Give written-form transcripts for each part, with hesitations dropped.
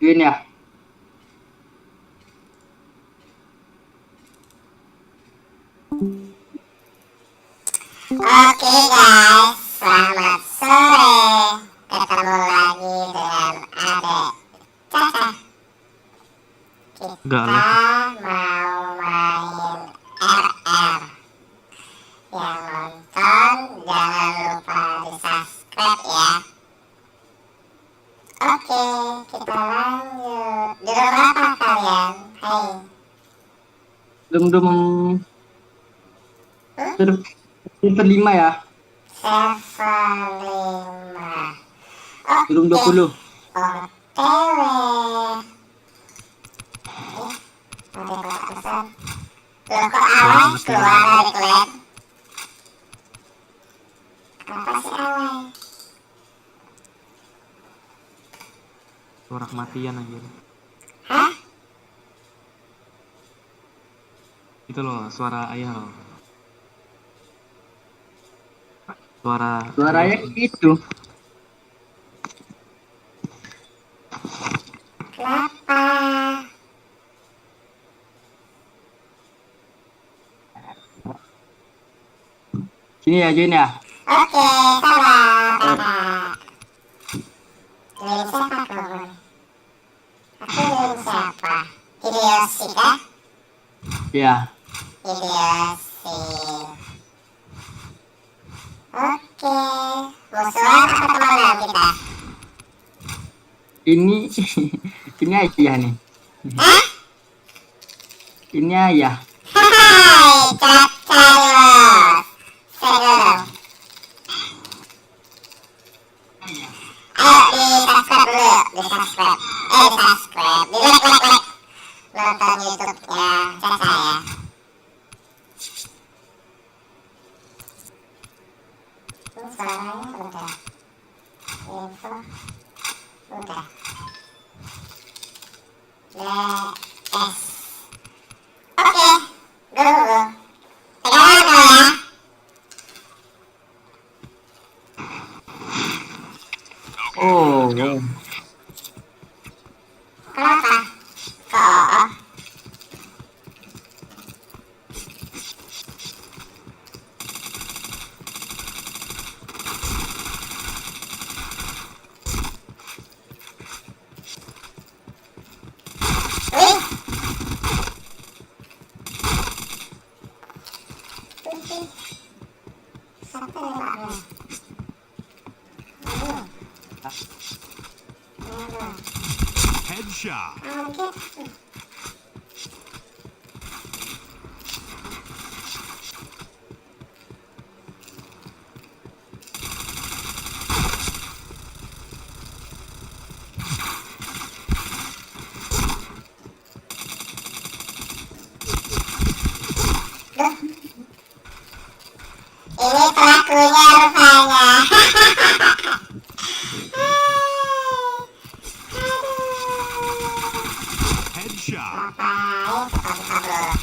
Gini ya. Oke guys, selamat sore. Ketemu lagi dengan Adek Caca. Kita mau main RR. Yang nonton jangan lupa di subscribe ya. Oke, kita lanjut. Judul apa kalian? Hai. Dum server 5 ya. Server 5. Belum 20. OTW. Ada pesan. Loh kok awal keluar dari klan? Kenapa sih awal? Suara kematian aja. Hah? Itu loh, suara ayah loh. Suaranya gitu. Kenapa? Sini ya, join ya. Oke, sabar kakak. Kirim siapa kamu? Aku kirim siapa? Hideyoshi kah? Ya. Hideyoshi. Oke, musuhan atau temenan kita? Ini ini ayah nih. Hah? Ini ayah. Hai, Cacalos. Saya ayo di subscribe dulu, di subscribe, di like. Nonton YouTube-nya Caca ya. Ini suaranya udah, info udah. Yes. Oke, go. Pegangan kau ya. Oh, wow. Kenapa? Kok? Wih. Satu lima. Headshot. Ini pelakunya rupanya. Headshot. Ngapain kabur?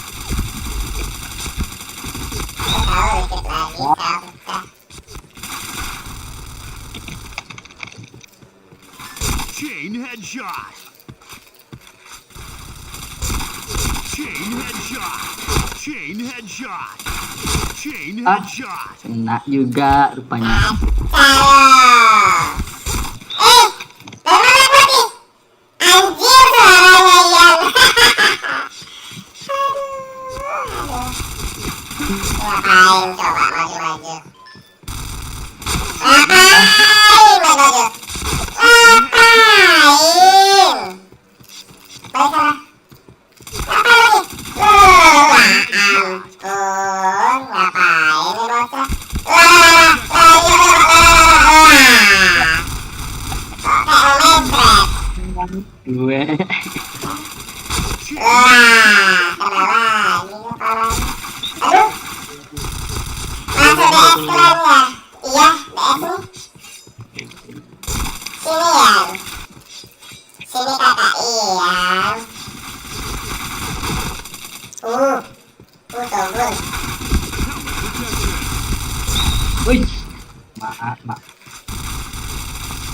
Tahu dikit lagi kabur. Chain headshot. Chain headshot. Chain headshot. Chain headshot. Kena juga rupanya. Cacalos. Dari mana putih? Anjir suaranya Ian. Ngapain coba maju? Ngapain maju? Ngapain? Balik sana. Ngapain lagi? Ampun, ngapain nih bocah? Kok kayak mencret? Gue. Kena lagi kepalanya. Aduh, masuk DS klannya. Iya, DS nih. Sini Ian. Sini kakak Ian. Sobun. Wih. Maaf.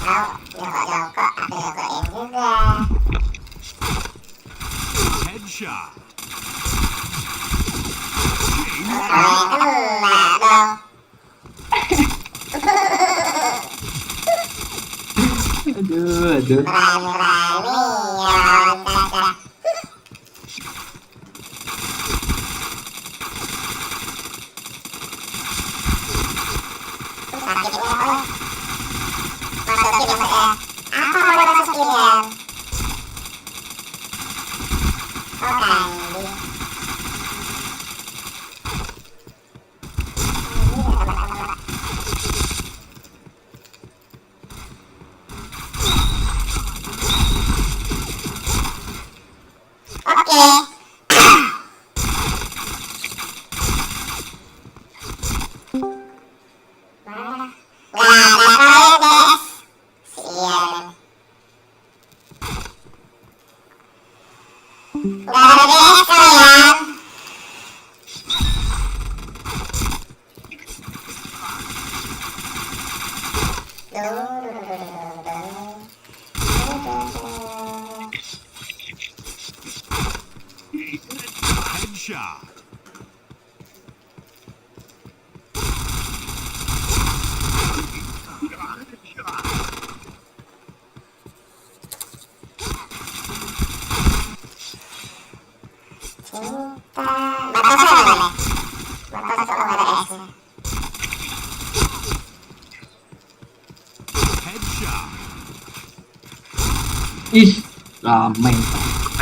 Tahu, jongkok-jongkok, aku jongkokin juga. Headshot. Chain Kena dong. Aduh. Berani-berani ya lawan Caca. Sakit ini apa? Masukin ya, Mas ya. Apa mau dimasukin ya? Oh, Kandi. Oke. Mana? Nggak ada proyek, guys. Sial. Nggak ada guys, kalian. headshot. Cinta. Batasnya mana? Batasnya kalau nggak ada S-nya. Headshot. Ih, ramai.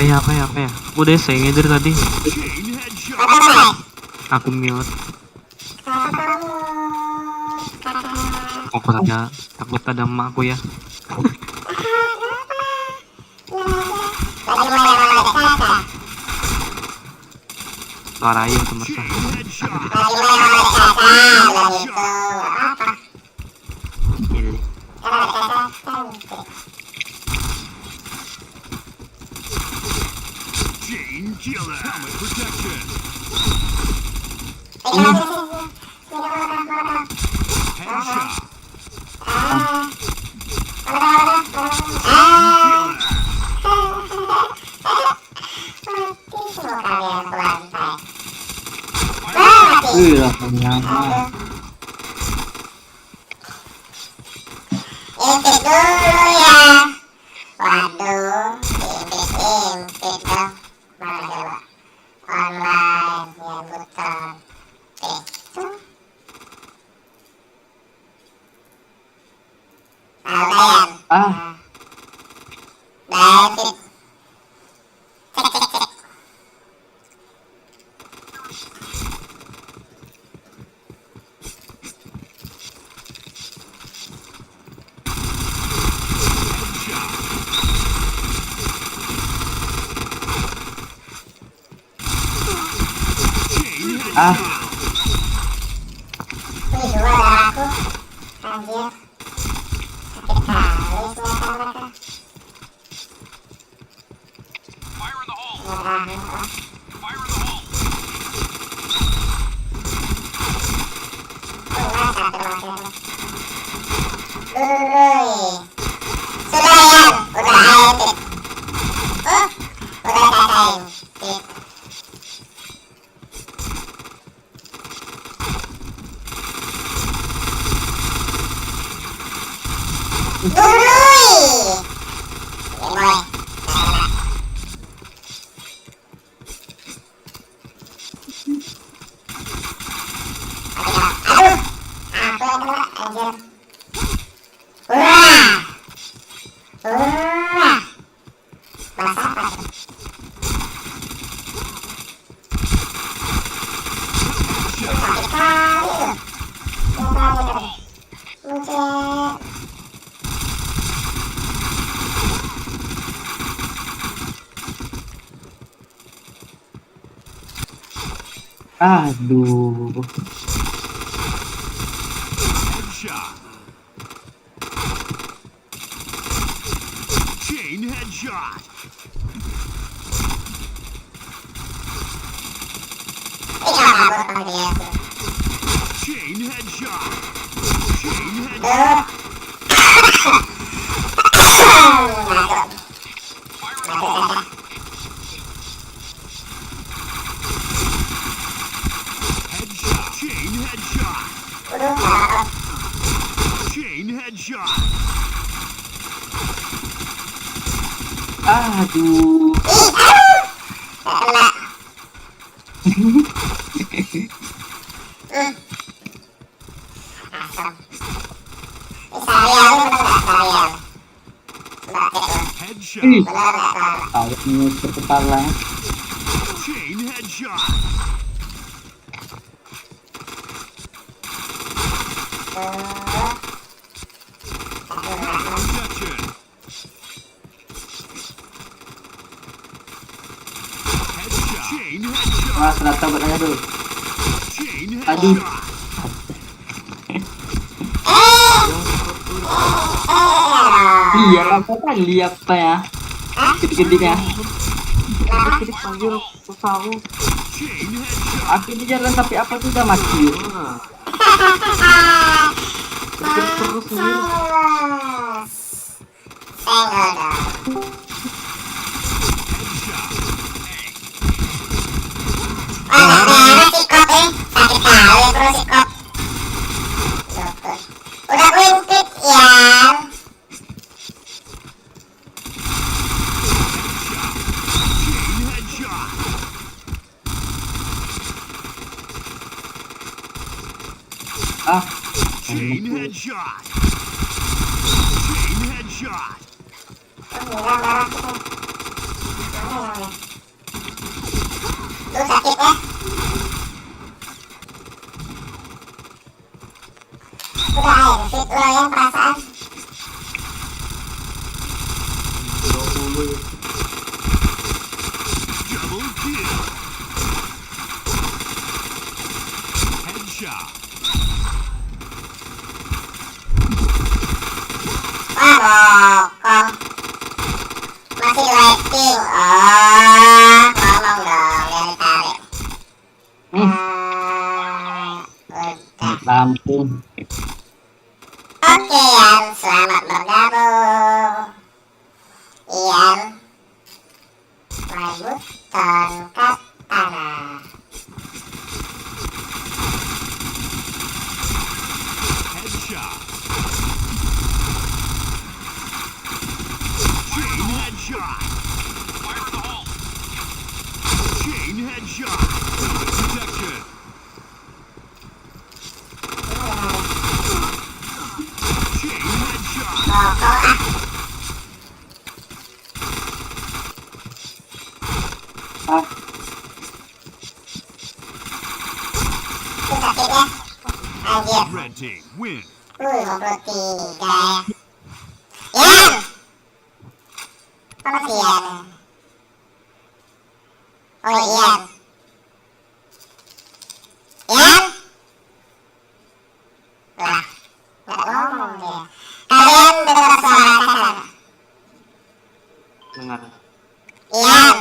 Apa ya? Aku udah sengnya dari tadi. Chain headshot. Batasnya. Aku mute. Kakak. Takut ada emak aku ya. Lagi main sama adik kakak. Suara ayu tuh merasa. Chain headshot. Lagi main sama adik kakak. Bilang gitu. Nggak apa-apa. Karena adik kakak cantik. Chain killer. Helmet protection. Pegang lagi sini. Sini molotov. Headshot. Molotov. Killer. Mati semua kalian ke lantai. Mati. Wih, langsung nyama. Intip dulu ya. Waduh, intip dong. Mana coba? Online, ya buton. Itu. Tahu kalian? Ah, David. Cek. Chain ah. Wih, dua darahku. Anjir. Sakit kali senjata mereka. Nyerahin lah. Enggak, satu masih. Sudah ya, udah ayo Tit. Udah selesai Tit. Dului. Game boy. Aduh. Aku yang kena anjir. Wah. Basah apa sih? Sakit kali loh. Yang terakhir. Buset. Aduh. headshot. Chain headshot. Kabur sama dia sih. Chain headshot. Chain headshot. Masuk. Masuk saja. Aduh. Gak kena. Asam. Bisa real nih, bener gak? Real. Mbak cek loh. Headshot. Ih, Bener gak Kak? tahu nyukur kepala. Chain headshot. Protection. Headshot. Chain headshot. Mas, rata buatnya tuh. Chain Aduh. headshot. Iya, apa kali apa ya? Gede-gedenya. Jadi panggil tahu. Chain headshot. Aku di jalan tapi apa tuh udah mati. Terus nih. Senggol dong. Wah, gak beres si Kop nih. Sakit kali bro si Kop. Syukur. Udah win streak ya. Chain headshot. Ah, Chain headshot. Chain headshot. Gila marah kita. Mana yang lu sakit ya? Udah air fit lo ya perasaan. Double kill. Headshot. Wah bokong. Masih lighting. Oh, ngomong dong yang ditarik. Udah. Lampung. Oke Yan, selamat bergabung. Ian, my button katana. Headshot. Chain headshot. Fire in the hole. Chain headshot. Protection. Chain headshot. Bokong ah. Ah, Itu sakit ya? Anjir. Red team win. 53 ya. Yan! Apa sih Yan? Oh Yan. Yan? Lah, gak ngomong dia. Kalian dengar suara kan? Dengar. Yan.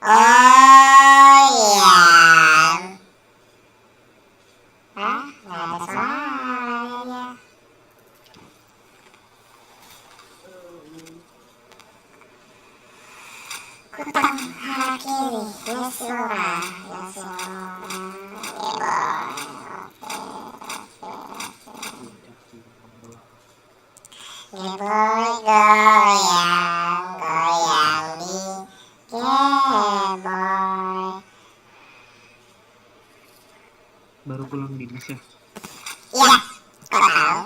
Oh Yan. Hah? Gak ada suaranya. Kutang hara kiri, Yesura, Geboy goyang, goyang di Geboy. Baru pulang dinas ya. Iya, kau tahu?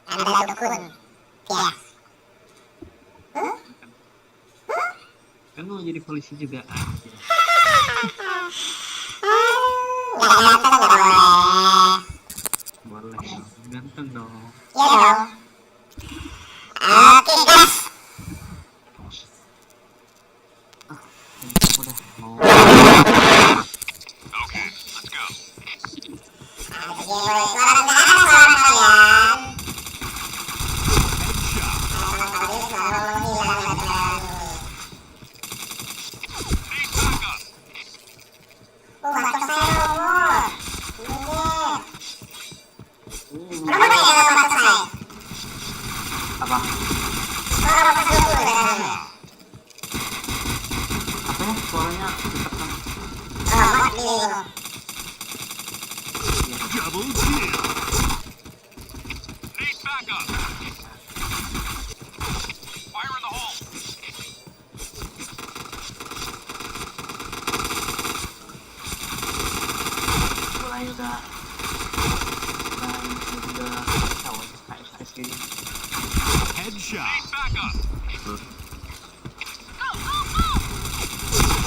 Anda dukun. Ya. Kan mau jadi polisi juga aja. Gak ganteng gak boleh. Boleh dong. Ganteng dong. Iya dong. Oke gas. Udah mau. Okay, let's go. Ada Geboy, suara negara suara kalian. Headshot. Suara kalian suara menghilang teman-teman. Need backup. Batok saya nomor. Ini. Kenapa tidak ada batok saya? Apa? Suara batok saya dulu dengan Apa ya? Suaranya ditekan. Selamat di lima. Double kill. Need backup. Fire in the hole. back up.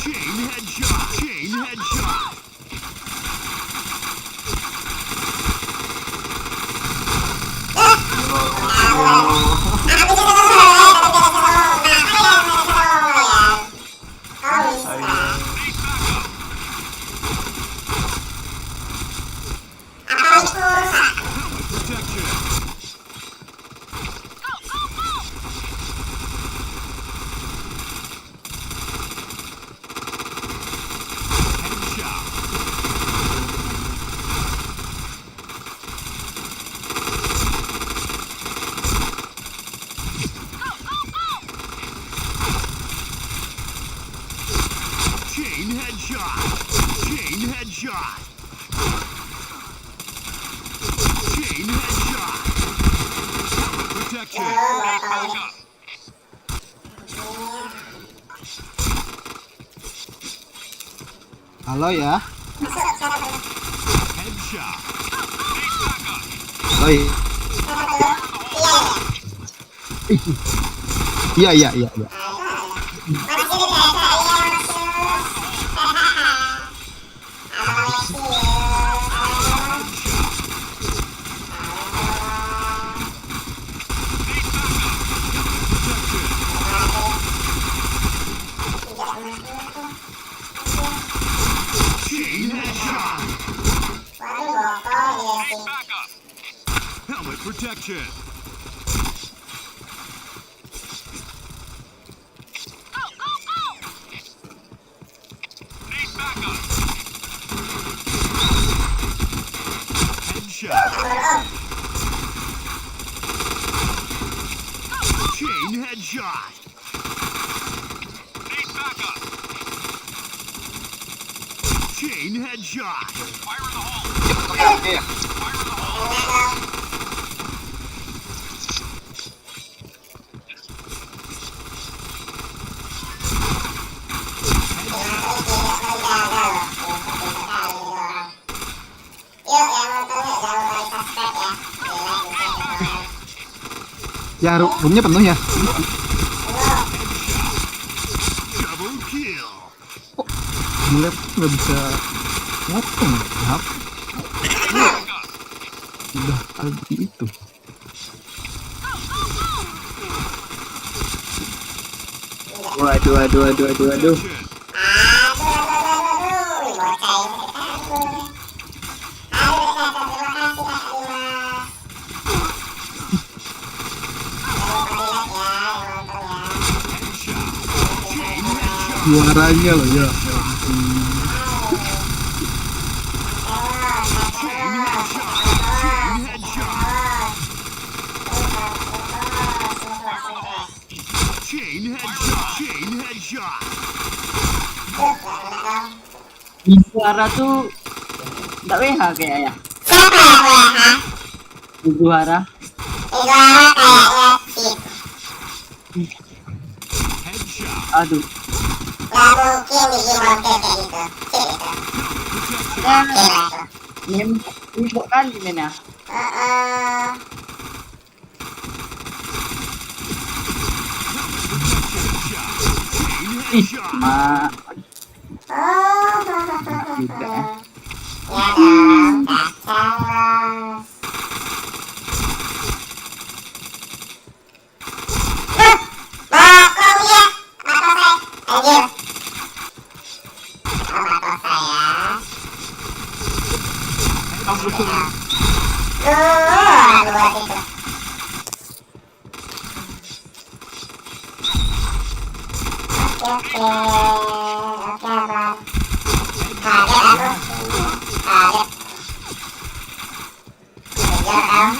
Chain headshot. Chain headshot. Protection. Headshot. Chain headshot. Chain headshot. Chain headshot. Helmet protection. Back up. Halo ya. Headshot. Oh iya. Iya. Chain headshot. Back up. Helmet protection. Need backup. Headshot. Chain headshot. Need backup. Chain headshot. Fire in the hole. Fire in the hole. Ya, roomnya penuh ya. Double kill. Gila, nggak bisa ngotong. Kenapa? Udah tadi itu. Waduh. Suaranya loh ya. Chain headshot. Chain headshot. Di suara tuh nggak WH kayaknya. Siapa yang WH? Di suara. Suara kayaknya sip. Headshot. Aduh. Gak mungkin bikin montir kayak gitu. Sip itu. Ya, Gila tuh. ini kali mainnya. Ih, Headshot. juga ya. Ya dong, kacau loh. Bokong dia. Matosai. Anjir. Oh, matosai ya. Lalu buat itu. Oke, abang. Kaget aku. Kaget. Kejar kau.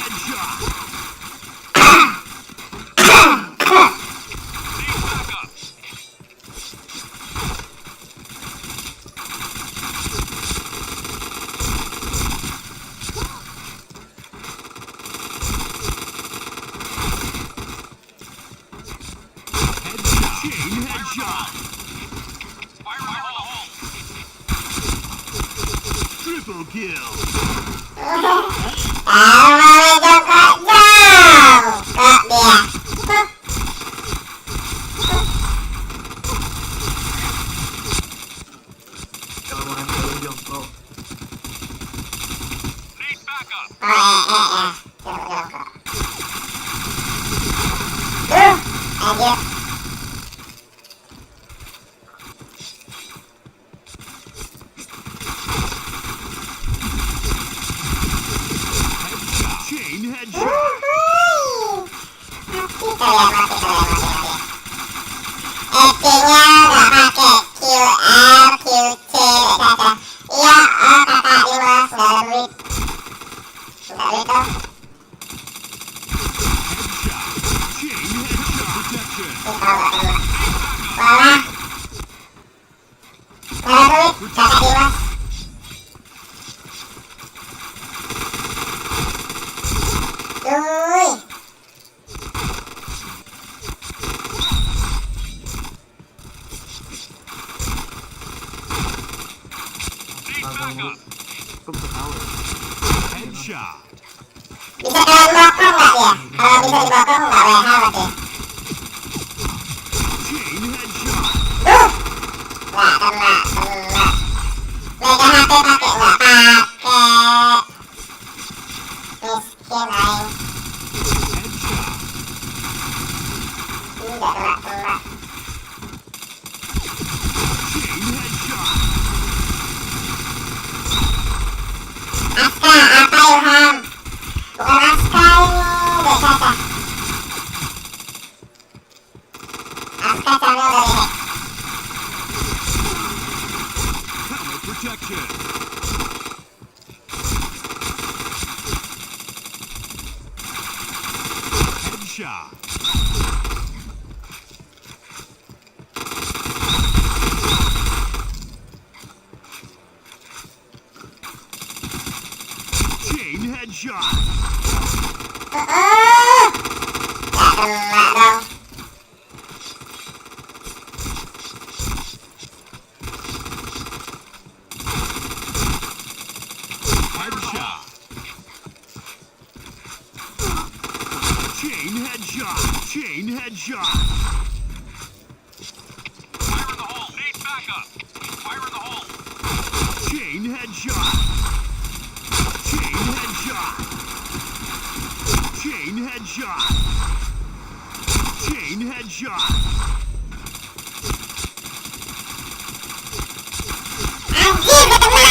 Chain headshot. Fire in the hole. Triple kill. Tahu mau jongkok jauh. Kok dia? C-nya nggak pakai QR, QC, caca. Iya, kakak Dimas nggak ada duit. Nggak duit dong. Headshot. Chain headshot protection. Ini kalau nggak kena. Walah. Nggak ada duit, kakak Dimas. Duy. Need backup. Kok bisa tahu ya? Headshot. Bisa kalian bokong nggak dia? Kalau bisa dibokong nggak WH berarti. Chain headshot. Nggak kena. Mega HP pakai nggak pakai. Miskin aing. Headshot. Ini nggak kena. Chain headshot. Aska, apa Ilham? Bukan Aska ini, Dek Caca. Aska camil dari hack. Helmet protection. Headshot. Chain headshot. Nggak kena dong. Headshot. Chain headshot. Chain headshot. Fire in the hole. Need backup. Fire in the hole. Chain headshot. Chain headshot. Chain headshot. Chain headshot. Anjir, nggak kena.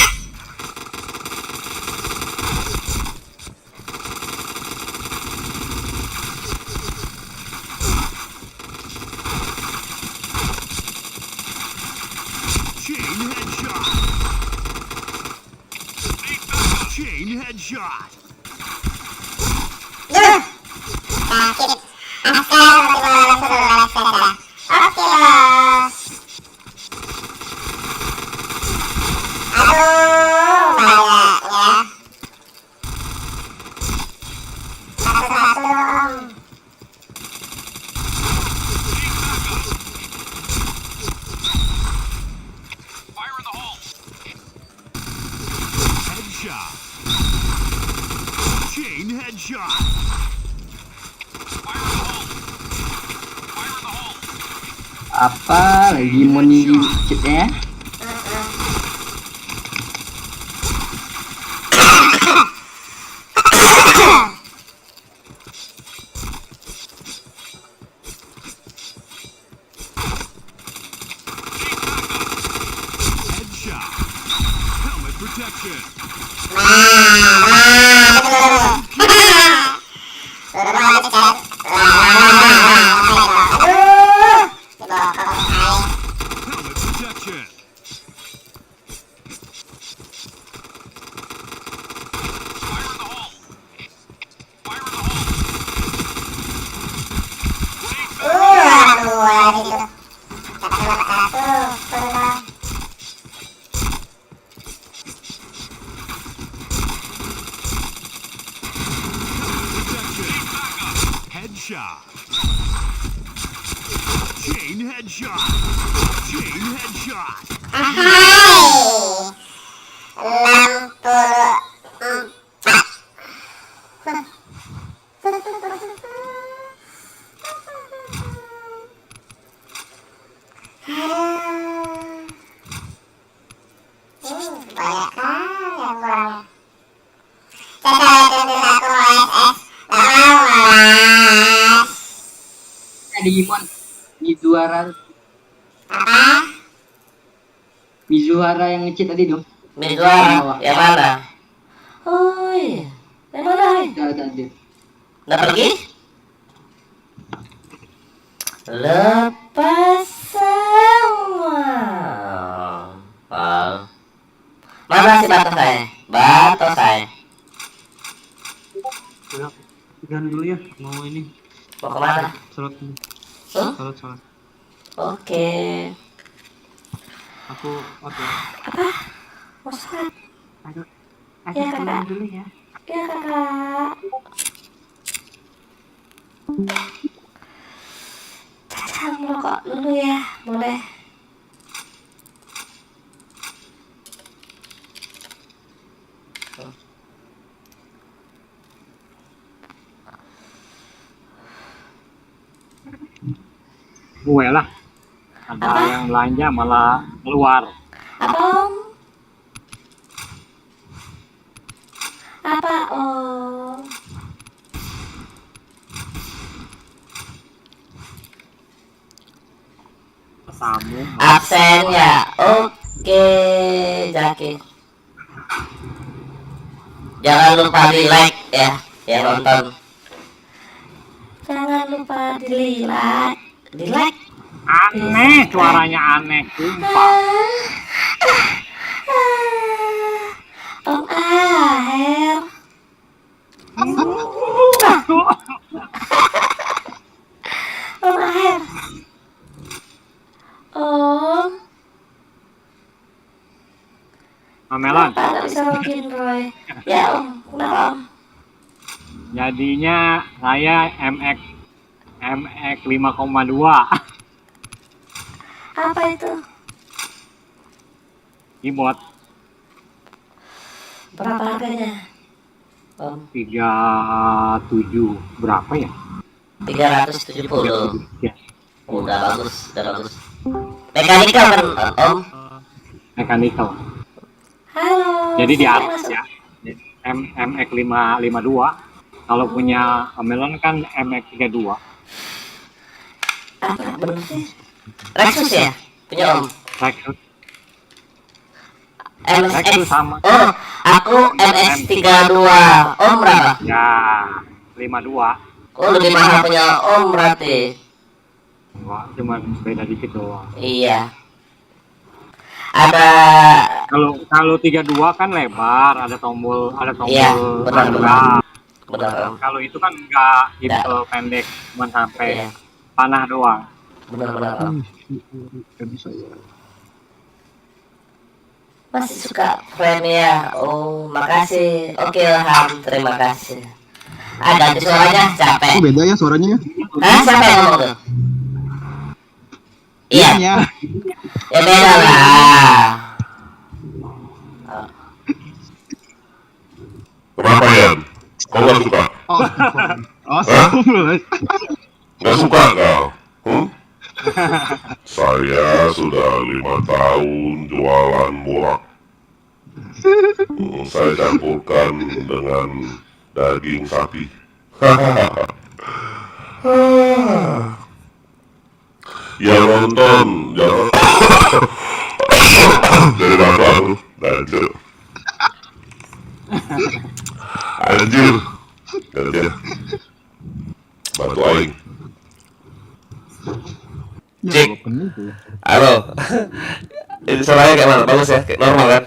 Chain headshot. Need backup. Chain headshot. Duh. Sakit. Aska, nomor 15 balas Caca. Oke los. Aduh, banyaknya. Satu-satu dong. Fire in the hole. Headshot. Chain headshot. Fire in the hole. Fire in the hole. Apa lagi mau cheatnya? Headshot. Helmet protection. Helmet protection. Fire in the hole. Fire in the hole. Need protection. Need backup. Headshot. Chain headshot. Chain headshot. Banyak kali yang kurangnya. Caca liatin aku mau SS. Gak mau malas. Digimon Mizuhara, Apa? Mizuhara yang nge-cheat tadi dong. Mizuhara, yang mana? Oh iya, yang mana? Tadi. Udah pergi? Lepas kasih batas saya. Batas saya. Udah, udahan dulu ya. Mau ini. Mau kemana? Sholat dulu. Huh? Sholat. Oke. Aku oke. Apa? Mau sholat? Aduh. Ya, Aku Kakak. pulang dulu ya. Ya kakak. Caca merokok dulu ya, boleh? Gue lah. Ada Apa? yang belanja malah keluar. Apa om? Apa om? Tamu. Absen ya? Oke, Jaki. Jangan lupa di like ya, yang nonton. Jangan lupa di like, Aneh, suaranya aneh. Sumpah. Om Aher. Om Aher. Om. Amelan. Kenapa nggak bisa login Roy? Ya om, kenapa om? Jadinya saya MX 5,2. Apa itu? Keyboard Berapa harganya? Om, 37 berapa ya? 370. Ya, Udah bagus, udah bagus. Mekanikal kan om? mechanical. Halo. Jadi di silakan atas masuk. ya. MX 552. Kalau punya Amelan kan MX 32. Apa bener sih? Lexus ya? Punya om? Lexus MX. sama. Oh, aku MX32. Om berapa? Ya, 52. Oh, lebih mahal punya om berarti. Wah, cuman beda dikit doang. Iya. Ada. Kalau 32 kan lebar, ada tombol Iya, benar, rendah. Benar om. Kalau itu kan enggak, itu pendek, cuma sampai Iya. panah doang. Benar om. Gak bisa ya. Masih suka frame ya? Oh, makasih. Oke Ham, terima kasih. Ganti suaranya capek. Oh beda ya suaranya ya? Hah, siapa yang ngomong tuh? Iya, Ya. ya beda lah. Kenapa Yan? Kau gak suka? Oh, astagfirullah. Gak suka kau? Saya sudah 5 tahun jualan borak. Saya campurkan dengan daging sapi. Yang nonton jangan jadi bapak anjir. Anjir. Gantian. Bantu aing. Cik. Penuh tuh. Halo. Ini suaranya kayak mana? Bagus ya? Kayak normal kan?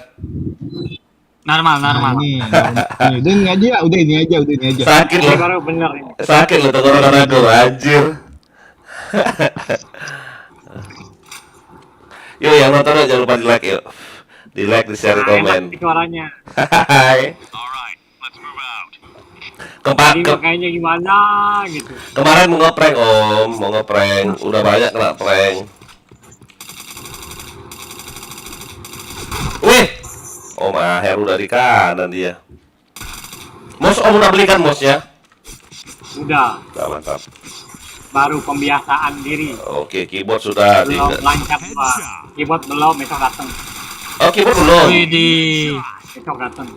Normal. Udah ini aja, udah ini aja. Sakit Ini loh. baru bener ini. Sakit loh tenggorokan aku, anjir. Yuk yang nonton jangan lupa di like yuk. Di like, di share, di komen. Enak suaranya. Hai. Alright, let's move out. Ini kayaknya gimana gitu. Kemarin mau ngeprank om, mau ngeprank. Udah banyak kena prank. Wih, Om Aher udah di kanan dia. Mos om udah belikan mosnya? Udah, Mantap. baru pembiasaan diri. Oke, keyboard sudah di. Belum lancar Pak. Keyboard belum, besok datang. Oh, keyboard belum. Besok datang.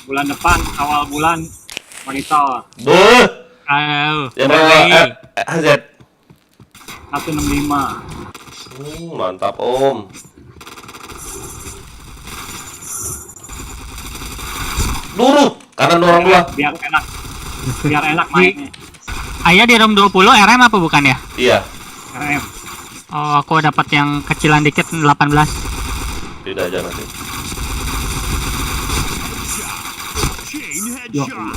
Bulan depan, awal bulan monitor Buh. Ayo, Yang berapa? HZ. 165. Mantap om. Dulu kanan dorong dua. Biar enak mainnya. Ayah di room 20 RM apa bukan ya? Iya, RM. Oh, aku dapat yang kecilan dikit 18. tidak aja nanti. Chain Yo. headshot.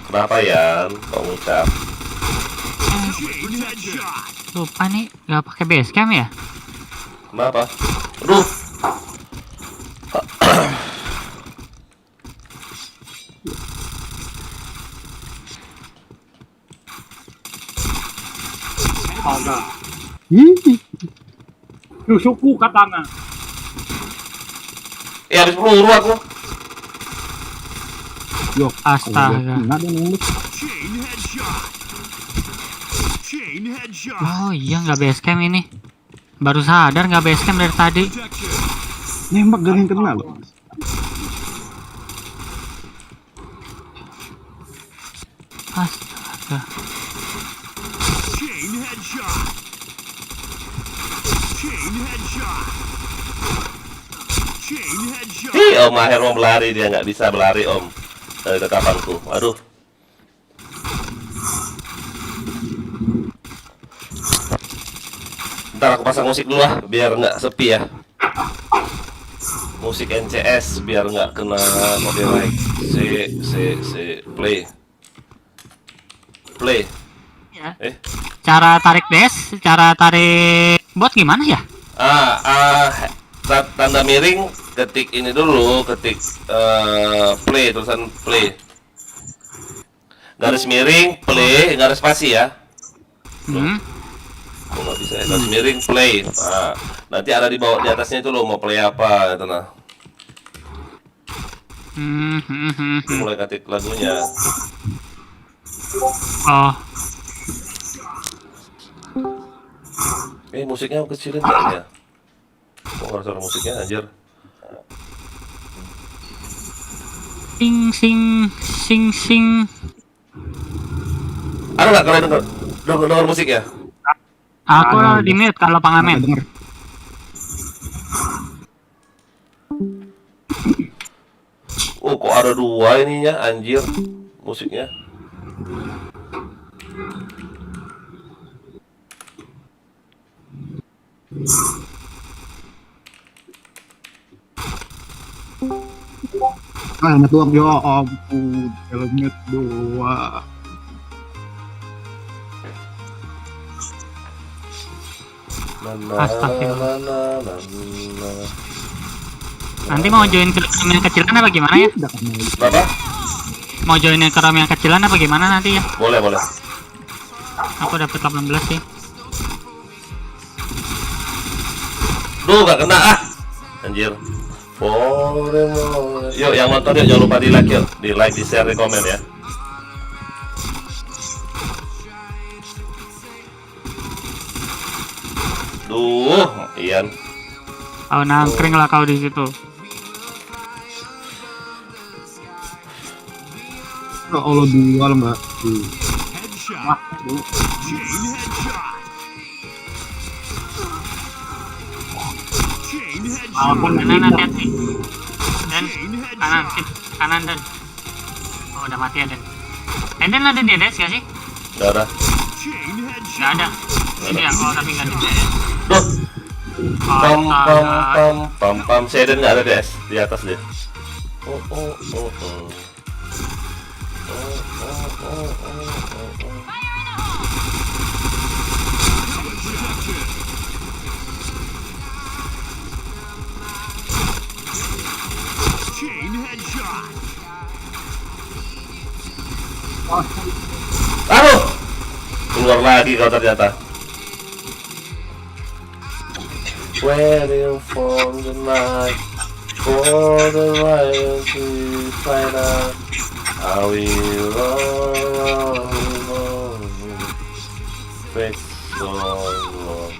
Kenapa ya? Kau ngucap? Chain headshot. Lupa nih, nggak pakai base cam ya? Kenapa? Aduh, Astaga. Ih, Tusukku katana. habis peluru aku. yo. Astaga. Kena dia nembus. Chain headshot. Chain headshot. Oh iya, nggak base cam ini. Baru sadar nggak base cam dari tadi. Protection. Nembak gak ada yang kena loh. Astaga. Chain headshot. Chain headshot. Chain headshot. Om Maher mau berlari, dia nggak bisa berlari Om. Dari kekapanku. Aduh. Ntar aku pasang musik dulu lah, biar nggak sepi ya. Musik NCS biar nggak kena copyright. Play. Ya. Eh. Cara tarik dash, cara tarik bot gimana ya? Tanda miring, ketik ini dulu, ketik play, tulisan play. Garis miring, play, garis spasi ya. Kok nggak bisa ya, garis miring, play. Nah, nanti ada di bawah, di atasnya itu lo mau play apa, gitu nah. Mulai ketik lagunya. Oh, Musiknya kecilin nggak ya? Kok nggak ada suara musiknya anjir? sing sing sing sing. Ada nggak kalian denger musik ya? Aku di mute kalau pengamen. Denger. Oh, kok ada dua ininya, anjir, musiknya. Helmet doang, ya ampun, helmet doang. Nanti mau join ke room yang kecilan apa gimana ya? Udah kena. Berapa? Mau join ke room yang kecilan apa gimana nanti ya? Boleh, boleh. Aku dapat 18 sih. Duh, gak kena ah. Anjir. Yuk, yang nonton yuk, jangan lupa di like yuk. Di like, di share, di komen ya. Duh, Ian. Oh, nangkring lah kau di situ. Ya Allah, dua lah mbak. Headshot. Chain headshot. Chain headshot. Kanan hati-hati. Dan Chain kanan, headshot. kanan dan. Oh, udah mati ya dan. Dan ada di dash gak sih? Gak ada. Chain Gak headshot. ada. Ini ya, oh tapi nggak di dash. Duh. Pam. Sedan nggak ada des di atas dia. Chain headshot. Aduh, keluar lagi kau ternyata. Waiting for the night, for the light to find out how we love, fake so long.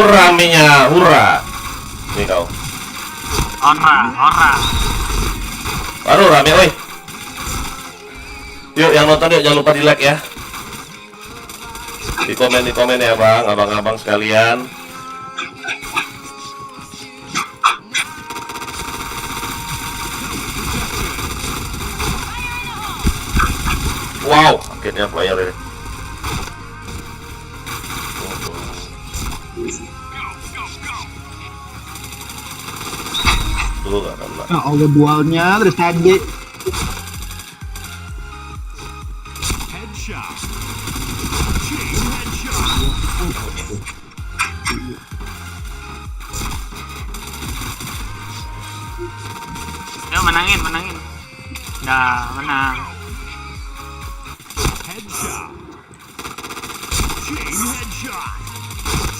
Raminya, hurra. Ini kau. Ora. Baru rame, woi. Yuk, yang nonton yuk, jangan lupa di like ya. Di komen ya bang, abang-abang sekalian. Wow, akhirnya player ini. Tuh gak kena. Nah, Allah dualnya terus tadi. Headshot. Chain headshot. Yuk menangin. Udah menang. Headshot. Chain headshot.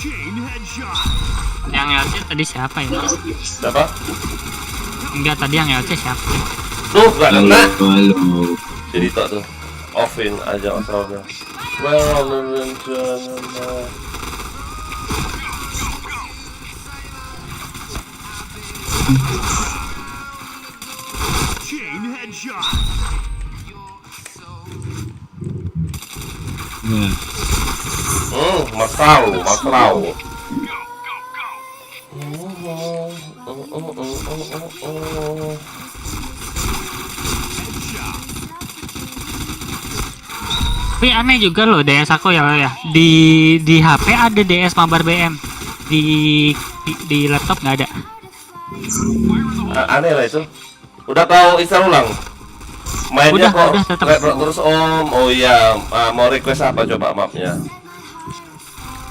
Chain headshot. Yang LC tadi siapa ya? Siapa? Enggak, tadi yang LC siapa? Tuh gak kena. Halo. Jadi tak tuh. Offin aja masalahnya. Well, Chain headshot. Nah, Mas tahu. Tapi aneh juga loh DS aku ya. Di HP ada DS Mabar BM. Di laptop nggak ada. Aneh lah itu. Udah tahu install ulang? Mainnya Udah, kok tetap. retro terus om. Oh iya, mau request apa coba mapnya?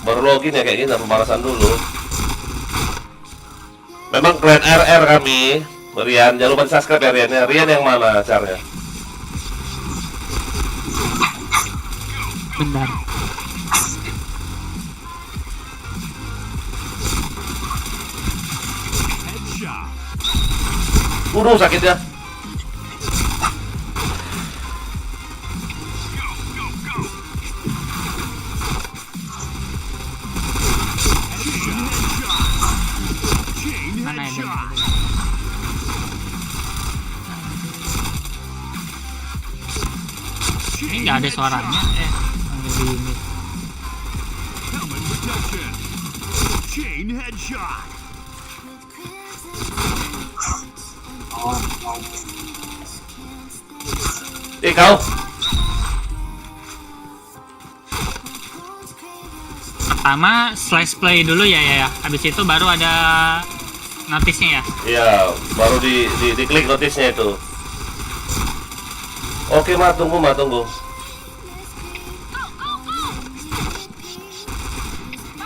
Baru login ya kayak gini, pembalasan dulu. Memang keren RR kami. Rian, jangan lupa subscribe ya Rian. Rian yang mana caranya? Benar. Waduh sakit ya. Mana ya? Ini nggak ada suaranya. Di ini. Helmet protection. Chain headshot. Kau Pertama slash play dulu ya. Habis itu baru ada notisnya ya. iya, baru di klik notisnya itu. Oke, tunggu.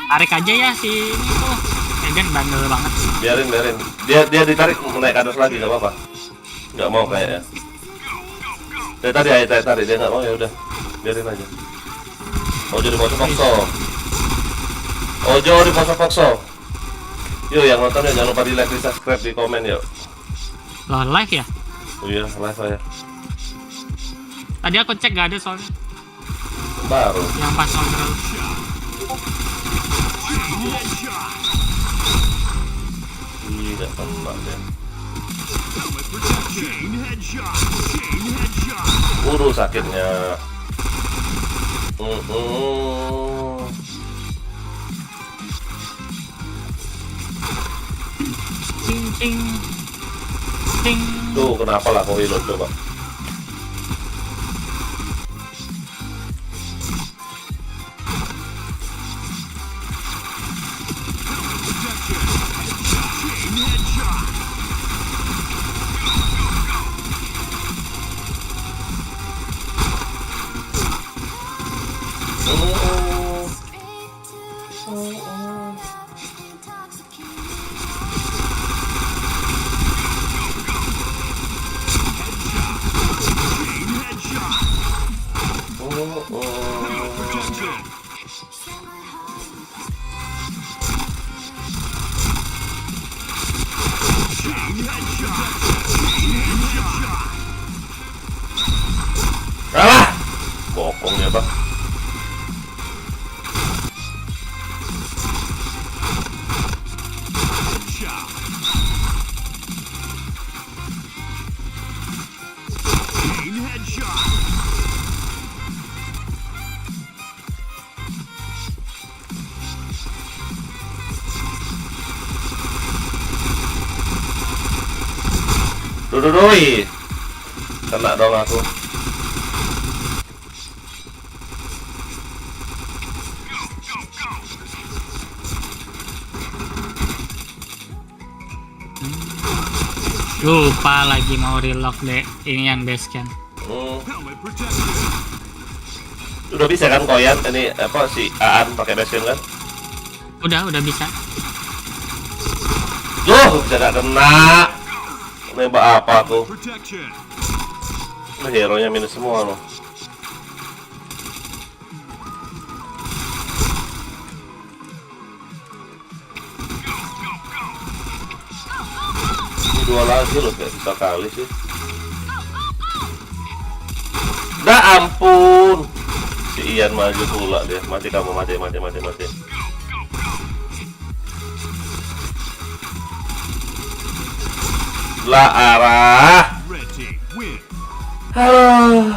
Tarik aja ya si ini tuh. Eden bandel banget. Biarin. Dia ditarik naik ke atas lagi, nggak apa-apa. Nggak mau kayaknya. Dari tadi tarik dia nggak mau, ya udah, biarin aja. Ojo di pokso. Yuk yang nonton ya, jangan lupa di like, di subscribe, di komen yuk. Loh, live ya? Oh iya, live aja. Tadi aku cek gak ada soalnya. Baru. Yang pas kontrol. Tidak tempat ya. Helmet protection. Chain headshot. Chain headshot. Sakitnya. Cing. Tuh kenapa lah kau reload coba. Chain headshot. Chain headshot. Helmet protection. Chain headshot. Chain headshot. Kalah. Bokongnya bang. Headshot. Chain headshot. Dudui. Kena dong aku. Lupa lagi mau relock deh ini yang base camp. Helmet protection. Udah bisa kan Koyan? Ini apa si Aan pakai basecamp kan? Udah bisa. Loh, bisa gak kena. Nembak apa tuh? Protection. Ini hero-nya minus semua loh. Ini dua lagi loh, kayak bisa kali sih. Dah ampun. Si Ian maju pula dia. Mati kamu, mati. Lah arah. Red team win. Halo.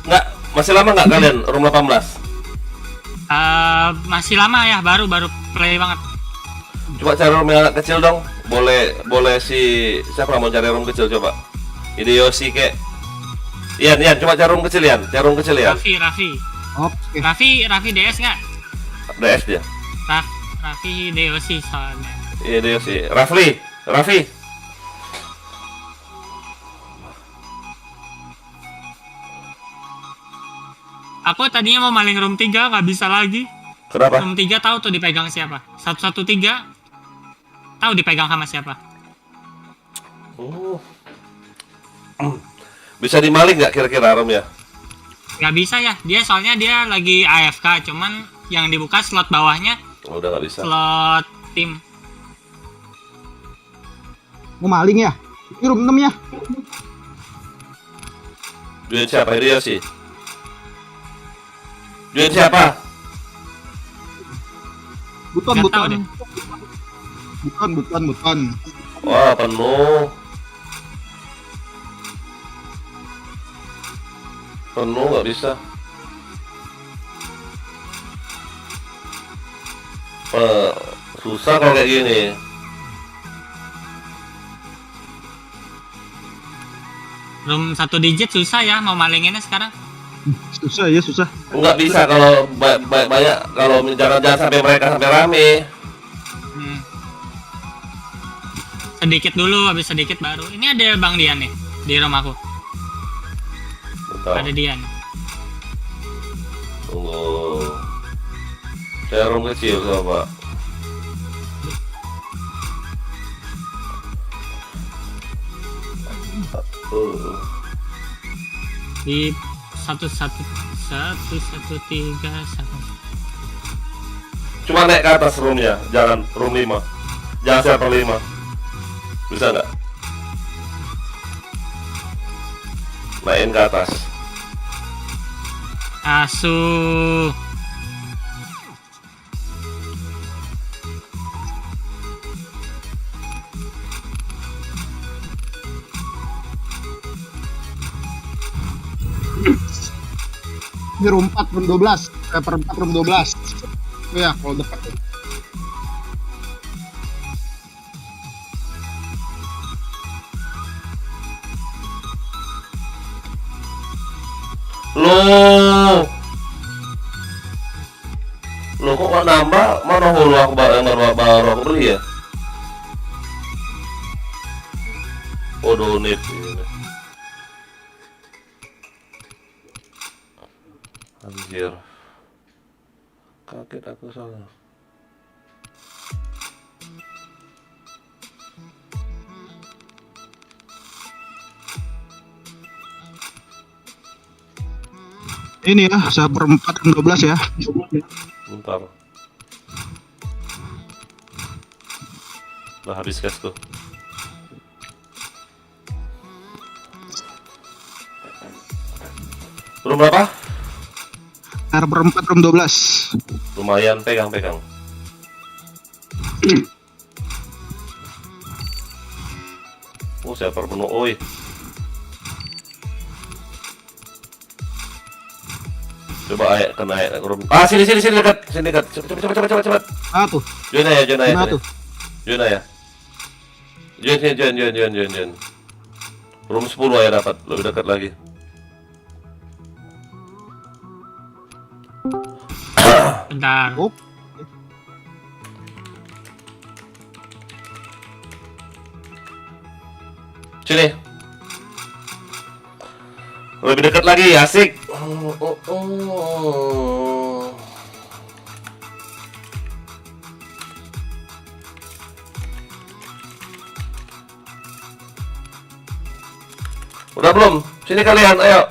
Nggak, masih lama nggak kalian room 18? Masih lama ya, baru play banget. Coba cari room yang agak kecil dong. Boleh si siapa mau cari room kecil coba. Ide Yosi kek. Ian, coba cari room kecil Ian. Raffi. Oke. Raffi DS nggak? DS dia. Raffi DOC soalnya. Iya dia sih. Raffi. Aku tadinya mau maling room 3 nggak bisa lagi. Kenapa? Room 3 tahu tuh dipegang siapa? 113 tahu dipegang sama siapa? Oh. Bisa dimaling nggak kira-kira room ya? Nggak bisa ya. Dia lagi AFK, cuman yang dibuka slot bawahnya Oh, udah nggak bisa. slot tim. Mau maling ya? Ini room 6 ya? Duit siapa? Dia sih. Duit siapa? Buton. Nggak tahu deh. Buton. Wah, penuh. Penuh nggak bisa. Susah kalau kayak gini. Room 1 digit susah ya mau malinginnya sekarang. Susah. Nggak bisa kalau banyak. Kalau jangan sampai mereka sampai rame. Sedikit dulu, habis sedikit baru. Ini ada Bang Dian nih di rumahku. Betul. Ada Dian. Tunggu. Saya room kecil coba. Di 113 Cuma naik ke atas roomnya, jangan room 5. Jangan server 5. Bisa nggak? Naikin ke atas. Asu. Ini room 4, room 12. Per 4, room 12. Oh ya, kalau dekat. Loh kok nggak nambah? Mana hulu aku baru aku beli ya? Oh, donate ini. Anjir, kaget aku salah. Ini ya, saya per 4, room 12 ya. Bentar. Udah habis cash tuh. Room berapa? Per 4, room 12. Lumayan, pegang. Oh, saya penuh. Oi. Coba ayo kena air. Sini dekat. Cepat. Tuh. Join aja. Gimana tuh? Join aja. Join. Room 10 aja dapat, lebih dekat lagi. Bentar. Oh, Sini. Lebih dekat lagi, asik. Udah belum? Sini kalian, ayo.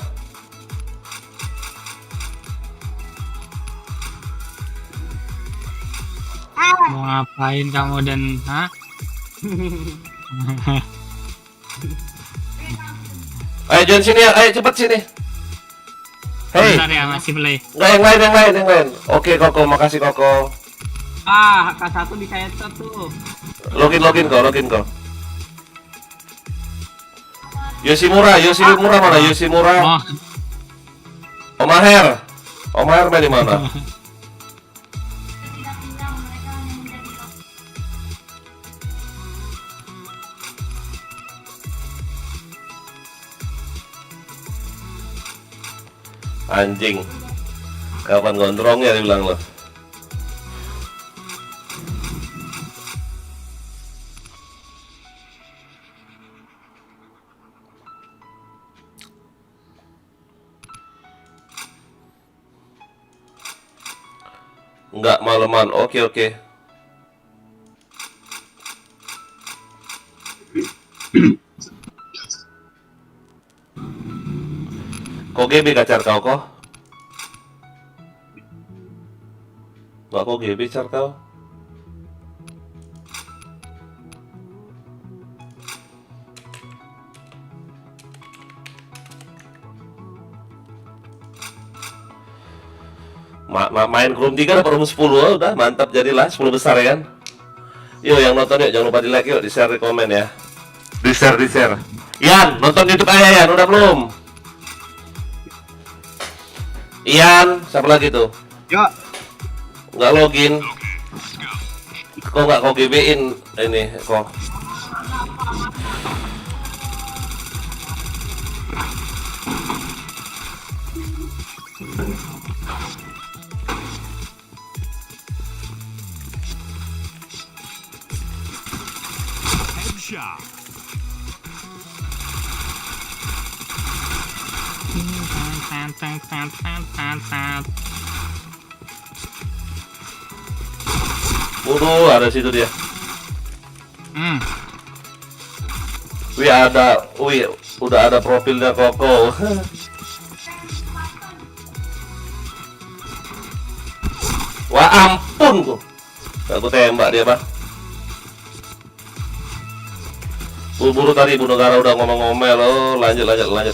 Mau ngapain kamu dan hah? Ayo join sini ya, ayo cepet sini. Hei, Bentar ya, masih play. enggak yang lain. Oke Koko, makasih Koko. K1 di saya tuh. Login kok. Yoshimura mana? Yoshimura. Oh, Om Maher main di mana? Anjing. Kapan gondrongnya dibilang lo? Enggak maleman. Oke. Kok GB kacar kau kok? Nggak kok GB car kau? Main Chrome 3 dapat room 10, udah mantap jadilah 10 besar ya kan. Yo yang nonton yuk, jangan lupa di like yuk, di share, di komen ya. Di share. Ian, nonton YouTube aja Ian, udah belum? Ian, siapa lagi tuh? ya. Nggak login. Kok nggak kau GB-in ini kok? Headshot. Waduh, ada situ dia. Udah ada profilnya Koko. Wah ampun kok. Aku tembak dia, Bang. Buru-buru tadi Bu Negara udah ngomel-ngomel. Oh, lanjut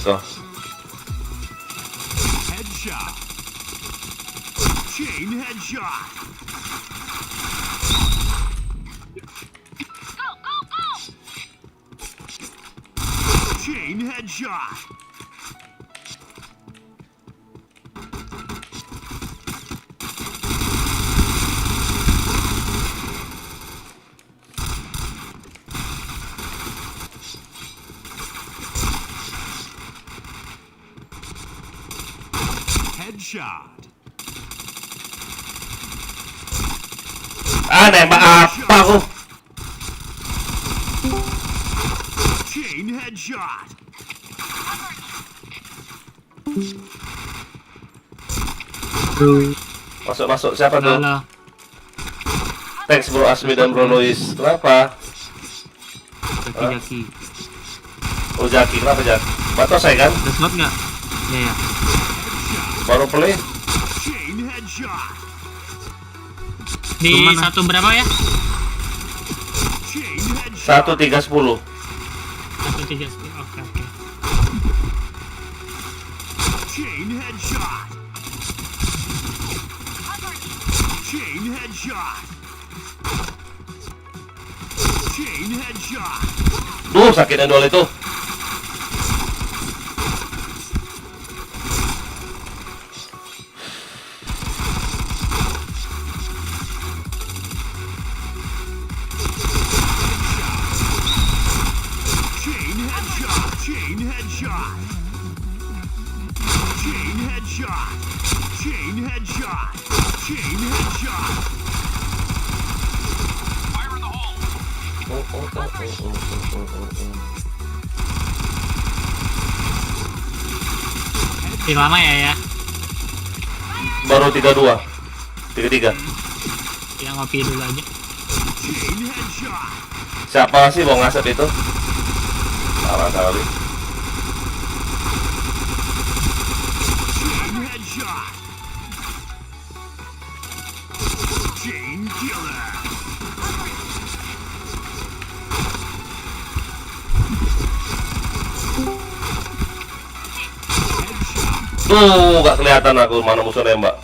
kok. Headshot. Chain headshot. Chain headshot. Headshot. Nembak apa aku? Chain headshot. Masuk siapa tuh? halo. Thanks Bro Asmi dan Bro Lois. Kenapa? Jaki. Oh Jaki, kenapa Jaki? Batas saya kan? Ada slot nggak? Ya. Baru play. Chain headshot. Di Kemana? satu berapa ya? Chain headshot. 1310. 130. Oke. Chain headshot. Chain headshot. Chain headshot. Duh, sakit endol itu. Chain headshot. Chain headshot. Chain headshot. Chain headshot. Chain headshot. Fire in the hole. Masih lama ya. Baru 32. 33. Ya ngopi dulu aja. Chain headshot. Siapa sih mau ngasep itu? Salah kali. Chain headshot. Chain killer. Tuh, gak kelihatan aku mana musuh nembak.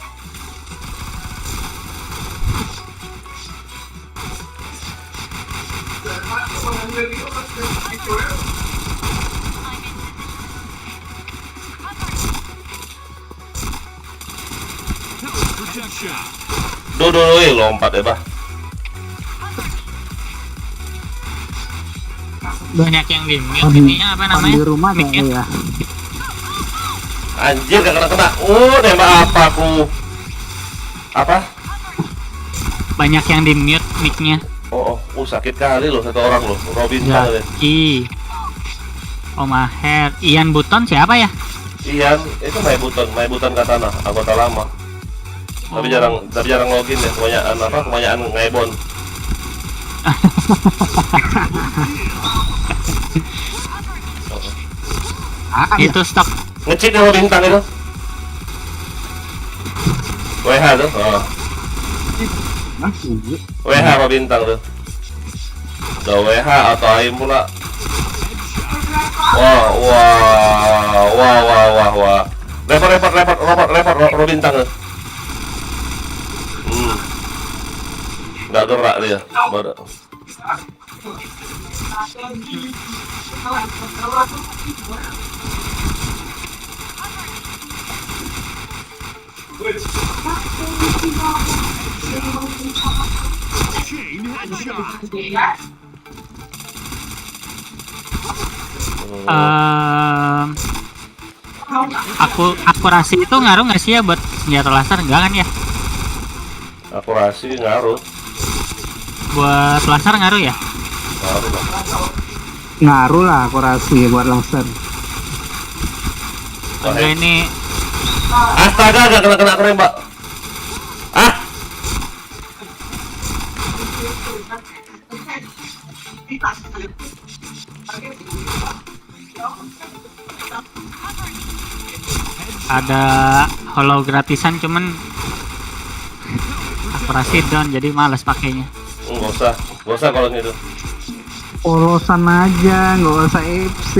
Protection. Duh, lompat deh, bah. Banyak yang di mute ininya apa namanya? Di rumah Mic-nya. ya. Anjir, gak kena. Nembak apa aku? Apa? Banyak yang di mute mic-nya. Sakit kali loh satu orang loh. Robin kali. Zaki, Om Aher, Ian Buton siapa ya? Ian, itu My Buton Katana, anggota lama. Tapi jarang login ya, kebanyakan ngebon. Itu stok. Ngecit ya bintang itu. WH tuh. WH apa bintang tuh? Udah WH atau AIM pula. Wah. Repot bintang tuh. Nggak gerak dia. Baru. Chain headshot. Akurasi itu ngaruh nggak sih ya buat senjata laser? Enggak kan ya? Akurasi ngaruh. Buat laser ngaruh ya? Ngaruh lah. Ngaruh lah akurasi buat laser. Enggak ini Astaga, gak kena nembak. ada hollow gratisan cuman akurasi down jadi malas pakainya. Nggak usah kalau gitu. Polosan aja, nggak usah FC.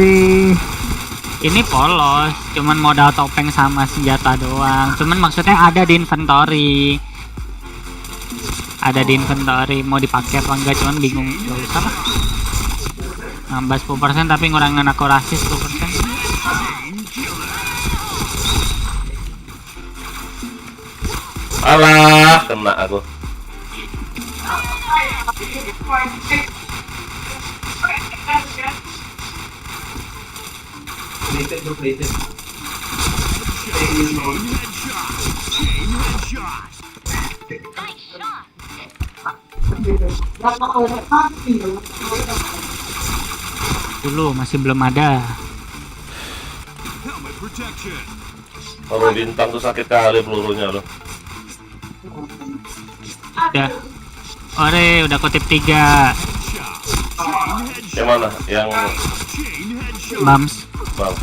Ini polos, cuman modal topeng sama senjata doang. Cuman maksudnya ada di inventory. Ada di inventory, mau dipakai apa enggak, cuman bingung. Gak usah lah. Nambah 10% tapi ngurangin akurasi 10%. Alah, kena aku. Dulu masih belum ada. Kalau bintang tuh sakit kali pelurunya loh. Udah. Ore, udah kutip 3. Yang mana? Yang Bams. bang.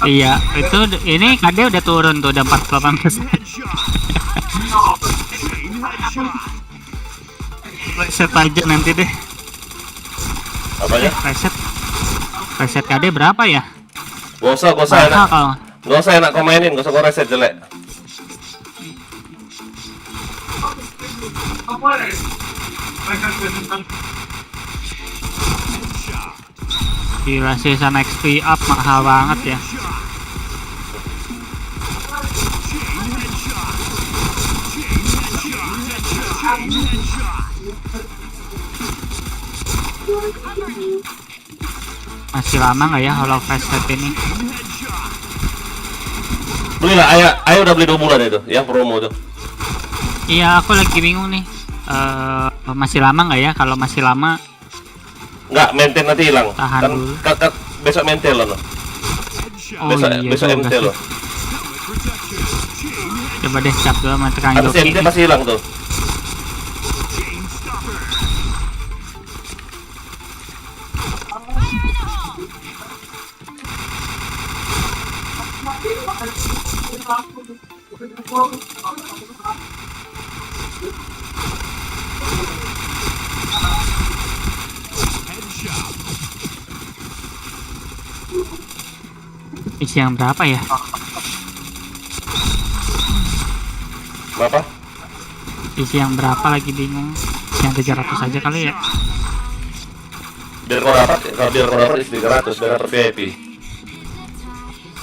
Iya, itu ini KD udah turun tuh, udah 48%. Reset aja nanti deh. Apanya? Reset KD berapa ya? Gak usah Mahal enak. kalau. Gak usah enak komenin, gak usah gue reset jelek. Gila season XP up mahal banget ya. Masih lama nggak ya Holo Fast set ini? Belilah, Ayah udah beli 2 bulan itu, yang promo tuh. Iya, aku lagi bingung nih. Masih lama nggak ya? Kalau masih lama, Nggak, maintain nanti hilang. Tahan Kan, dulu. besok maintain loh. oh Besok iya besok juga MT sih. loh. Coba deh cap dulu sama tukang Atas joki. MT masih hilang tuh. Isi yang berapa ya? Kenapa? Isi yang berapa lagi bingung. Yang 300 aja kali ya. Biar kau dapat, kalau biar kau dapat isi 300, biar dapat VIP.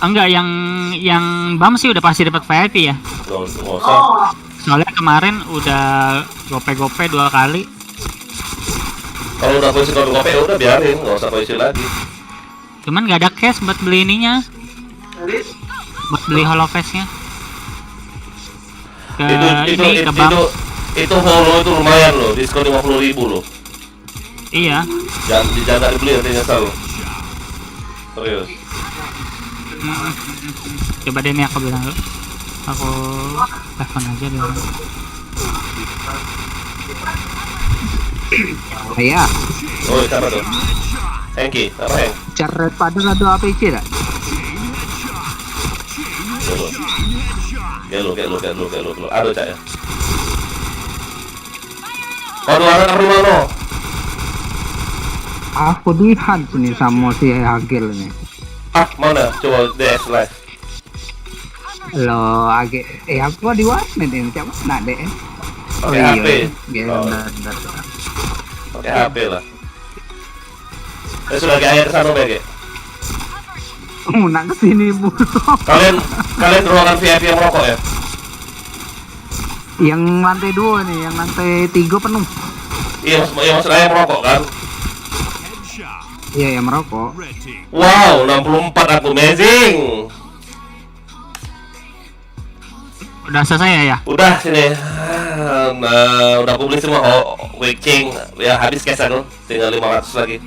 Enggak, yang BAM sih udah pasti dapat VIP ya. Nggak usah. Soalnya kemarin udah gope 2 kali. Kalau udah polisi kalau gope udah biarin, nggak usah polisi lagi. Cuman nggak ada cash buat beli ininya. Buat beli Holofest-nya. Ke BAM. Itu holo itu lumayan loh, diskon 50.000 loh. Iya. Jangan dibeli nanti nyesal loh. Serius. Coba deh nih aku bilang dulu. Aku telepon aja dulu. Iya. Oh, siapa tuh? Hengki, apa Heng? Cara pada ada APC tak? Gelo. Aduh, Cak ya. Orang mana? Aku dihan sini sama si Agil nih. Ah, mana? Coba DS live. Lo Agil, aku di warnet ini, macam mana deh? Pakai HP. Iya, Oh. benar. Pakai HP lah. Sudah kayak air sana BG. Nak kesini bu. Kalian ruangan VIP yang merokok ya? Yang lantai 2 nih, yang lantai 3 penuh. Iya, maksud saya merokok kan? Iya, yang merokok. Wow, 64 aku, amazing. Udah selesai ya? Udah sini. Nah, udah aku beli semua. Wicking. Ya habis cash aku. Tinggal 500 lagi.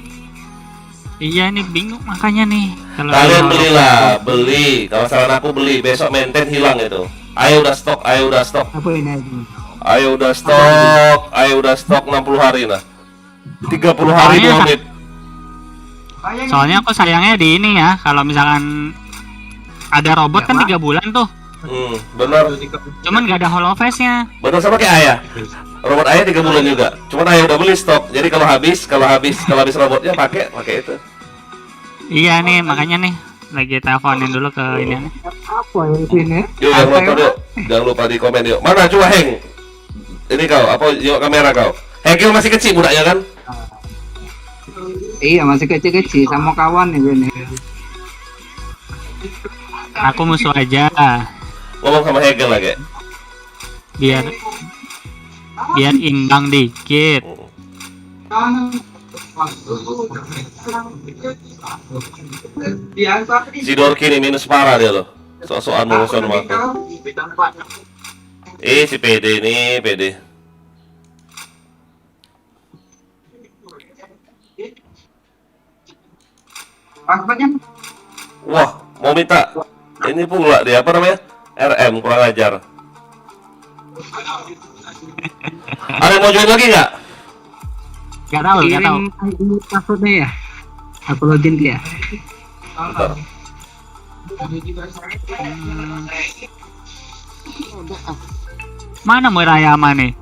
Iya ini bingung makanya nih. Kalau Kalian beli. Kalau saran aku beli. Besok maintain hilang itu. Ayo udah stok. Apa ini? Ayo udah stok 60 hari nah. 30 hari 2 menit. Soalnya aku sayangnya di ini ya. Kalau misalkan ada robot kan 3 bulan tuh. Benar. Cuman nggak ada Holofest-nya. Benar sama kayak Ayah. Robot Ayah 3 bulan juga. Cuman Ayah udah beli stok. Jadi kalau habis robotnya pakai itu. Iya nih makanya nih lagi teleponin dulu ke ini nih. Apa yang sini? Yuk yang nonton yuk. Jangan lupa di komen yuk. Mana coba Heng? Ini kau, apa yuk kamera kau? Hengkil masih kecil budaknya kan? Iya, masih kecil-kecil sama kawan nih ini. Aku musuh aja Ngomong sama Hengkil lagi. biar imbang dikit. Si Dorki ini minus parah dia loh. Sok-sokan musuhan sama aku. Si PD ini, PD. Wah, mau minta ini pula dia apa namanya? RM kurang ajar. Ada yang mau join lagi nggak? Gak tahu. Passwordnya ya. Aku login dia. Bentar. Mana Murayama nih?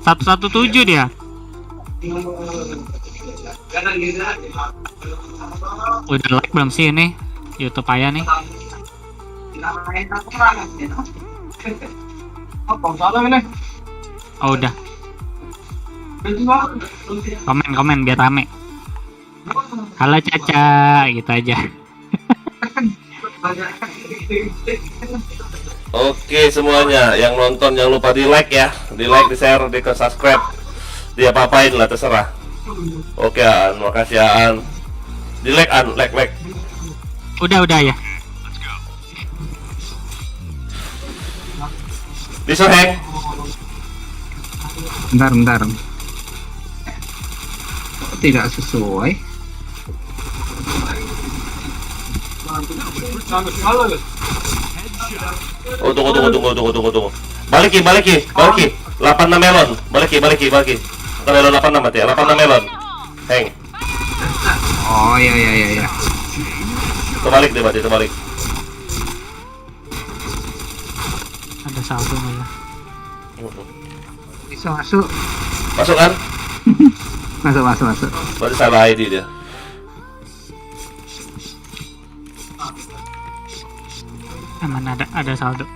117 dia. Udah like belum sih ini YouTube Ayah nih? Oh udah. Komen biar rame. Halo Caca, gitu aja. Oke semuanya, yang nonton jangan lupa di like ya, di like, di share, di subscribe, dia apa-apain lah terserah. Oke An, makasih An. Di like An, like. Udah ya. Bisa Heng. Bentar. Tidak sesuai. Oh tunggu. Balik. 86 melon. Balik. Bukan melon 86 mati ya, 86 melon. Heng. Oh iya. Terbalik deh berarti, terbalik. Ada saldo nggak ya? Bisa masuk. Masuk kan? Masuk. Berarti salah ID dia. Aman, ada saldo.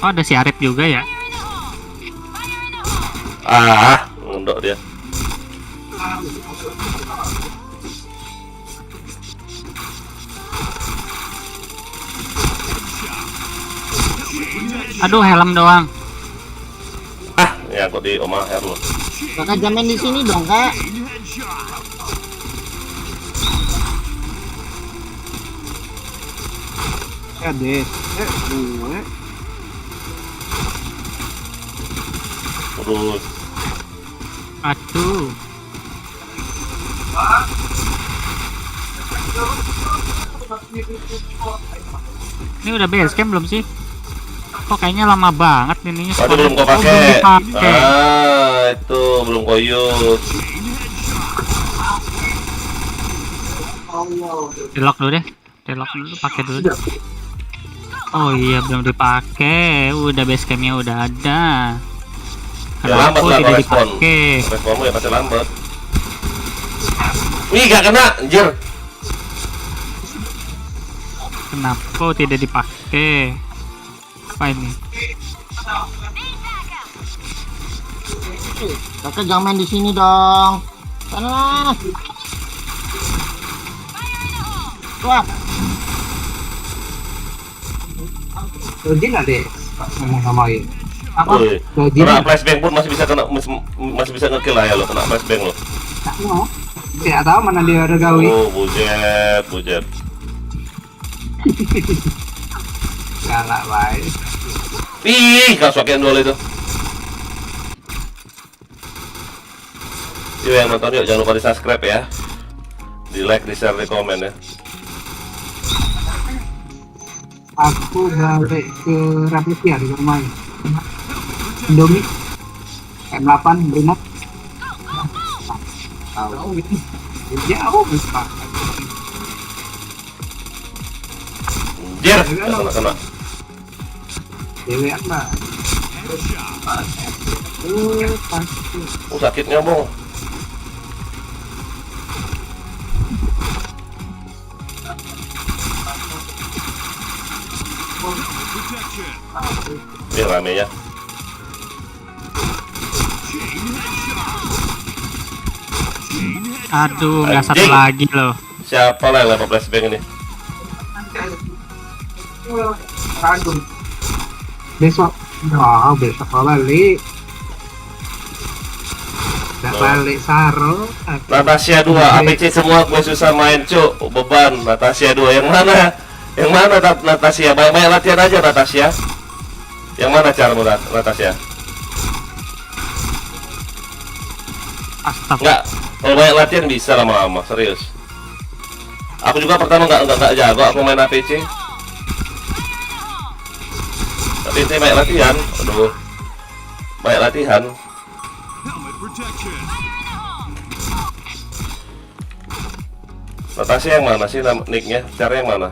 Oh, ada si Arif juga ya. Ngondok dia. Aduh, helm doang. Ya kok di Oma Herlo. Kakak jamin di sini dong, Kak. Ya deh. Gue. Terus Aduh. Ini udah base camp belum sih? Kok kayaknya lama banget ininya. berarti belum kau pakai. belum dipakai. Itu belum kau use. Delok dulu deh. Delok dulu, pakai dulu deh. Oh iya, belum dipakai. Udah base campnya udah ada. Ya lambat Kenapa lah tidak respon. dipakai? Responmu ya pasti lambat. Wih gak kena, anjir. Kenapa tidak dipakai? Apa ini? Kakak jangan main di sini dong. Sana. Wah. Dodin ada ngomong sama ini. Apa? Wih, kena flashbang pun masih bisa masih bisa ngekill lah ya lo, kena flashbang lo. Tidak tahu mana dia ada gawi. Oh, bujet. Galak baik. Ih, kau suakin dulu itu. Yuk yang nonton yuk, jangan lupa di subscribe ya. Di like, di share, di komen ya. Aku balik ke Rapid di rumah. Indomie M8 Brimob. Tahu ini. Jauh besar. Anjir, kena. Dewe apa? Pasti. Sakitnya bong. Ini rame ya. Aduh, nggak satu Anjing. lagi loh. Siapa lah yang lempar flashbang ini? Ragun. Besok. Wow, besok mau balik. Nggak balik Saro. Natasha 2, APC semua gue susah main cuk, beban. Natasha 2 yang mana? Yang mana Natasha? Banyak-banyak latihan aja Natasha. Yang mana caramu Natasha? Astagfirullah. Enggak, kalau banyak latihan bisa lama-lama, serius. Aku juga pertama enggak jago aku main APC. Tapi ini banyak latihan, aduh. Banyak latihan. Helmet protection. Natasha yang mana sih nicknya? Cara yang mana?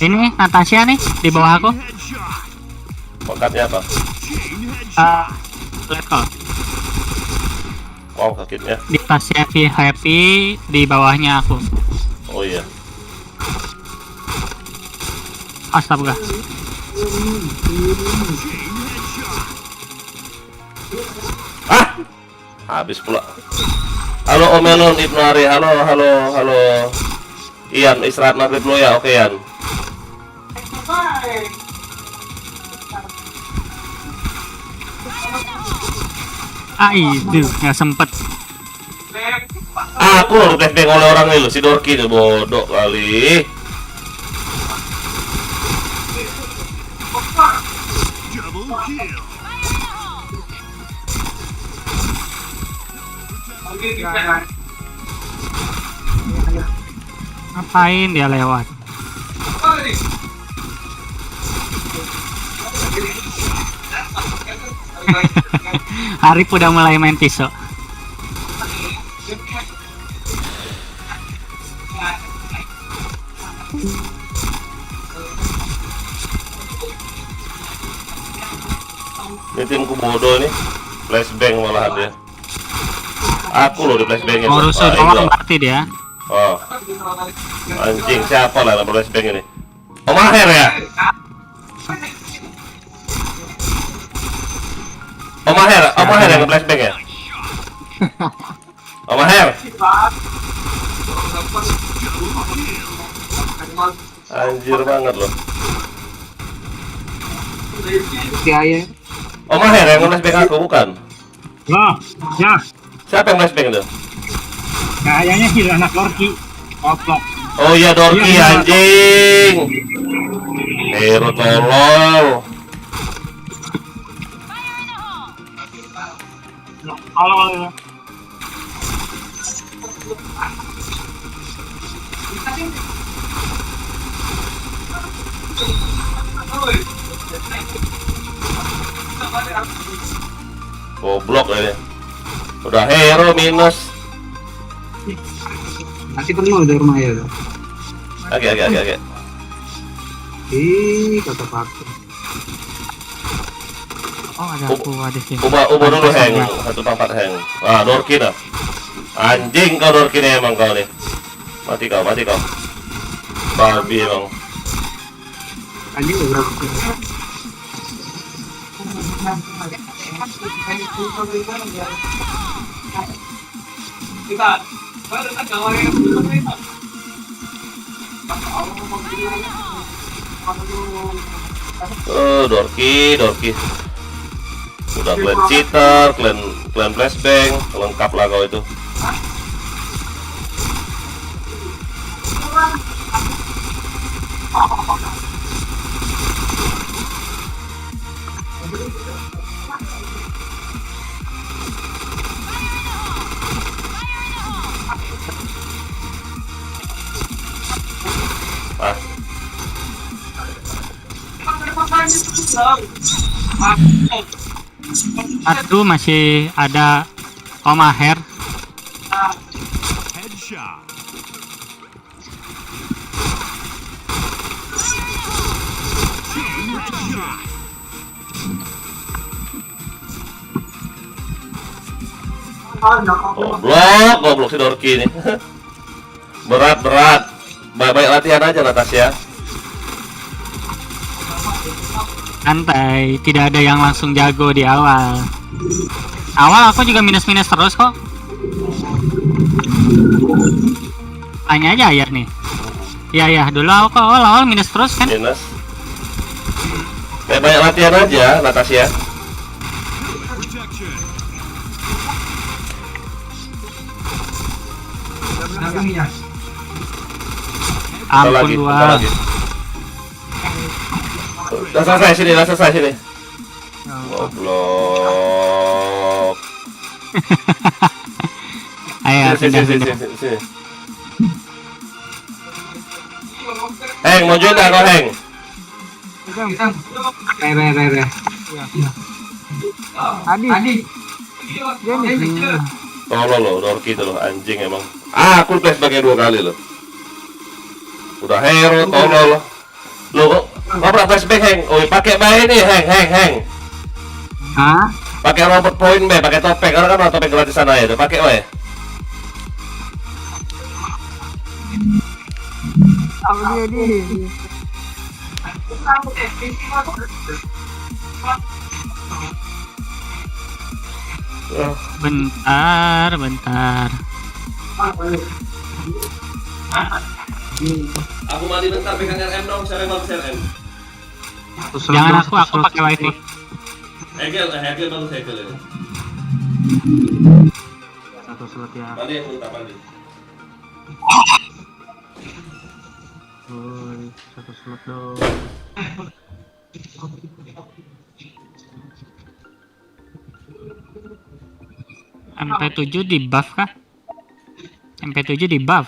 Ini Natasha nih di bawah aku. Headshot. Pangkatnya apa? Chain headshot. Level. Wow, sakitnya. Di Natasha happy di bawahnya aku. Oh iya. Astaga. Ah, habis pula. Halo Om Melon, Ibnu Ari, halo. Ian, istirahat maghrib dulu ya, oke Ian. Itu nggak sempet. Aku loh flashbang oleh orang ini loh, si Dorki nih, bodoh kali. Double kill. Ngapain dia lewat? Arif udah mulai main pisau. Ini timku bodoh nih, flashbang malahan dia. Aku loh di flashbangnya. Moruso doang berarti dia. Oh, anjing siapa lah yang flashbang ini? Om Maher ya? Om Maher yang flashbang ya? Om Maher. Anjir banget loh. Om Maher yang flashbang aku bukan? Loh, ya, Siapa yang flashbang itu? kayaknya sih anak Dorki. Oplok. Oh iya Dorki anjing. Hero tolol. Halo. Goblok ini. Udah hero minus. Nanti penuh dari rumah ya. Agak. Kata Pak. Oh ada aku ada sini. Ubah dulu hang. 144 hang. Wah Dorki dah. Anjing kau Dorki nih emang kau nih. Mati kau. Babi emang. Anjing berapa? Dorki. Udah clan cheater, clan flashbang, lengkap lah kau itu. Aduh masih ada Om Maher. Headshot. Chain headshot. Goblok si Dorki ini. berat. Baik latihan aja Natasha. Santai, tidak ada yang langsung jago di awal. Awal aku juga minus-minus terus kok. Tanya aja Ayah nih. Ya dulu aku awal minus terus kan. Minus. Banyak latihan aja Natasha. Protection. Ampun gua. Udah selesai sini. Goblok. Ayo pindah. Sini. Heng, mau join kau Heng? Adi. Tolol lo, Dorki itu lo, anjing emang. Aku flash pakai 2 kali lo. Udah hero, tolol lo. Lo kok pernah flashback Heng? Oh, pakai bayi nih Heng. Hah? Pakai robot point be, pakai topeng. Karena kan topeng gratisan aja tuh, pakai we. Bentar. Aku mandi bentar, pegang RM dong, share bagus RM. Jangan aku pakai wifi. Hegel bagus Hegel ini. Satu slot ya. Mandi yang bentar, mandi. Woi, satu slot dong. MP7 di buff kah? MP7 di buff.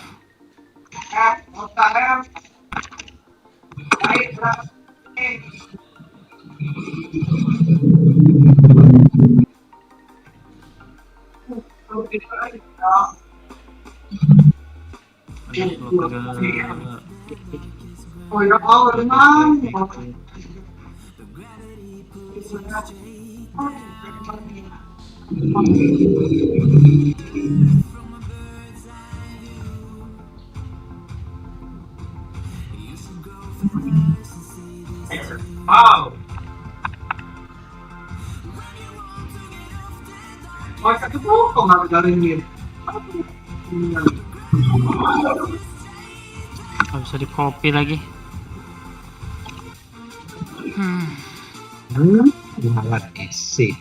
Gak bisa di copy lagi. Lawan SC.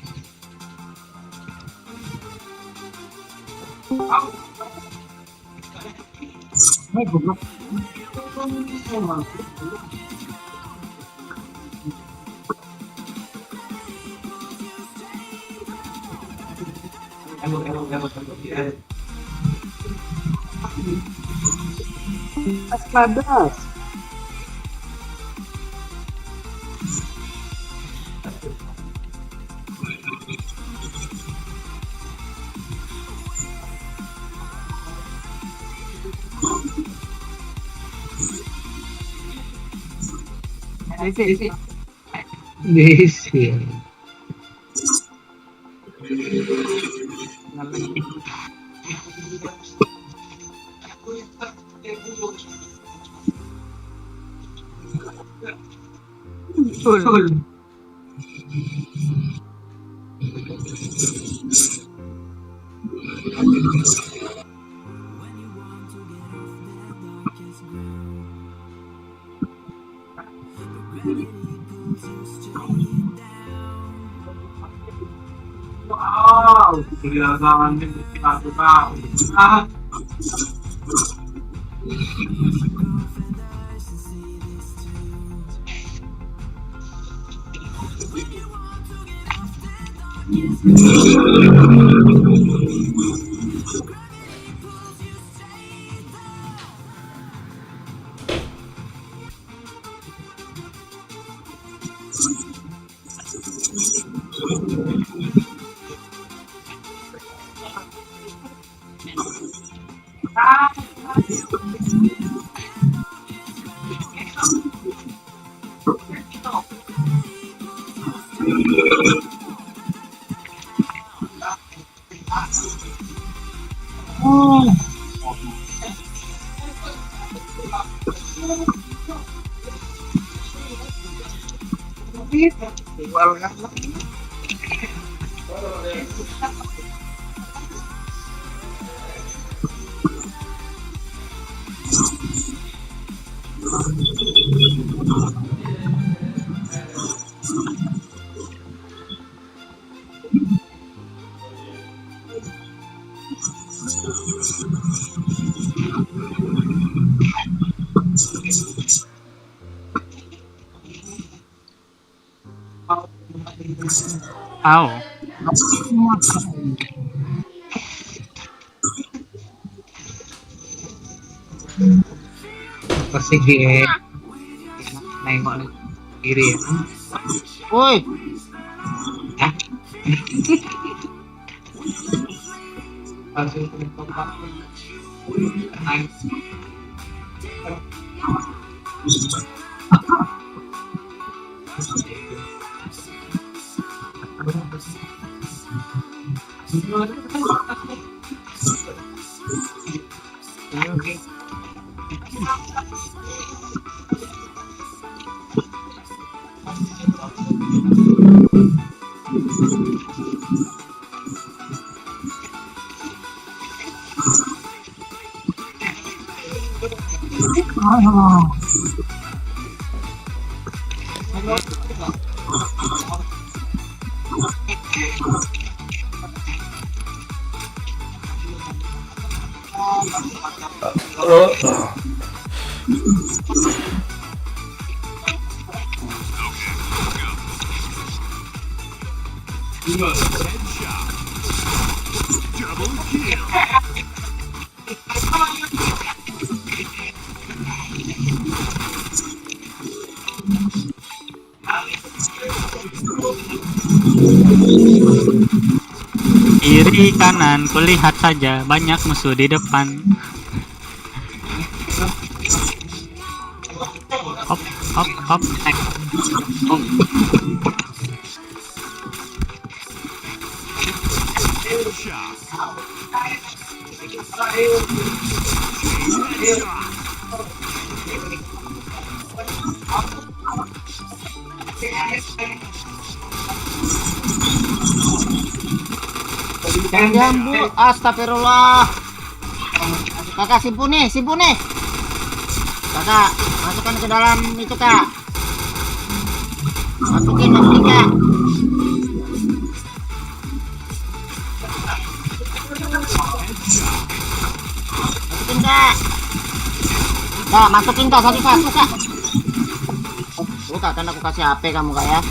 Au. Persegi nengok kiri ya. Woi. Langsung ke tempat. Naik. Halo. Double kill. Kiri kanan kulihat saja banyak musuh di depan. Hop hop hop. Headshot. Chain headshot. Jangan bu, astagfirullah. Kakak simpul nih. Kakak, masukkan ke dalam itu kak. Masukin kak. Masukin kak. Kak, masukin kak satu-satu kak. Buka kan aku kasih HP kamu kak ya.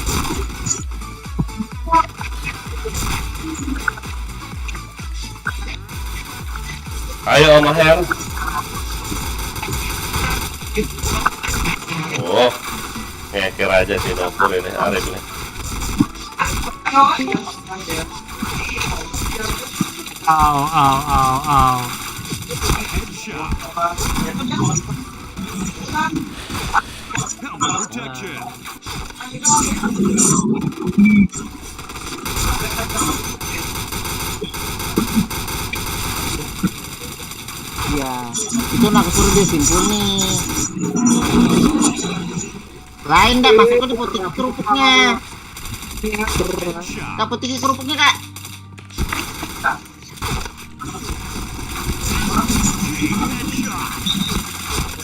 Ayo Om Maher. Oh, ngeker aja sih dapur ini, Arif nih. Au. Headshot. Helmet protection. Iya, itu nak suruh dia simpul nih. Lain dah masuk ke putih kerupuknya. Kak putih kerupuknya kak.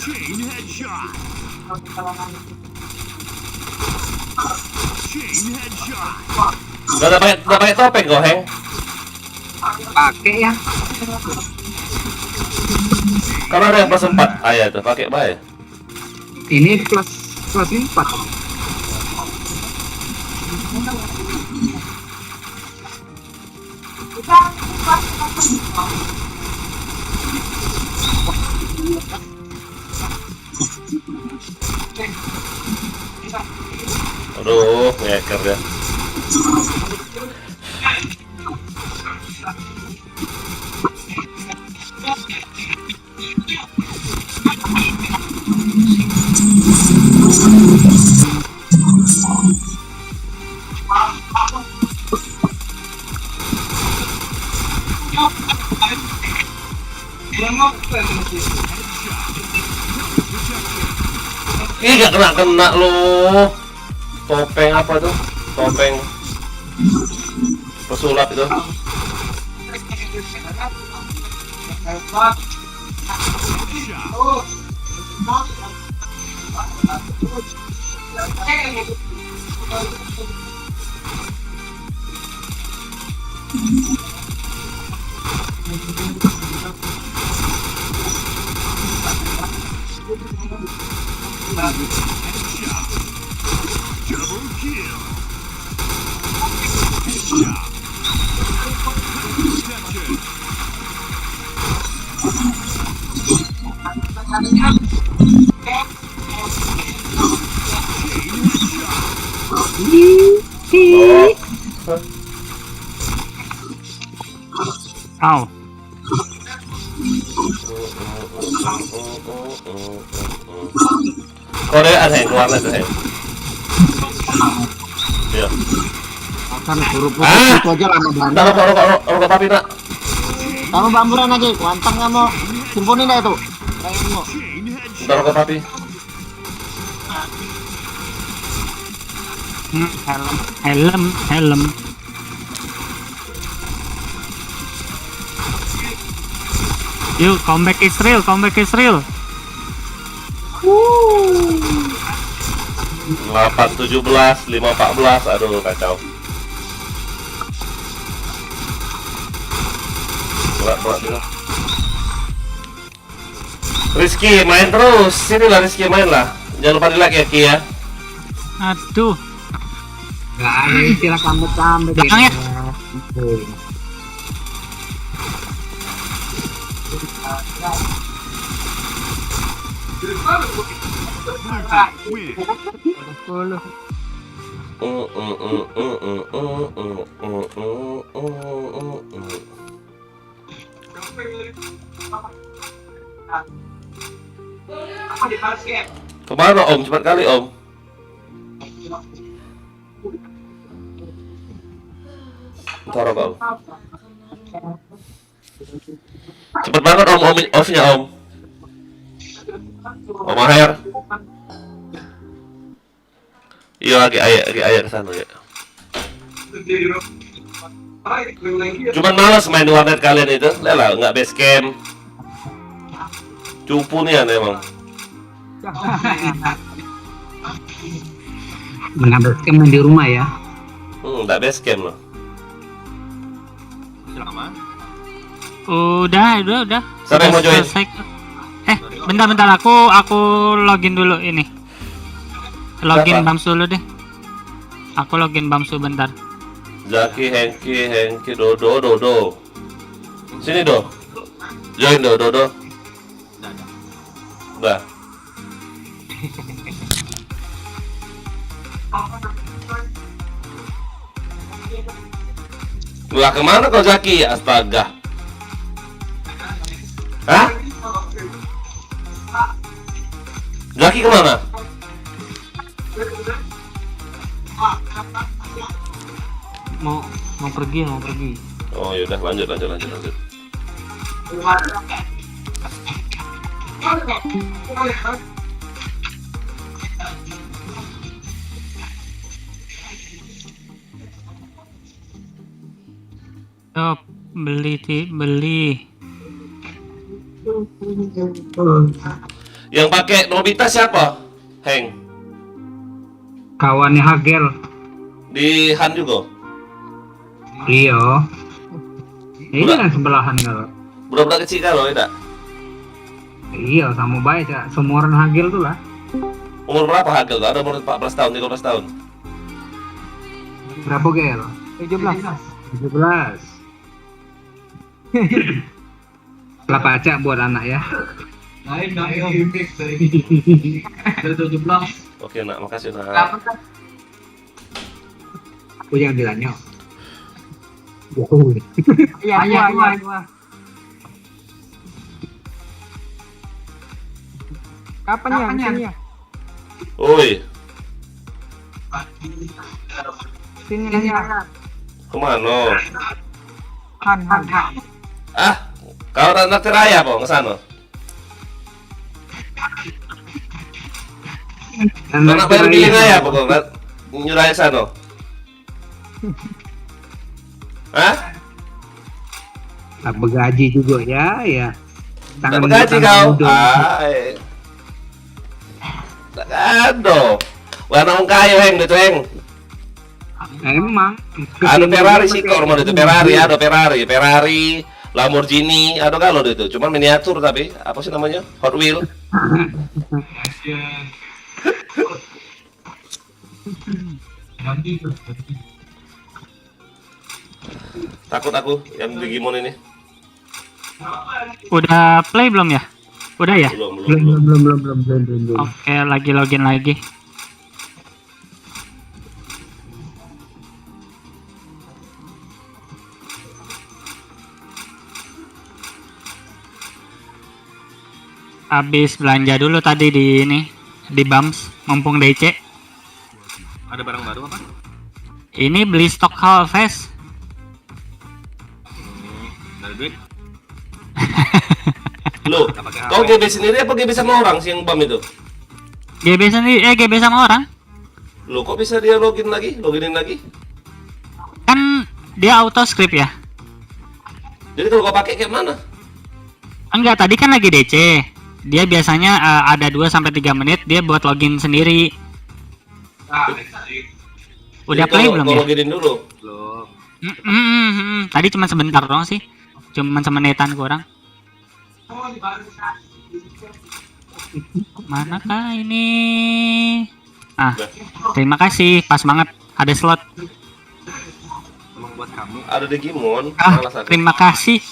Chain headshot. Chain headshot. Gak pakai topeng kok, Heng. Pakai ya. Kalau ada yang plus 4, ya tuh pakai bae. Ini plus 4. Aduh, ngeker ya. Ih, gak kena lo. Topeng apa tuh? Topeng pesulap itu. Double kill. Headshot. Protection. Au. Korea Heng, keluar tuh Heng. Iya. Akan suruh putih itu aja lama banget. Rokok papi nak. Kamu bamburan aja, kuantang kamu. Simpunin dah itu. Kamu. Chain headshot. Ntar rokok papi. Helm. Yuk, comeback Israel. 8-17, 5-14, aduh kacau. Berat juga. Rizky main terus, sini lah Rizky main lah. Jangan lupa di like ya Ki ya. Aduh. Gak ada istilah sambut-sambut. Belakang ya. Win. Kemana Om? Cepat kali Om. Taruh Om. Cepet banget Om, off-nya Om. Om Maher. Iya lagi ayah ke sana ya. Cuman malas main di warnet kalian itu. Lah nggak base camp. Cupu nih emang. Mengambil camp di rumah ya. Nggak base camp loh. Udah. Siapa yang mau join? Selesai. Bentar aku login dulu ini. Login Siapa? Bamsu dulu deh. Aku login Bamsu bentar. Zaki, Hengki, Dodo. Sini Do. Join Dodo. Udah. Wah kemana kau Zaki? Astaga. Hah? Zaki kemana? Mau pergi. Oh yaudah lanjut. Yuk, beli. Yang pakai Nobita siapa? Heng. Kawannya Hagel. Di Han juga. Iya. Ini Udah. kan sebelahan kalau. Budak-budak kecil kalau tidak. Iya, sama baik ya. Semua orang Hagel tuh lah. Umur berapa Hagel? Ada umur 14 tahun, 13 tahun. Berapa Gel? 17. Kelapa acak buat anak ya. Oke nak, makasih nak. Aku jangan bilangnya. Iya. Kapan ya? Oi, Sini ya. kemana? Han. Ah, kau nak raya po, kesana. Kau nak bayar biling aja po, kau nak nyuraya sana. Hah? Tak bergaji juga ya. Tak bergaji kau? Tak ada. Warna orang kaya Heng, itu Heng. Emang. Ada Ferrari sih kok, rumah itu Ferrari, Lamborghini, ada kalau itu. Cuman miniatur tapi apa sih namanya? Hot Wheel. Takut aku yang Digimon ini. Udah play belum ya? Udah ya? Belum. Oke, lagi login lagi. Habis belanja dulu tadi di Bams, mumpung DC. Ada barang baru apa? Ini beli stok Halves. Ada duit? Loh, kau GB sendiri apa GB sama orang sih yang bam itu? GB sendiri, GB sama orang. Loh, kok bisa dia loginin lagi? Kan dia auto script ya. Jadi kalau kau pakai kayak mana? Enggak, tadi kan lagi DC. Dia biasanya ada 2 sampai 3 menit dia buat login sendiri. Udah Jadi play kalau- belum kalau ya? loginin dulu. Tadi cuma sebentar doang sih. Cuma semenitan kurang. Manakah ini? Ah, terima kasih. Pas banget. Ada slot. Emang buat kamu. Ada Digimon. Ah, Salah satu. terima kasih.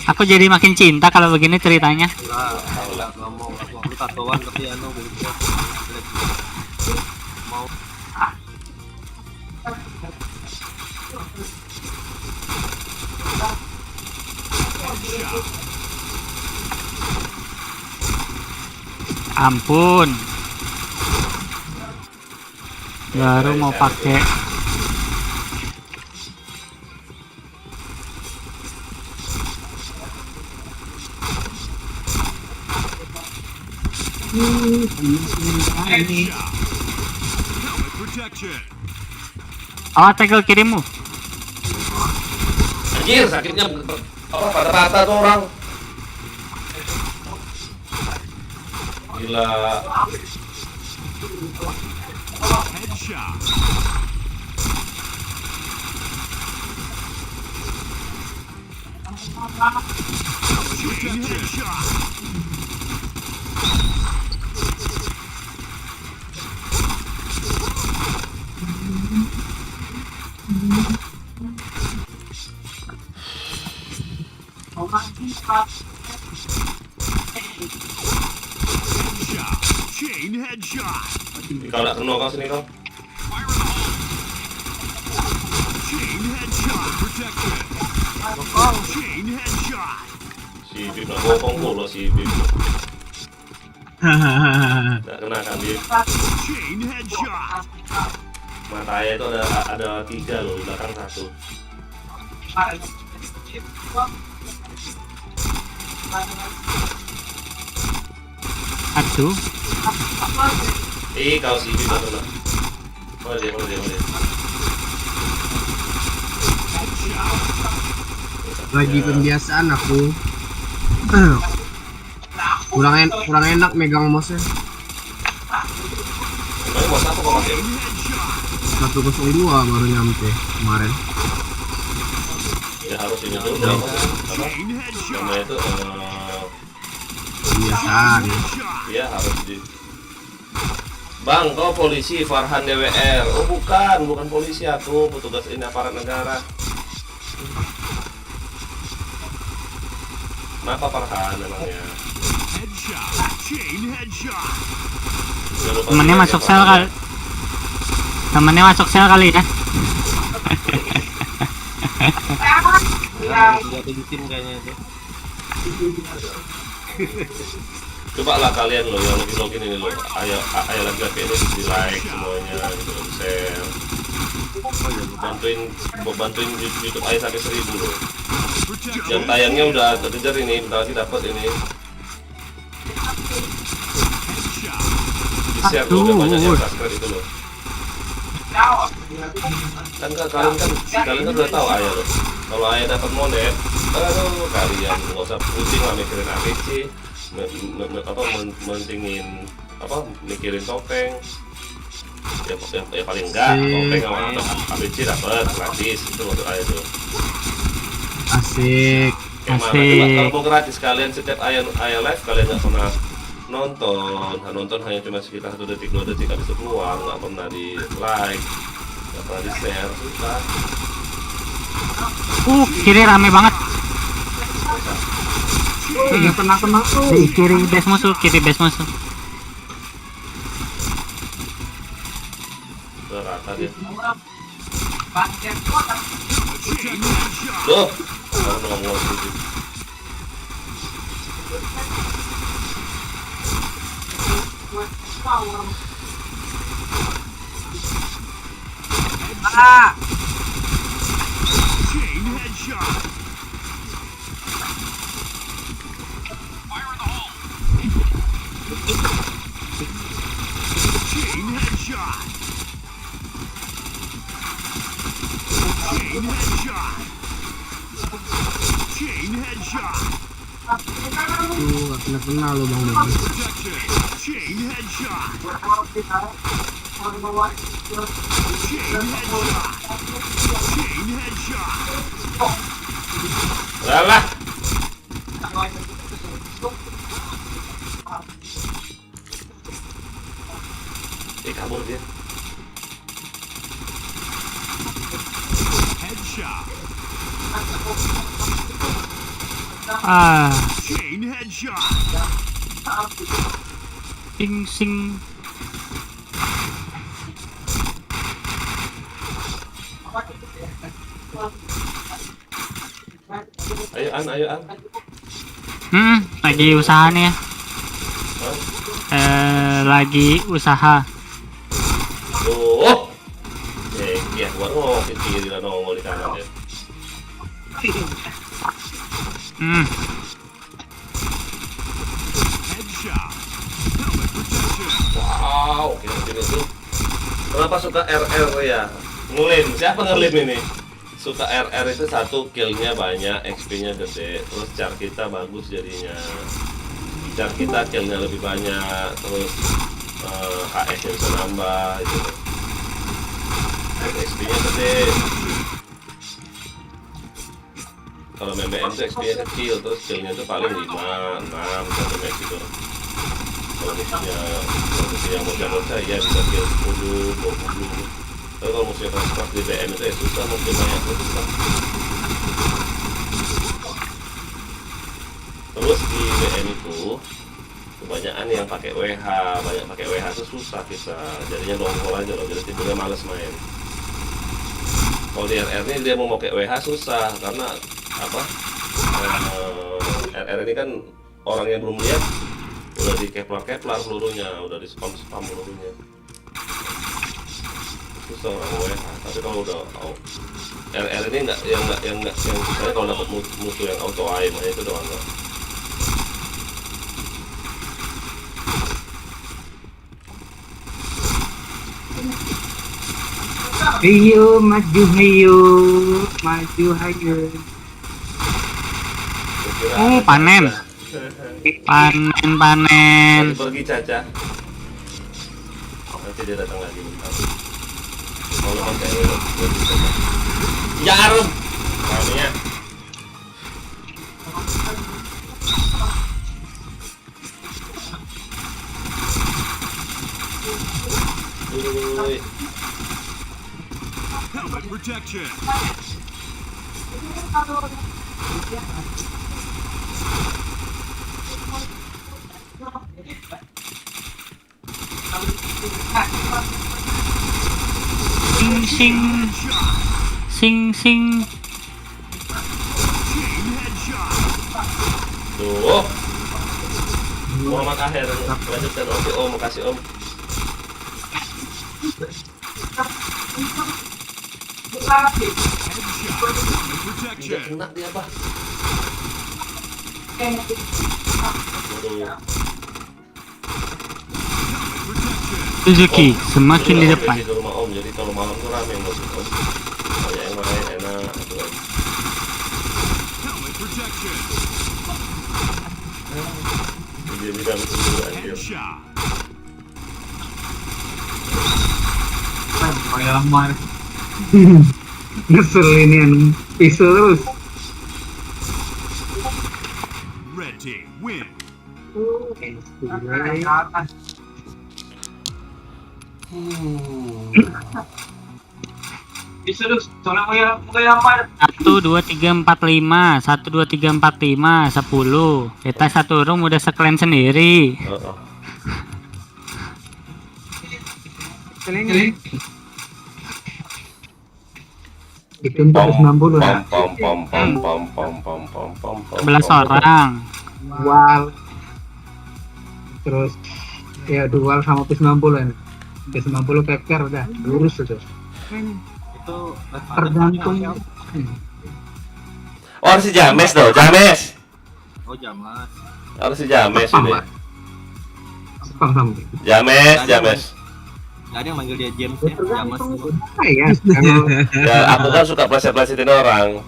Aku jadi makin cinta kalau begini ceritanya. Lah, ngomong aku tatoan tapi anu begitu. Mau Ampun. Baru mau pakai. Helmet protection. Awas tackle kirimu. Anjir, sakitnya apa patah-patah tuh orang. Gila. Headshot. Chain headshot. Headshot. Chain headshot. Kalau nggak kena kau sini kau. Chain headshot protection. Chain headshot. Si Bib nak bokong pula si Bib. Nggak kena kan Bib. Chain headshot. Mata ayah itu ada 3 loh, di belakang 1. Aduh. Kau si Bib nggak kena. Mana dia? Lagi pembiasaan aku. kurang enak megang mouse-nya. Emang mau apa kau pakai? 102 baru nyampe kemarin. Ya harus ini dulu dong. Apa? Chain headshot. Namanya itu Pembiasaan. ya harus di. Bang, kau polisi Farhan DWR. Oh bukan polisi aku, petugas ini aparat negara. Kenapa Farhan memangnya? Headshot. Chain headshot. Jangan lupa Temennya juga masuk ya, sel Farhan. kali. Temennya masuk sel kali ya. Tidak ada tim kayaknya itu. Coba lah kalian loh yang login ini loh. Ayo lagi ini di like semuanya gitu, di share. Bantuin YouTube ayo sampai 1000 loh. Yang tayangnya udah terkejar ini, bentar lagi dapat ini. Di share tuh udah banyak yang subscribe itu loh. Kan kalian udah tahu ayah loh. Kalau ayah dapat monet, aduh kalian nggak usah pusing lah mikirin APC, mentingin mikirin topeng. Ya paling enggak topeng sama APC dapat gratis itu maksud ayah tuh. Asik. Kalau mau gratis kalian setiap ayah live kalian nggak pernah nonton hanya cuma sekitar 1 detik 2 detik habis itu keluar, nggak pernah di like, nggak pernah di share, susah. Kiri rame banget. Nggak kena. Di kiri base musuh. Udah rata dia. Chain headshot. Loh, kalau ngomong sedikit. Chain headshot. Chain headshot. Chain headshot. Chain headshot. nggak kena lo bang Bobby. Protection. Chain headshot. Chain headshot. Lah. Kabur dia. Headshot. Chain headshot. Sing. Ayo an. Lagi usaha nih ya. Lagi usaha. Tuh. Ya, gua nongol di kiri dan nongol di kanan ya. Headshot. Helmet protection. Wow, gini tuh. Kenapa suka RR ya? Ngelim, siapa ngelim ini? Suka RR itu satu killnya banyak, XP-nya gede, terus char kita bagus jadinya. Char kita killnya lebih banyak, terus HS-nya bisa nambah gitu. XP-nya gede. Kalau main BM tuh XP-nya kecil, terus killnya tuh paling 5, 6 satu match gitu. Kalau musuhnya bocah-bocah ya bisa kill 10, 20. Tapi kalau musuhnya keras di BM itu ya susah, mungkin banyak tuh susah. Terus di BM itu kebanyakan yang pakai WH, banyak pakai WH itu susah kita, jadinya dongkol aja loh, jadi timnya males main. Kalau di RR ini dia mau pakai WH susah karena apa? RR ini kan orang yang belum lihat udah di keplar pelurunya, udah di spam pelurunya. Susah orang WH. Tapi kalau udah RR ini yang susahnya kalau dapat musuh yang auto aim itu doang enggak. Ayo maju hayo. Oh, panen. Pergi Caca. Nanti dia datang lagi. Kalau pakai jarum. Namanya. Helmet protection. Sing. Chain headshot. Tuh. Muhammad Akhir lanjutkan. Oke Om, makasih Om. Helmet protection. Kena dia apa? Suzuki semakin di depan. Di rumah Om, jadi kalau malam tuh rame yang masuk Om. Kayak yang main enak. Helmet protection. Dia bilang itu anjir. Headshot. Kayak mar. Ngeselin pisau terus. Red team win. Disuruh soalnya kayak mar. 1 2 3 4 5 1 2 3 4 5 10. Kita satu room udah sekalian sendiri. Itu 460 ya. 11 orang. Dual. Terus ya dual sama PS60 kan. PS60 keker udah lurus itu. Itu tergantung. Oh, harus si James dong, James. Oh, James. Harus si James ini. Paham. James. Gak ada yang manggil dia James ya, James. Ya, Ya, aku kan suka pleset-plesetin orang.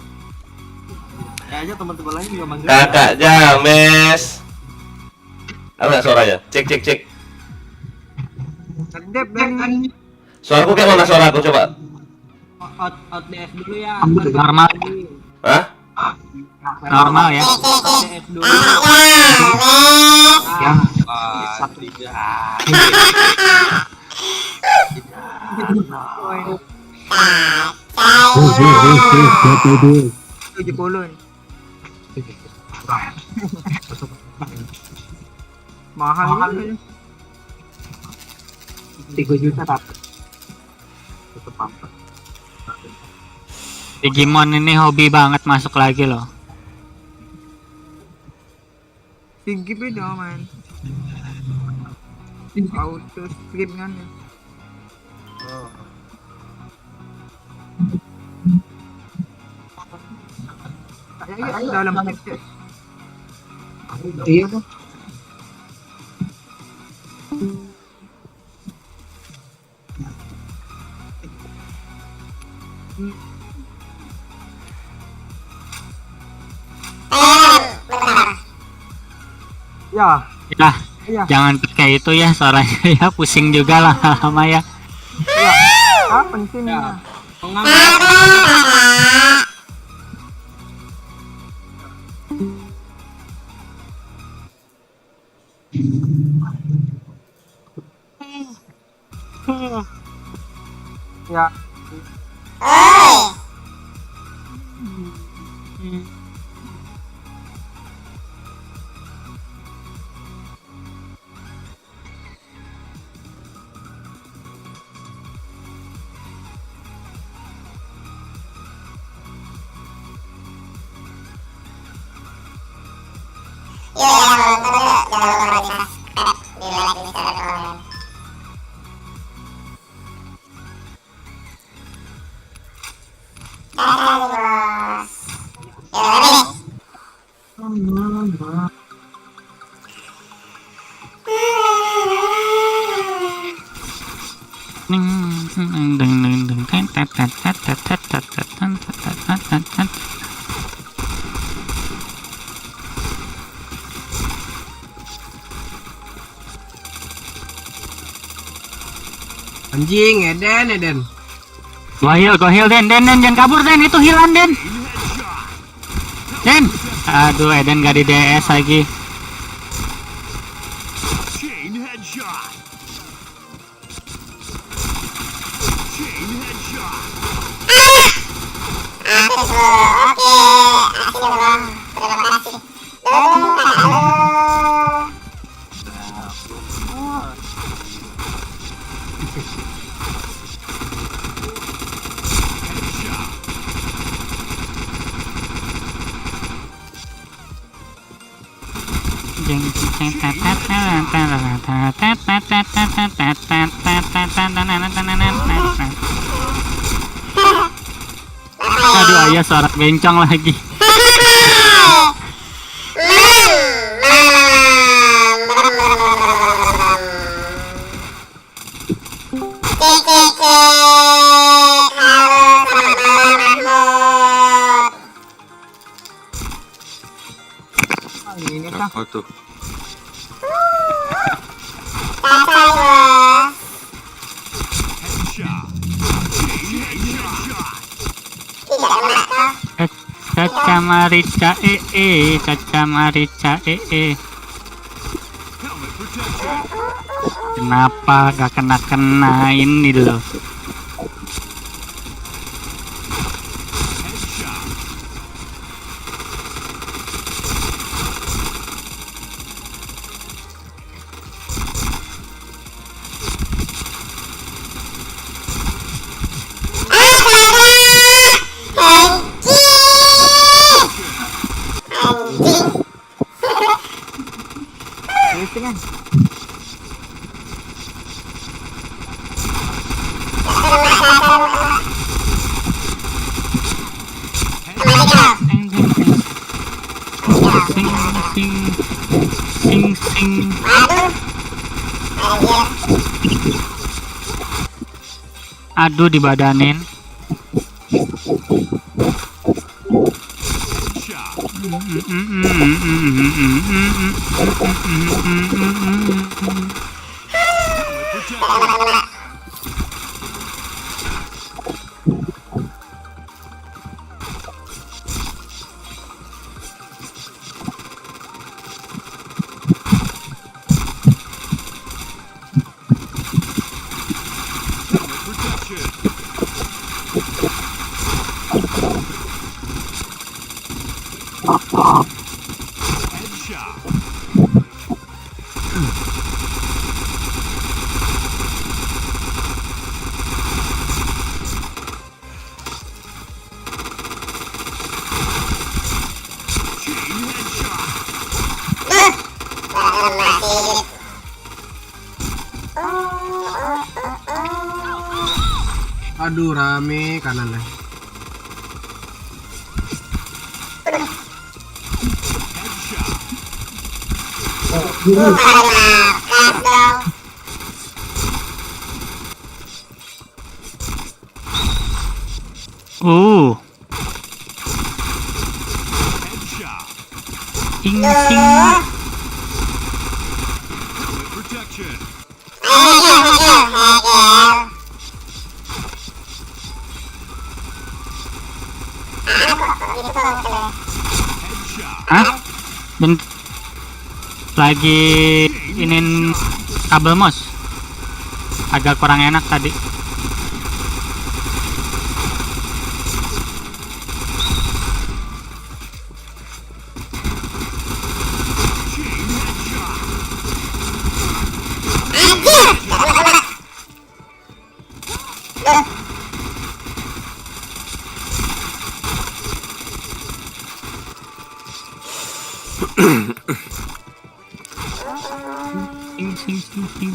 Kayaknya teman-teman lain juga manggil Kakak James. Ada nggak suaranya? Cek. Kedep kan. Suaraku kayak mana suaraku coba? Out DS dulu ya. Normal. Hah? Normal ya. DS dulu. Ya. Tuh. 70. Mahal juga. 3 juta dapat. Digimon ini hobi banget masuk lagi loh. Tinggi beda man. Auto skip kan ya. Kayaknya dalam headset. Iya tuh. Ya, Ya, iya. jangan pakai itu ya suaranya ya pusing juga lah lama ya. Iya. Ah, pentingnya. Ya, Oi. Yuk, yang nonton dulu, jangan lupa di subscribe di like di share dan komen. Dadah nih bos. Yuk, lebih nih. Anjing, Eden. Gua heal Den jangan kabur Den, itu healan Den. Den. Aduh, Eden gak di DS lagi. Chain headshot. Chain headshot. Hampir seluruh. Oke, asik dulu bang. Terima kasih. Halo. Aduh, ayah suara bencong lagi. ini kah? Oh tuh. Caca Marica Caca Marica Kenapa gak kena ini loh? Sing. Aduh, dibadanin. Masih Aduh rame kanannya. Ting ting. Hah? Lagi inin kabel mos. Agak kurang enak tadi. Sing sing sing sing.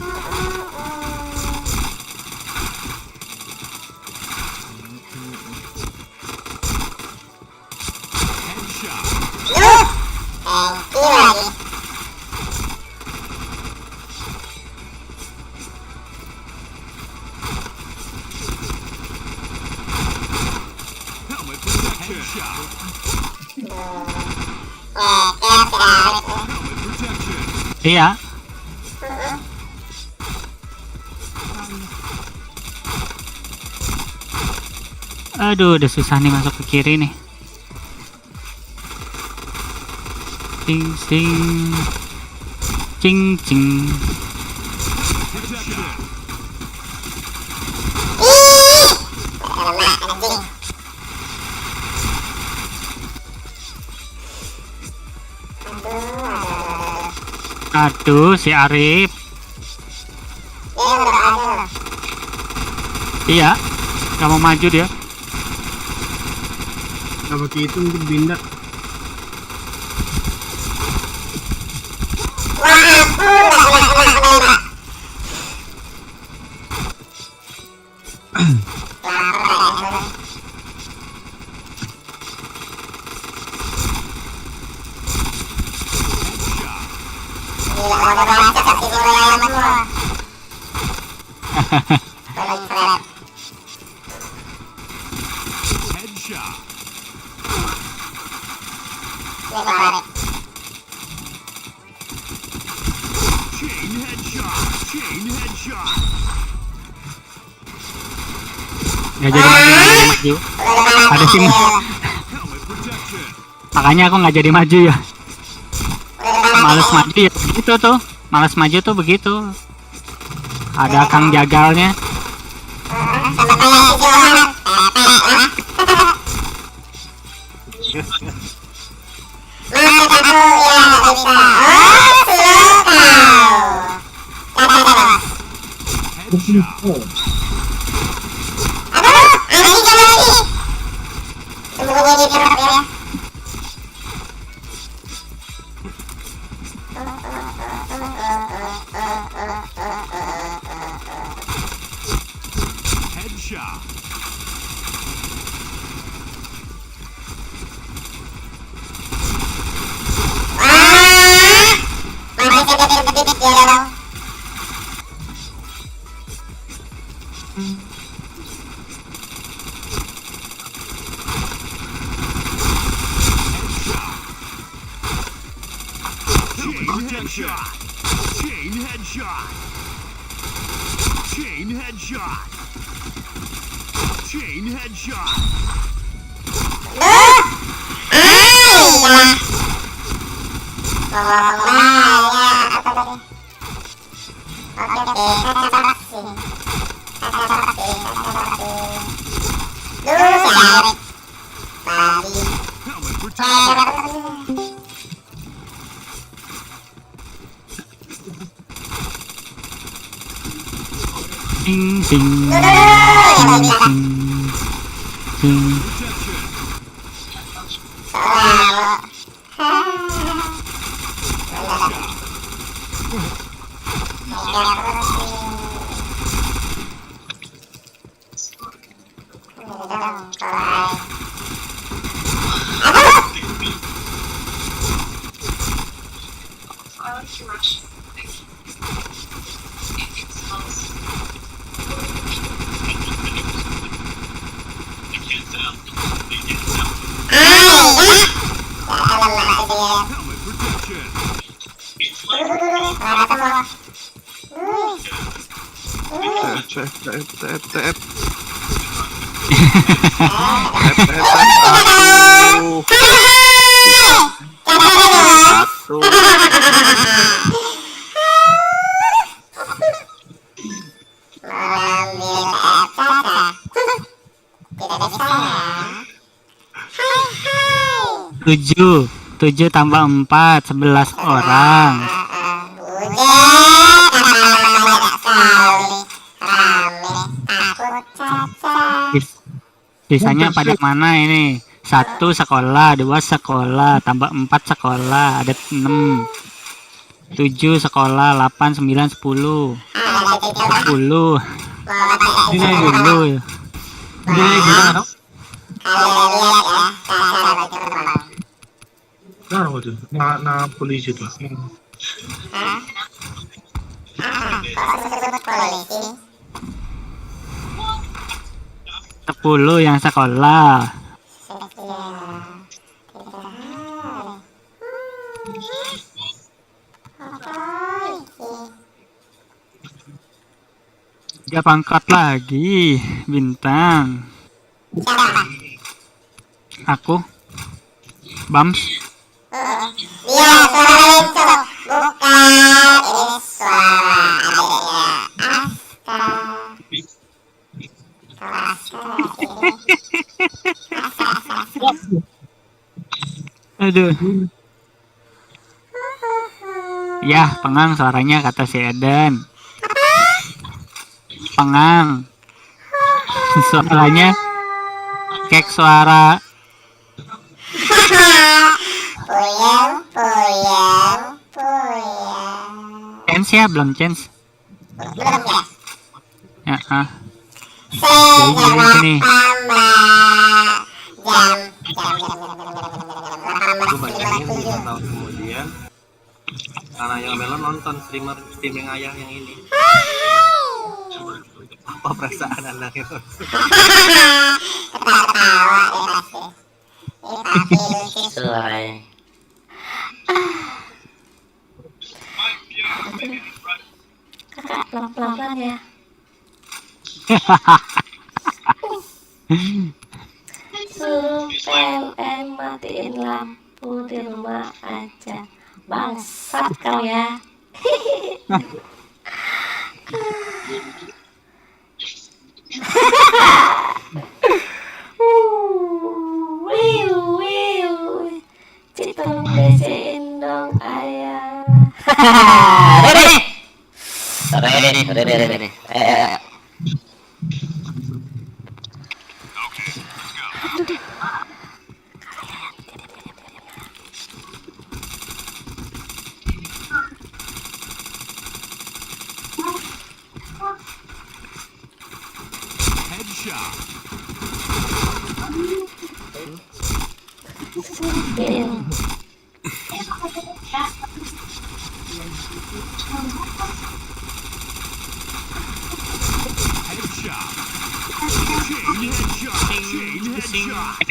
Iya. Aduh, udah susah nih masuk ke kiri nih. Cing cing cing cing. Aduh, si Arif. Iya, gak mau maju dia. Gak pakai itu untuk bindak. Gak jadi maju. Ada sini. Makanya aku nggak jadi maju ya. Males maju ya begitu tuh. Males maju tuh begitu. Ada kang jagalnya. headshot. Chain headshot. Chain headshot. Chain headshot. Helmet protection. Sing sing sing sing. Helmet protection. Tujuh tambah 4, 11 orang. Sisanya pada mana ini? 1 sekolah, 2 sekolah, tambah 4 sekolah, ada 6. 7 sekolah, 8, 9, 10. 10. 10. Nah, polisi tuh. Polisi. 10 yang sekolah. Tiga pangkat lagi, bintang. Aku, Bams. Iya, suara Lenco. Bukan, ini suara adiknya. Aduh. Ya, pengang suaranya kata si Eden. Pengang. Suaranya kayak suara Puyeng. Chance ya, belum chance. Belum ya? Ya, Sejam sini. Gue bacanya 5 tahun kemudian karena yang Melon nonton streaming ayah yang ini. Apa perasaan anaknya? Suaranya. Kakak pelan-pelan ya. Suruh PLN matiin lampu di rumah aja. Bangsat kau ya. Citung besein dong ayah. Rede. Headshot.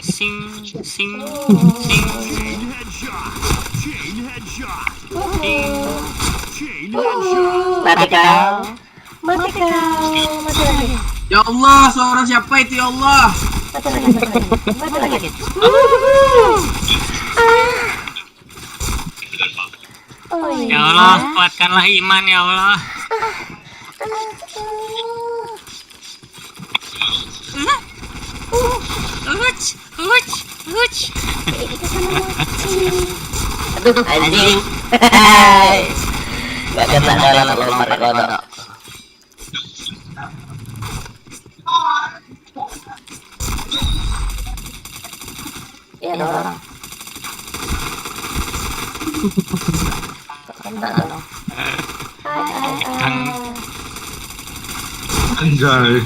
Sing. Chain headshot. Mati kau. Mati kau. Mati lagi. Ya Allah, suara siapa itu ya Allah? Mati lagi. Mati lagi. Oh iya. Ya Allah, kuatkanlah iman ya Allah. Aduh, anjing. Gak kena dalam lompat kodok. Iya ada orang. Kena dong. Anjay.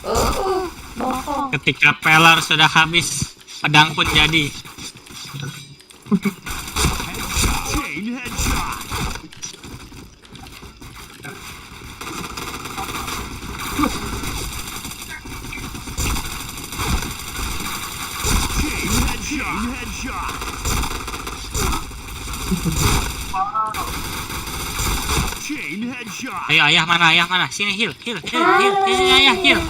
Bohong. Ketika peler sudah habis, pedang pun jadi. Chain headshot. Chain headshot. Chain headshot. Ayo ayah mana? Sini heal. Sini ayah heal.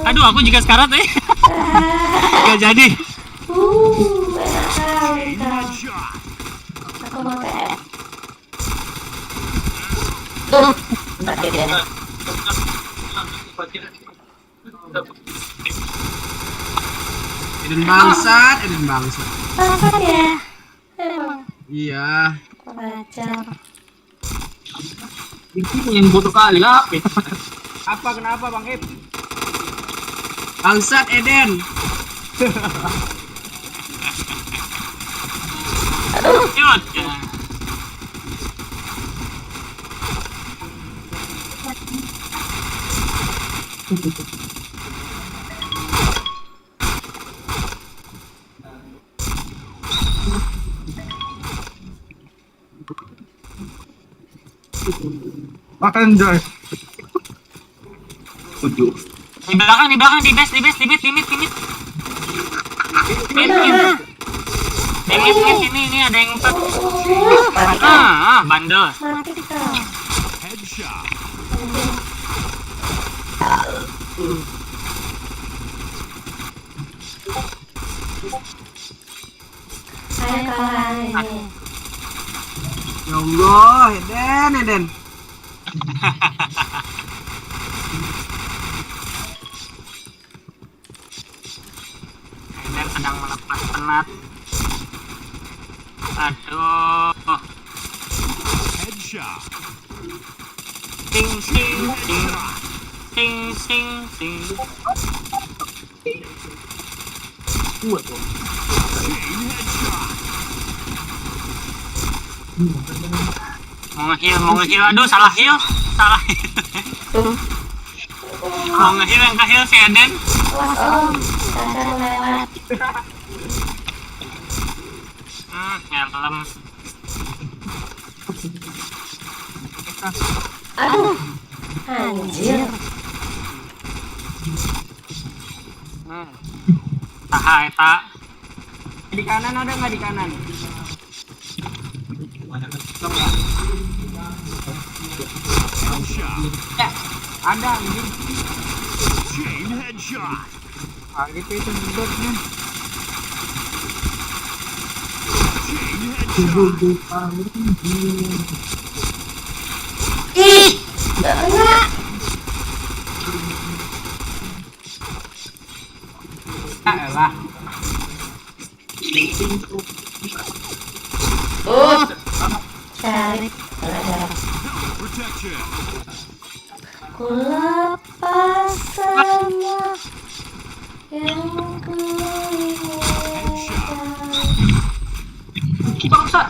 Aduh, aku juga sekarat Gak jadi. Enak sekali Chain kau. headshot. Aku mau TF. Tuh, sakit ya. Eden bangsat, Eden bangsat. Bangsat ya. Emang Iya. wajar. Ini yang butuh kali lah. Apa kenapa Bang Ip? Bangsat Eden. Yut. Makan Joy. Tujuh. Di belakang, di base, di mid. Ini ada yang empat. Bandel. Mati kau. Headshot. Ayo kalah ini. Ya Allah, Eden. Eden sedang melepas penat. Aduh. Headshot. Ting. Chain headshot. Mau nge-heal. Aduh, salah heal. Mau nge-heal yang ke-heal si Eden. Awas om. Sadar lewat. Helm. Aduh. Anjir. Taha eta. Di kanan ada nggak di kanan? Headshot. Ya, ada anjing. Chain headshot. Gitu itu bednya. Chain headshot. Ih, gak kena. Elah. Cari. Protection. Ku lepas semua yang ku inginkan. Bangsa.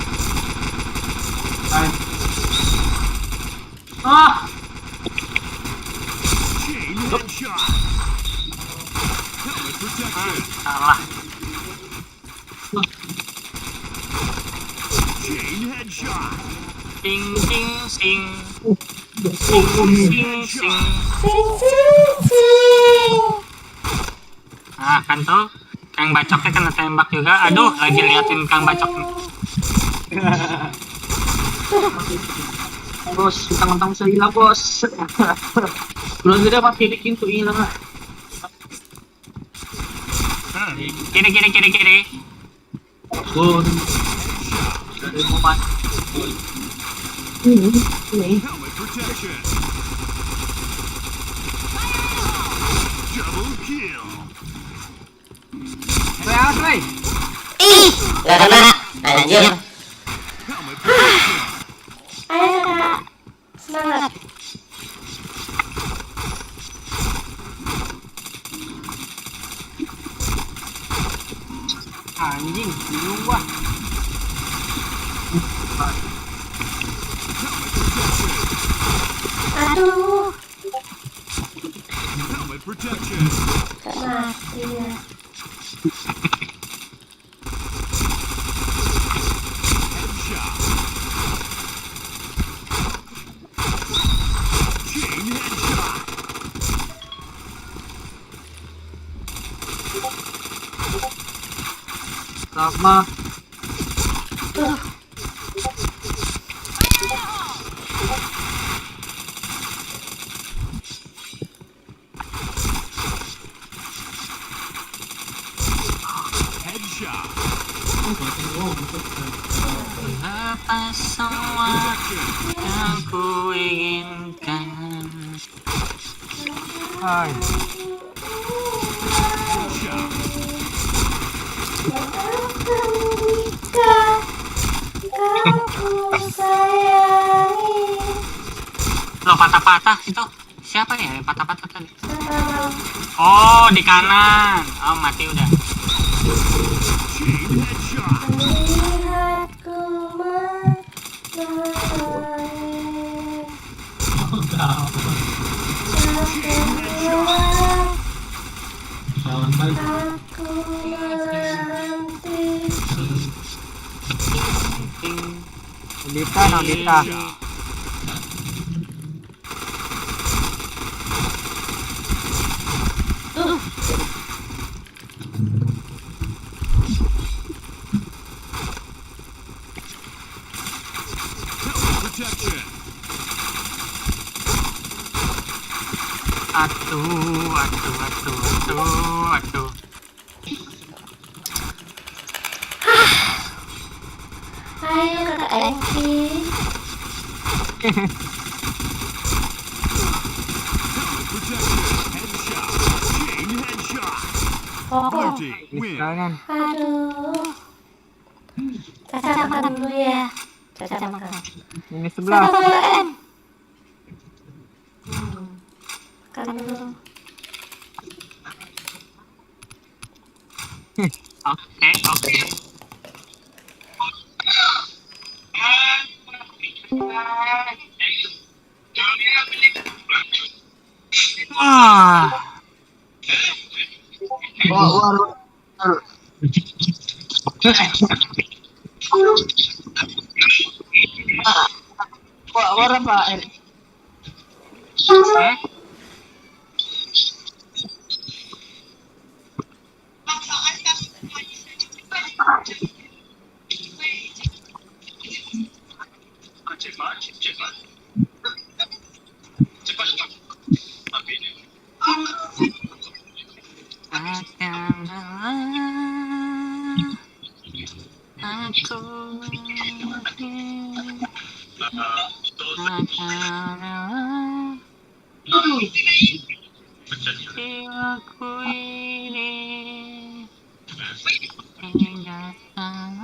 Chain headshot. Helmet protection. Salah. Chain headshot. Sing. Sing sing sing. Kan tuh Kang Bacoknya kena tembak juga. Aduh, lagi liatin Kang Bacok. Bos, mentang-mentang bisa hilang bos. Belum tidak pakai bikin tuh hilang lah. Kiri. Bos. Dari mau mati. Helmet protection. Double kill. Woi. Ih, nggak kena. Anjir. Helmet protection. Ayo kak, semangat. Anjing, bingung gua. Aduh, Helmet protection. gak mati ya. Headshot. Chain headshot. Sama. Headshot. Apa semua yang ku inginkan. Hai. Headshot. Jika kau sayangi. Lo patah-patah itu. Siapa ya yang patah-patah tadi? Sama Oh, di kanan. Oh, mati udah. Chain headshot. melihatku menangis. Aku menanti. Nolita. Helmet protection. Aduh. Ayo kakak Engki. Helmet protection. Headshot. Chain headshot. Oh, Blue team win. Jangan. aduh. Caca makan dulu ya. Caca makan. Ini Satu 11. M. Makan dulu. Oke. Wah. Warna Pak. Jiwaku ini ingin datang.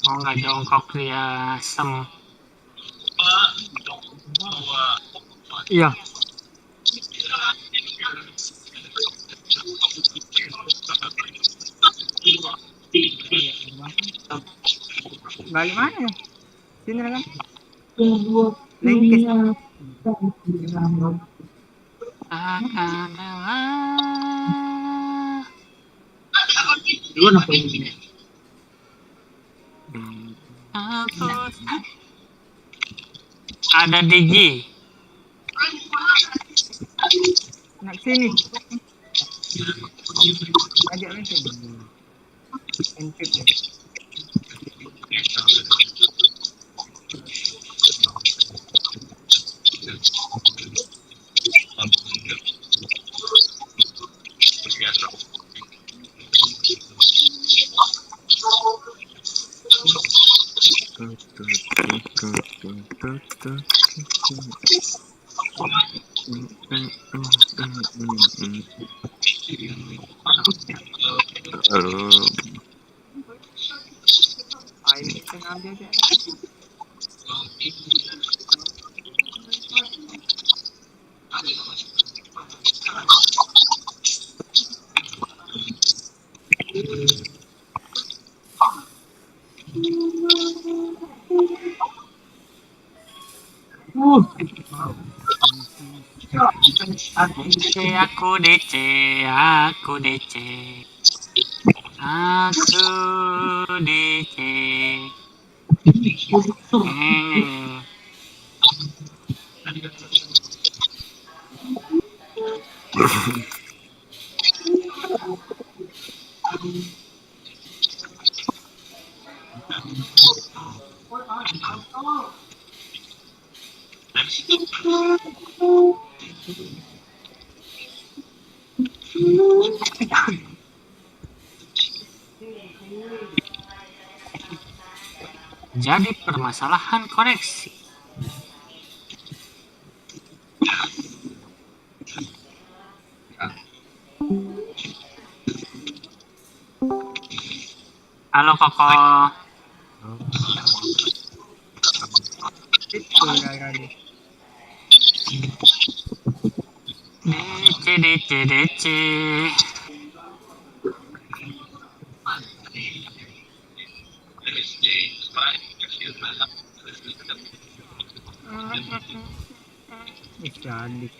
Oh nggak jongkok dia sem. Iya. Balik mana ya? Sini kan? Lengkes. Dulu nak ini. Ada Digi. Nak sini. Ajak main sini. Intip ya. Ayo kita ambil aja. Aku DC, aku DC. Aku DC. Jadi permasalahan koneksi. Halo Koko. DC. Cantik.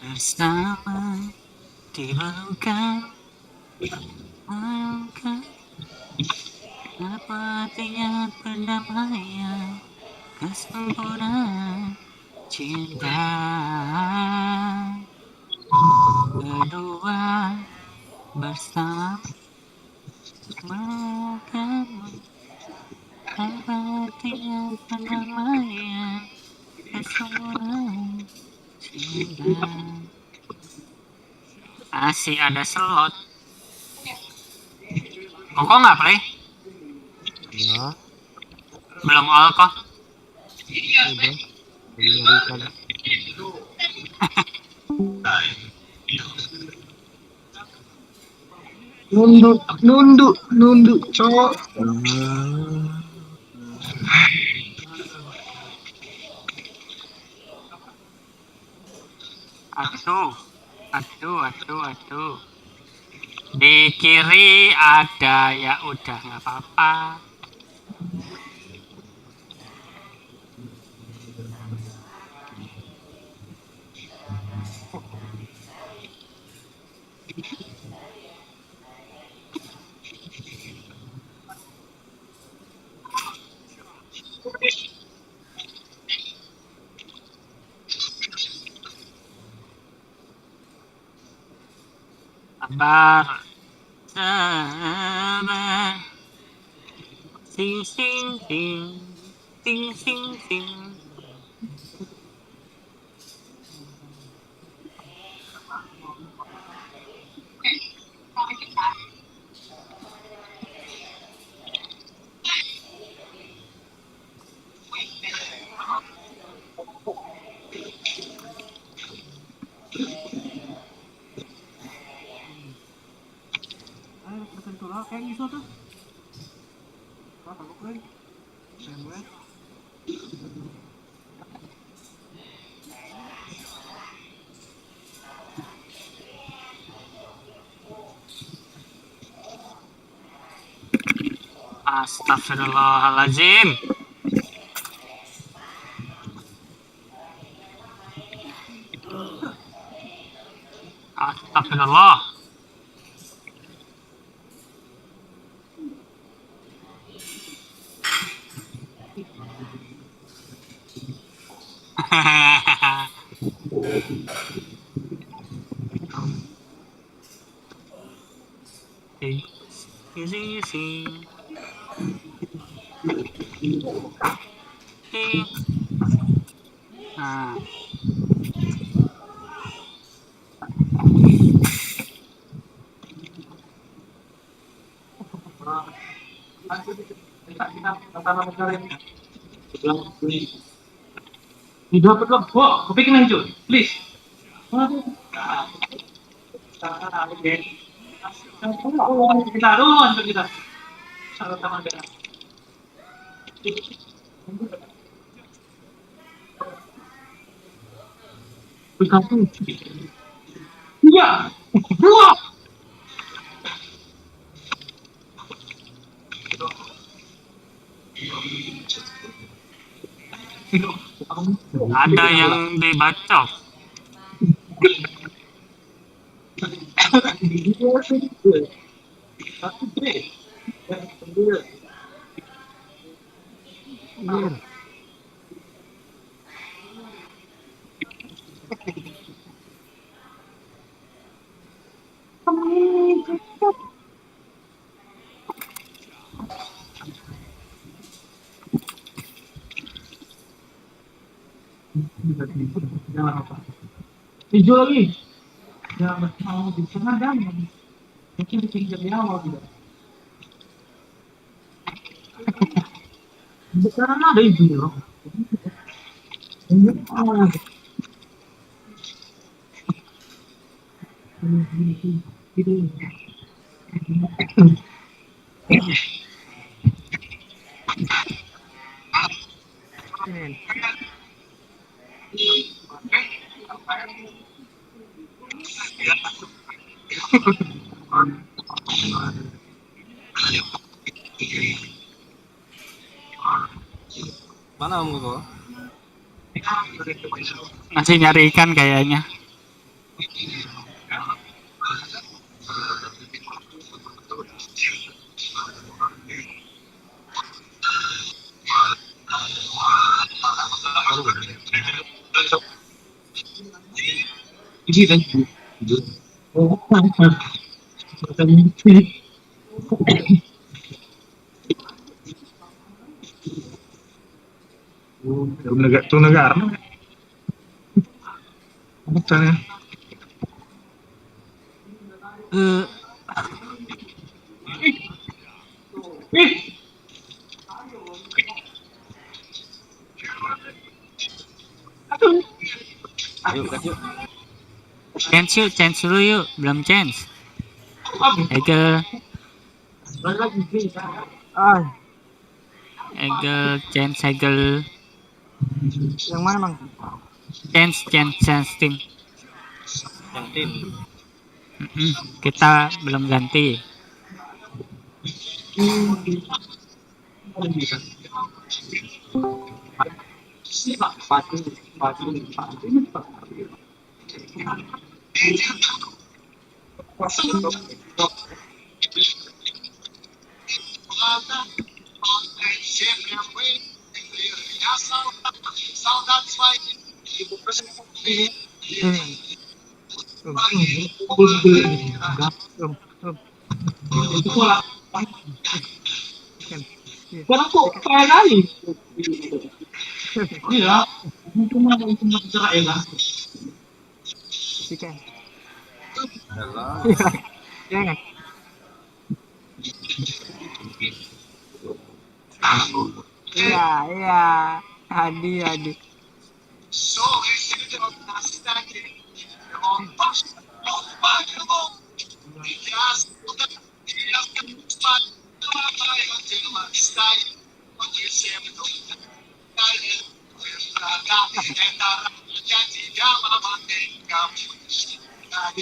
Bersama di pelukan, apa artinya perdamaian, kesempurnaan cinta kedua bersama kamu. Apa artinya perdamaian, kesempurnaan cinta. Masih ada slot. Koko nggak play? Ya, Belum all kok. udah. Jadi Nunduk, cowok. Aduh. Di kiri ada, ya udah nggak apa-apa. Sabar. Sing. Kayak iso tuh. Apa lagi? Semua. Astagfirullahaladzim. Astagfirullah. Easy. Nah. Dapat loh. Wah, kuping lanjut. Please. Kita doang kita. Salah sama dia. Berkasih. Iya. Dua. Ada yang dibacok. Jangan apa. Hijau lagi. Jangan mau di sana jangan. Mungkin di pinggir awal juga. Sekarang ada hijau loh. Mana om gua? Masih nyari ikan kayaknya. Ini dan itu negara Betul. Ayo kita yuk. Chance dulu yuk, belum chance. Egel, chance. Yang mana bang? Chance tim. Yang tim. Kita belum ganti. Sekarang kok kayak kali? Iya, cuma bicara ya kan? Ikan. Halo. Jangan. Iya. Adi.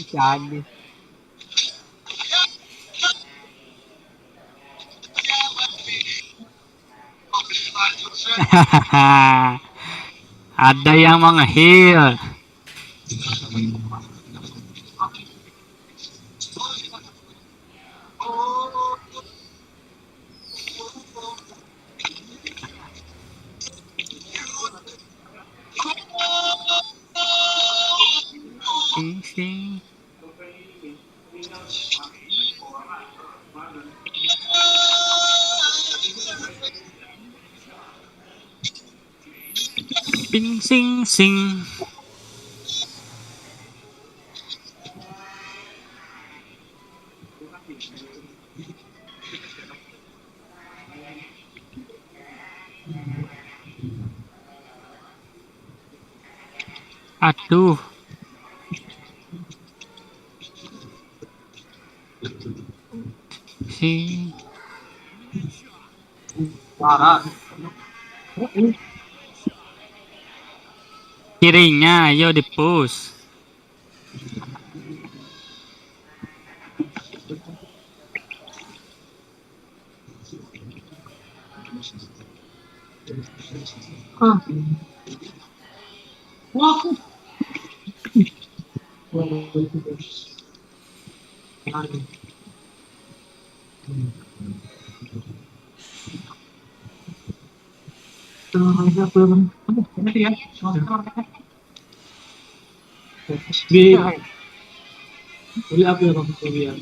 Jadi. Ada yang menghil. Sing. Ping sing sing. Aduh. Si Parah. kirinya ayo di push. Wah. Nanti ya. Beli apa ya Bang? Beli ya.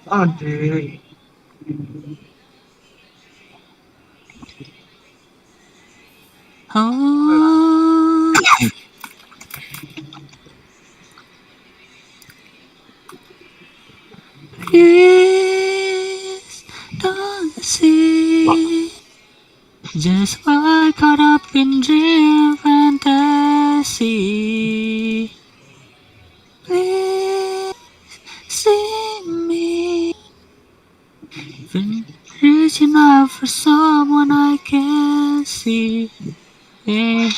Aduh. Oh. Please don't see. Just while caught up in dream fantasy. Please see me. Been reaching out for someone I can see. Yeah.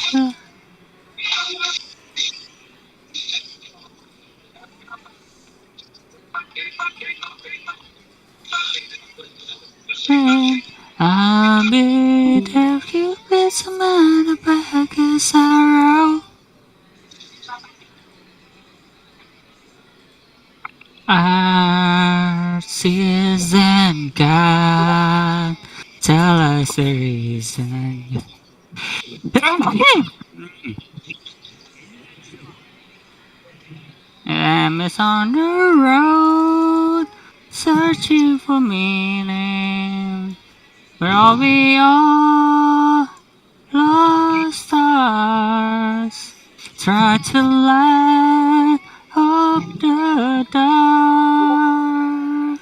I'll be there if you get some out of back of sorrow. Our tears and God tell us the reason. I'm on the road searching for meaning. Where we are lost stars try to light up the dark.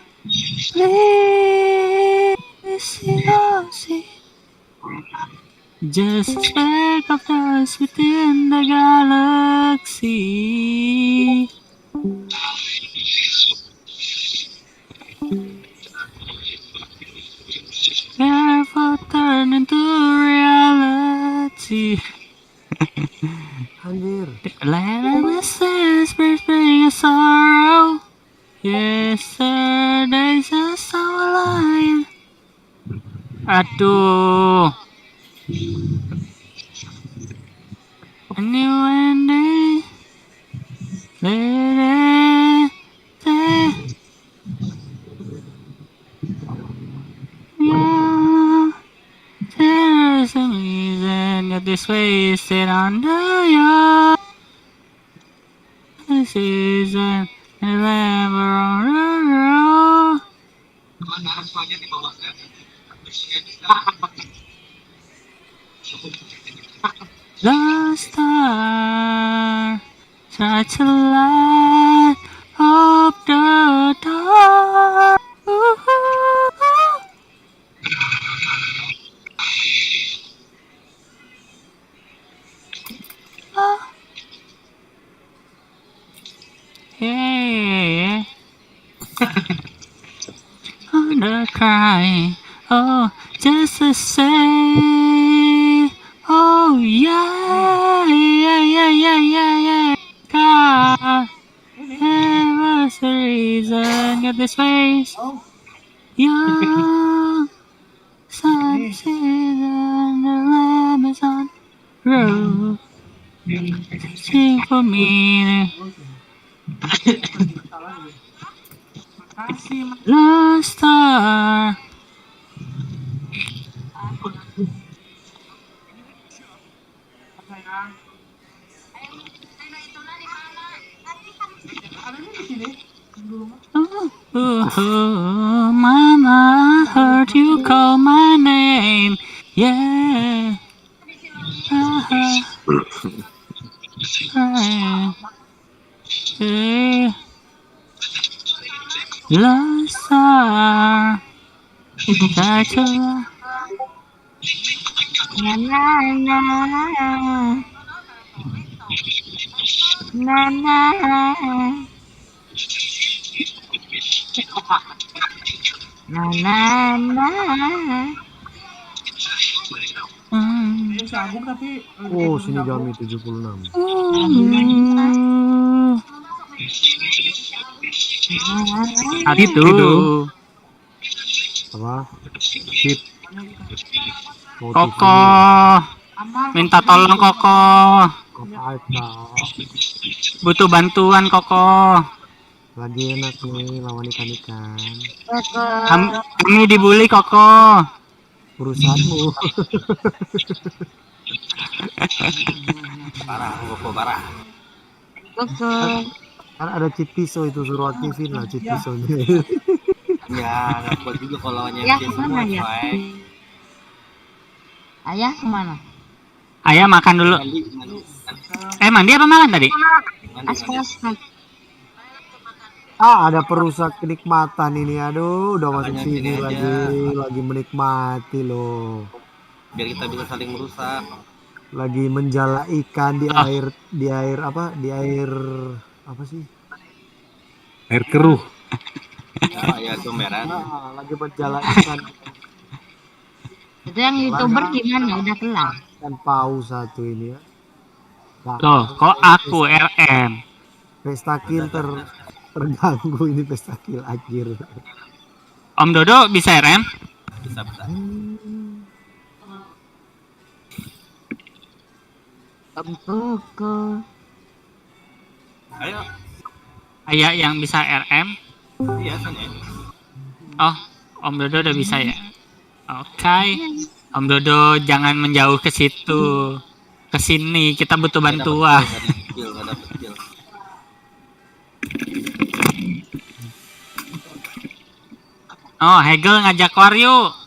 Please see just a speck of dust within the galaxy. Careful turn into reality. Anjir. Land of says bring a sorrow. Yesterday's a summer line. Aduh. Anyway, yeah. this wasted under your season and never on. The star try to light up the dark. Yeah. On the cry, oh, just to say, oh yeah, yeah. God, there was a reason you're this face. Young sunset on the Amazon road, sing for me. Lost star. Oh, mama, I heard you call my name. Yeah. Hey. Lost star. Agung tapi Oh, sini Jami 76. Itu. Apa? Sip. Koko. Minta tolong Koko. Butuh bantuan Koko. Lagi enak nih lawan ikan-ikan. Kami dibully Koko. Urusanmu. Parah, Koko parah. Kan ada cheat pisau itu, suruh aktifin lah cheat pisaunya. Ya, nggak kuat juga kalau lawannya Ya, dia kemana semua, ya? coy. Ayah kemana? Ayah makan dulu. Mandi apa makan tadi? Aspal. Ada perusak kenikmatan ini. Aduh, udah masuk Makanya sini sini aja. lagi menikmati loh. Biar kita bisa saling merusak. Lagi menjala ikan di air apa? Di air apa sih? Air keruh. Ya, comberan. Lagi menjala ikan. Itu yang YouTuber gimana? Udah kelar. Kan paus satu ini ya. Loh, kok aku RM? Pesta kill terganggu ini, pesta kill akhir. Om Dodo bisa RM? Bisa. Ayo. Ayah yang bisa RM? Iya, sana. Oh, Om Dodo udah bisa ya? Oke. Om Dodo jangan menjauh ke situ. Ke sini, kita butuh bantuan. Nggak dapet kill. Oh, Hegel ngajak war yuk.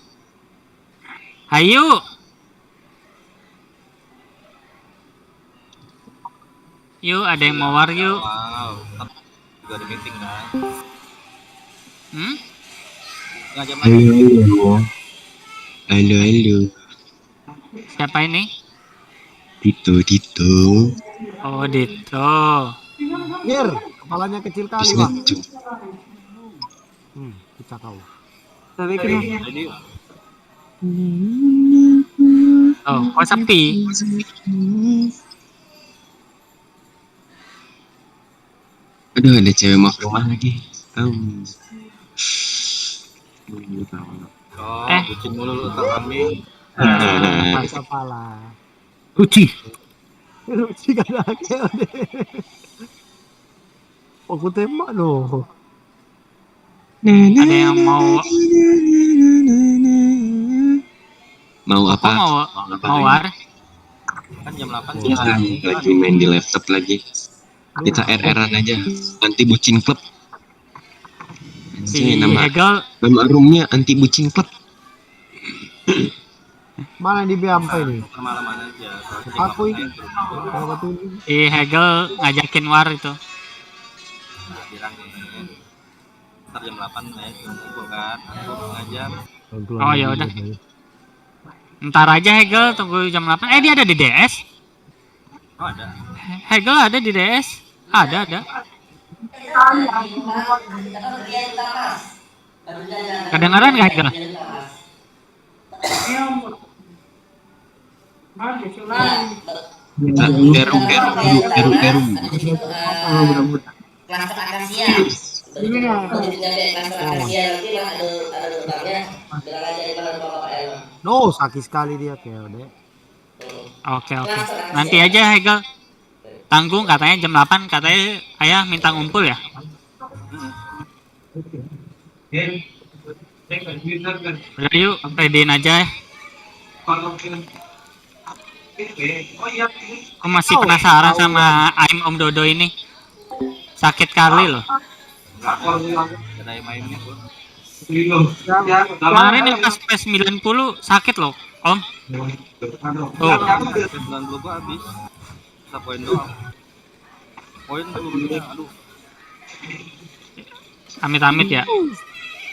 Hayu. Yuk, ada yang mau war yuk. Wow, juga ada meeting kan? Ngajak Halo. Siapa ini? Dito. Oh, Dito. Mir, kepalanya kecil kali, Pak. Kita kau. Jadi, Oh, kok sepi? Aduh, ada cewek mau ke rumah lagi. kucing mulu lu tak kambing. Kepala. Kuci. Lucu kan akeh deh. Aku tembak loh. Ada yang mau Mau apa? Mau war? jam 8 Ya, lagi main di laptop lagi. Kita RR-an aja. Anti bucin klub. Si Nama Hegel roomnya anti bucin klub. Mana di Biampe ini? Permalaman aja. Aku ini. si Hegel ngajakin war itu. Nah, bilangin. Ntar jam 8 naik tunggu kan. Aku ngajar. Oh ya udah. Ntar aja Hegel tunggu jam 8. Dia ada di DS. Oh ada. Hegel ada di DS. Ada. Kedengaran nggak Hegel? Eru. Klaster akasia. Begitu nyampe klaster akasia nanti lah ada gerbangnya. Bilang aja di mana Bapak El. No, sakit sekali dia kayak udah. Oke. Nanti aja Hegel. Tanggung katanya jam 8 katanya ayah minta ngumpul ya. Udah yuk, readyin aja ya. Aku masih penasaran sama Aim Om Dodo ini. Sakit kali loh. Ada main-mainnya bro. Kemarin yang pas P90 sakit loh, Om. Oh. 90 gua habis. Satu poin doang. Poin dulu. Aduh. Amit-amit ya.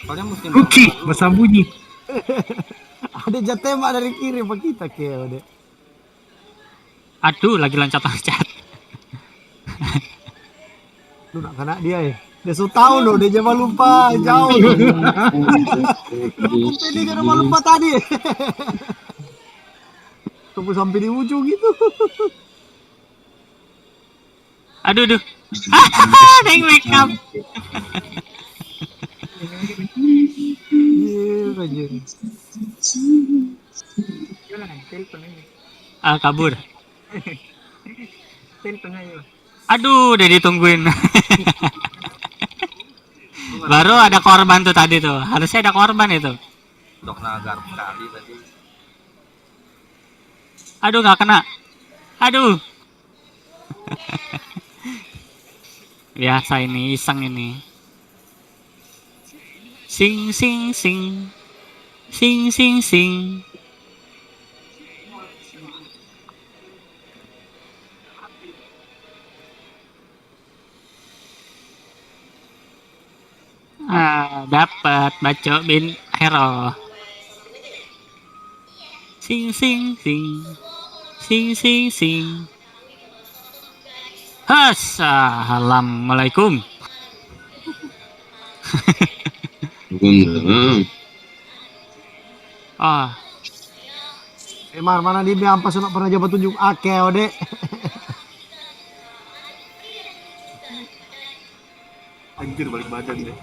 Soalnya musim Kuki bersambunyi. Ada jat tembak dari kiri apa kita kayak udah. Aduh, lagi loncat-loncat. Lu nak kena dia ya. Dia so tahu loh, dia jangan lupa jauh. Ini jangan lupa tadi. Tunggu sampai di ujung gitu. Aduh. Ada yang wake up. Kabur. Aduh, udah ditungguin. Baru ada korban tuh tadi tuh. Harusnya ada korban itu. Dok nagar sekali tadi. Aduh, nggak kena. Aduh. Biasa ini, iseng ini. Sing. Dapat baco bin hero. Sing. Assalamualaikum. Oh. Mana di Biampa sunat pernah coba tunjuk ake ode. Anjir balik badan deh.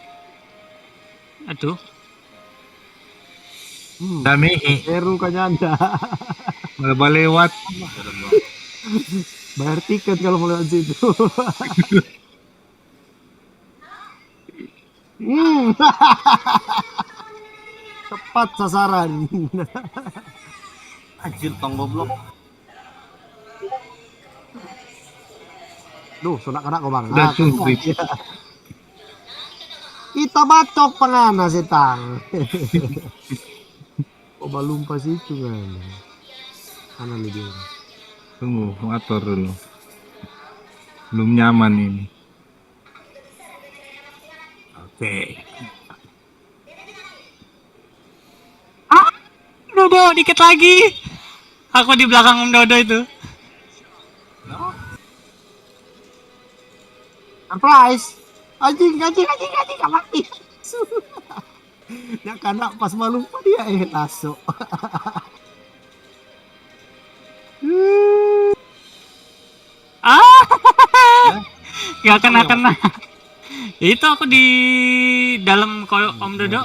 Aduh. Damihi. Eru kanyanda. Malah lewat. Bayar tiket kalau mau lewat situ. Tepat sasaran. Anjir tong goblok. Duh, sunak kena kau bang. Udah sumpit. Kita bacok pengana setang. Coba lumpa situ kan. Mana lu dia? Tunggu, atur dulu. Belum nyaman ini. Oke. Dodo dikit lagi. Aku di belakang Om Dodo itu. Surprise. Anjing mati. Ya karena pas malu dia masuk. Gak kena. Itu aku di dalam koyo Om Dodo.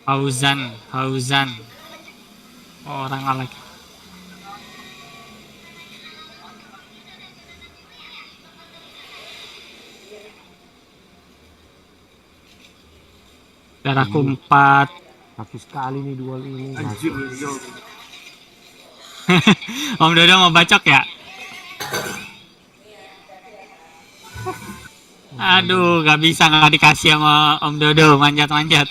Fauzan. Orang lagi. Darahku 4. Sakit sekali nih duel ini. Anjir, yo. Om Dodo mau bacok ya? Aduh, gak bisa, gak dikasih sama Om Dodo, manjat-manjat.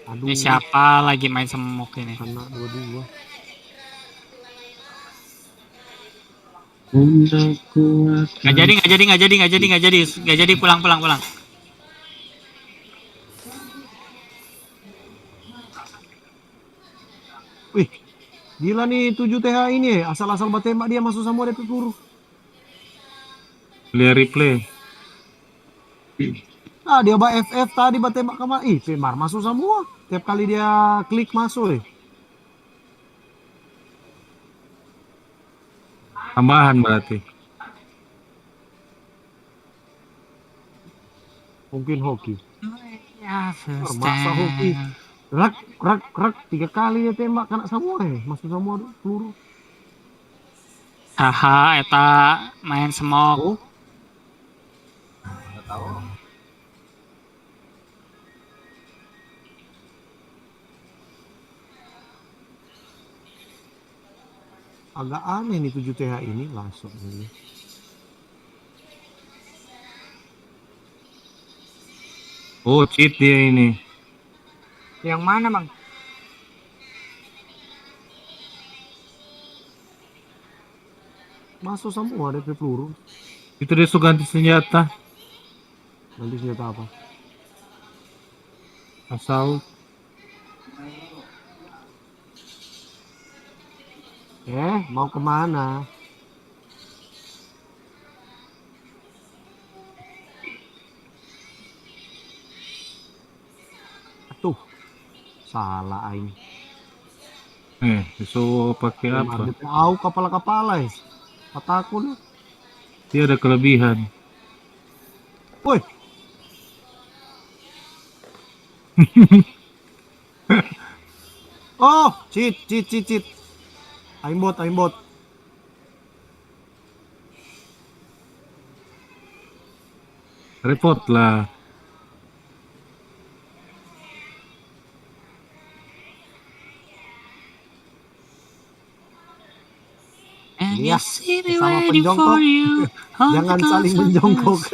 Aduh. Ini siapa lagi main semok ini? Kena dua-dua. Nggak jadi, pulang. Wih, gila nih 7 TH ini ya. Asal-asal tembak dia masuk semua DP peluru. Replay. Ah, dia FF tadi tembak kamar. Ih, Pemar masuk semua. Tiap kali dia klik masuk. Tambahan berarti. Mungkin hoki. Ya, Masa hoki. Rak 3 kali dia tembak kena semua masuk semua peluru. Haha, eta main semok. Oh. Nggak tahu. Agak aneh nih 7 TH ini langsung ini. Oh, cheat dia ini. Yang mana, Bang? Masuk semua DP peluru. Itu dia suka ganti senjata. Nanti senjata apa? Asal. Mau kemana? Tuh, salah aing. Disuruh pakai apa? Tahu kepala-kepala Kataku nih. Dia ada kelebihan. Woi. Oh, cheat. Aimbot. Report lah. Iya, sama penjongkok. Jangan saling menjongkok.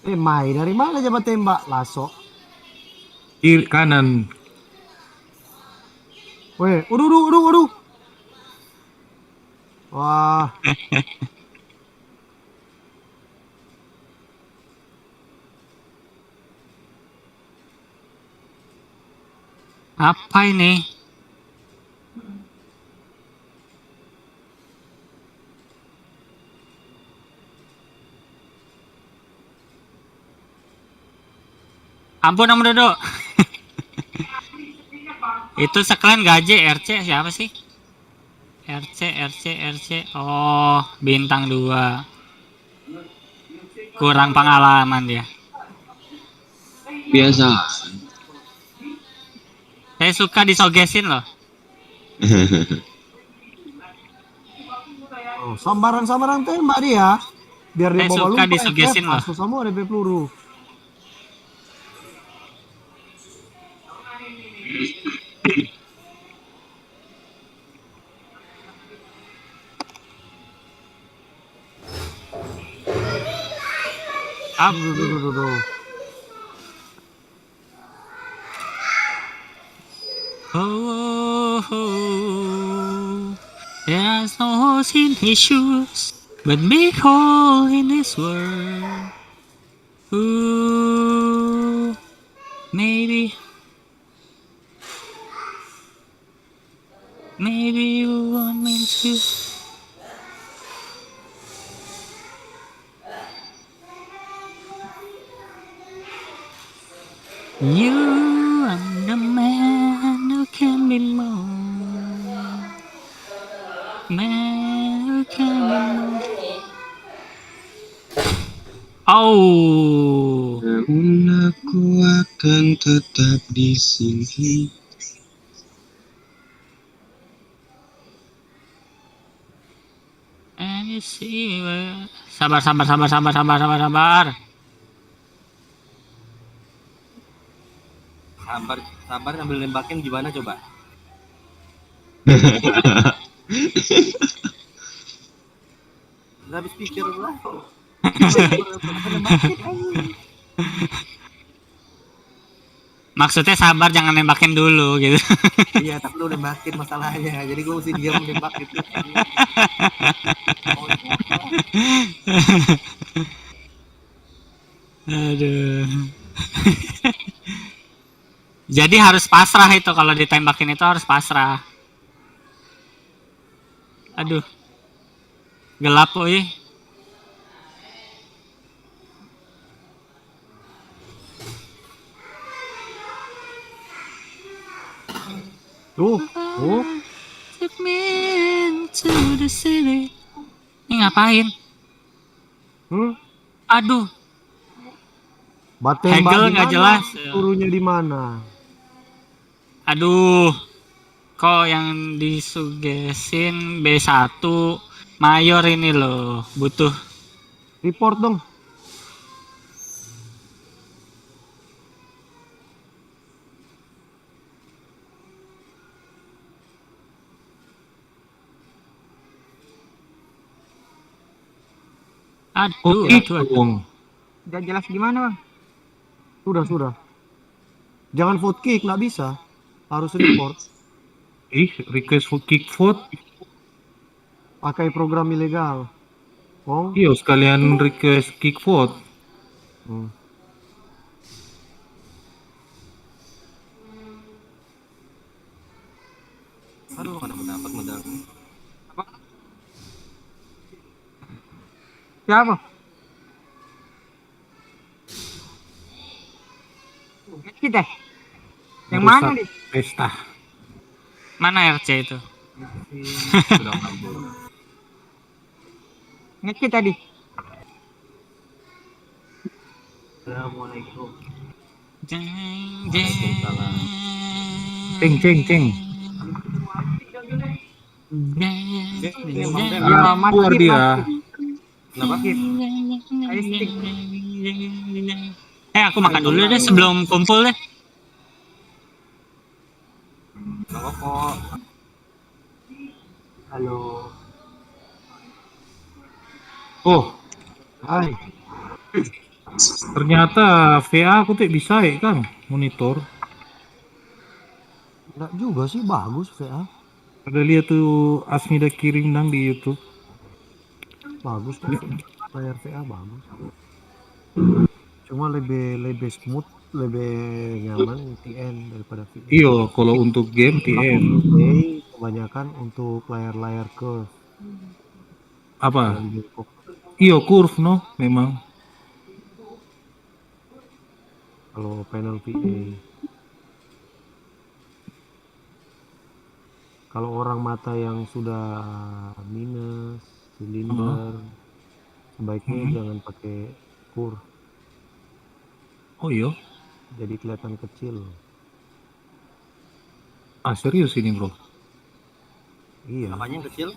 Mai dari mana coba tembak? Lasso. Kiri kanan. Weh, aduh. Wah. Apa ini? Ampun Om Dodo. Itu sekalian gaje RC siapa sih? RC. Oh, bintang 2. Kurang pengalaman dia. Biasa. Saya suka disogesin loh. Oh, sambaran tembak dia. Biar dia Saya bawa suka lupa disogesin loh. masuk semua DP peluru. Aduh. Oh, there's no horse in his shoes, but big hole in this world. Ooh, maybe you want me to. You are the man who can be more. Man who can be more. Oh. Namun aku akan tetap di sini. Sabar, sabar, sabar, sabar, sabar, sabar, sabar. Sabar sambil nembakin gimana coba? Nggak habis pikir lah. Maksudnya sabar, jangan nembakin dulu gitu. Iya, tapi lu nembakin masalahnya. Jadi gue mesti diam nembak gitu. Aduh. Jadi harus pasrah itu, kalau ditembakin itu harus pasrah. Aduh. Gelap, oi. Tuh. Took me into the city. Ini ngapain? Aduh. Hegel nggak jelas. Turunnya di mana? Aduh. Kok yang disugesin B1 mayor ini loh. Butuh. Report dong. Aduh. Gak jelas gimana, Bang? Sudah. Jangan vote kick, nggak bisa. Harus report. Request for kick vote. Pakai program ilegal. Iya, sekalian request kick vote. Aduh, mana mendapat medal. Siapa? Kita. Yang mana nih? Pesta. Mana RC itu? Ngecit tadi. Assalamualaikum. Ceng. Keluar dia. Kenapa? Aku makan dulu deh sebelum kumpul deh. Kok. Halo. Oh. Hai. Ternyata VA aku tidak bisa ya kan monitor. Enggak juga sih, bagus VA. Ada lihat tuh Asmida kirim dang di YouTube. Bagus kok. Layar VA bagus. Cuma lebih smooth, lebih nyaman TN daripada VA. Iya, kalau untuk game TN. Kebanyakan untuk layar-layar curve. Apa? Iya, curve no, memang. Kalau panel VA. Kalau orang mata yang sudah minus, silinder, sebaiknya jangan pakai curve. Oh iya? Jadi kelihatan kecil. Ah, serius ini bro? Iya. Apanya yang kecil?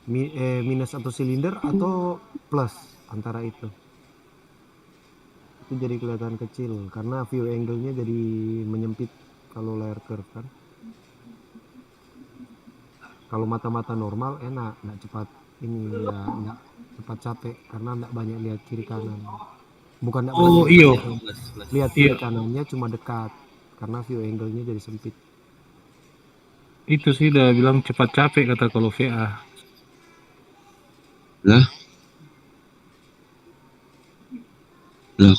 Minus atau silinder atau plus, antara itu. Itu jadi kelihatan kecil karena view angle-nya jadi menyempit kalau layar curve kan. Kalau mata-mata normal enak, nggak cepat ini ya, nggak cepat capek karena nggak banyak lihat kiri kanan. Bukan nggak banyak. Iya. Lihat kiri kanannya cuma dekat karena view angle-nya jadi sempit. Itu sih udah bilang cepat capek kata kalau VA. Lah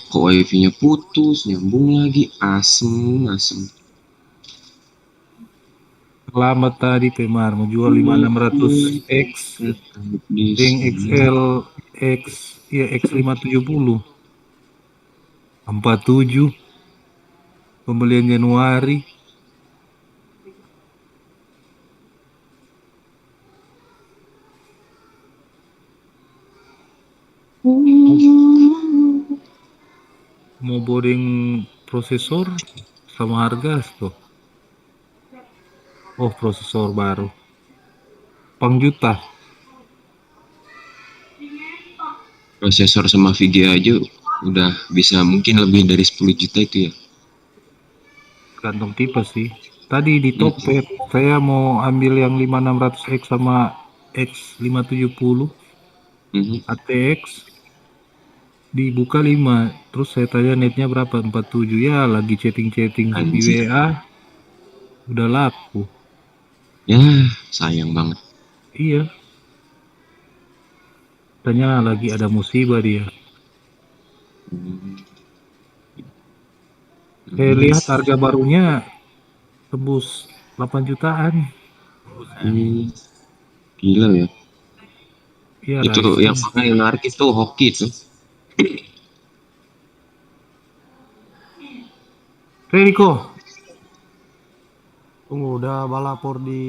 kok wifi-nya putus, nyambung lagi, asem. Selamat tadi Pemar menjual 5600X Ring XL X ya X570 47 pembelian Januari. Mau boarding prosesor sama harga tuh. Oh, prosesor baru. Pang juta. Prosesor sama VGA aja udah bisa mungkin lebih dari 10 juta itu ya. Gantung tipe sih. Tadi di Tokped saya mau ambil yang 5600X sama X570 ATX, dibuka 5, terus saya tanya netnya berapa, 47, ya lagi chatting-chatting di Anjir. WA udah laku. Ya, sayang banget. Iya, tanya lagi ada musibah dia. Saya lihat harga barunya tembus 8 jutaan. Gila ya. Iya, Itu yang Ryzen. mana yang menarik itu hoki itu. Riko, Tunggu, udah balapor di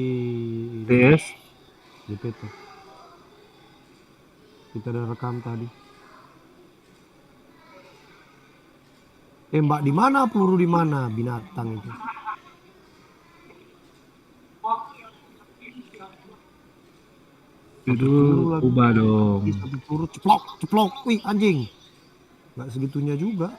DS. di PT. Kita udah rekam tadi. Tembak di mana, peluru di mana, binatang itu. Satu peluru Judul lagi. ubah dong. Satu peluru ceplok, ceplok. Wih, anjing. Nggak segitunya juga.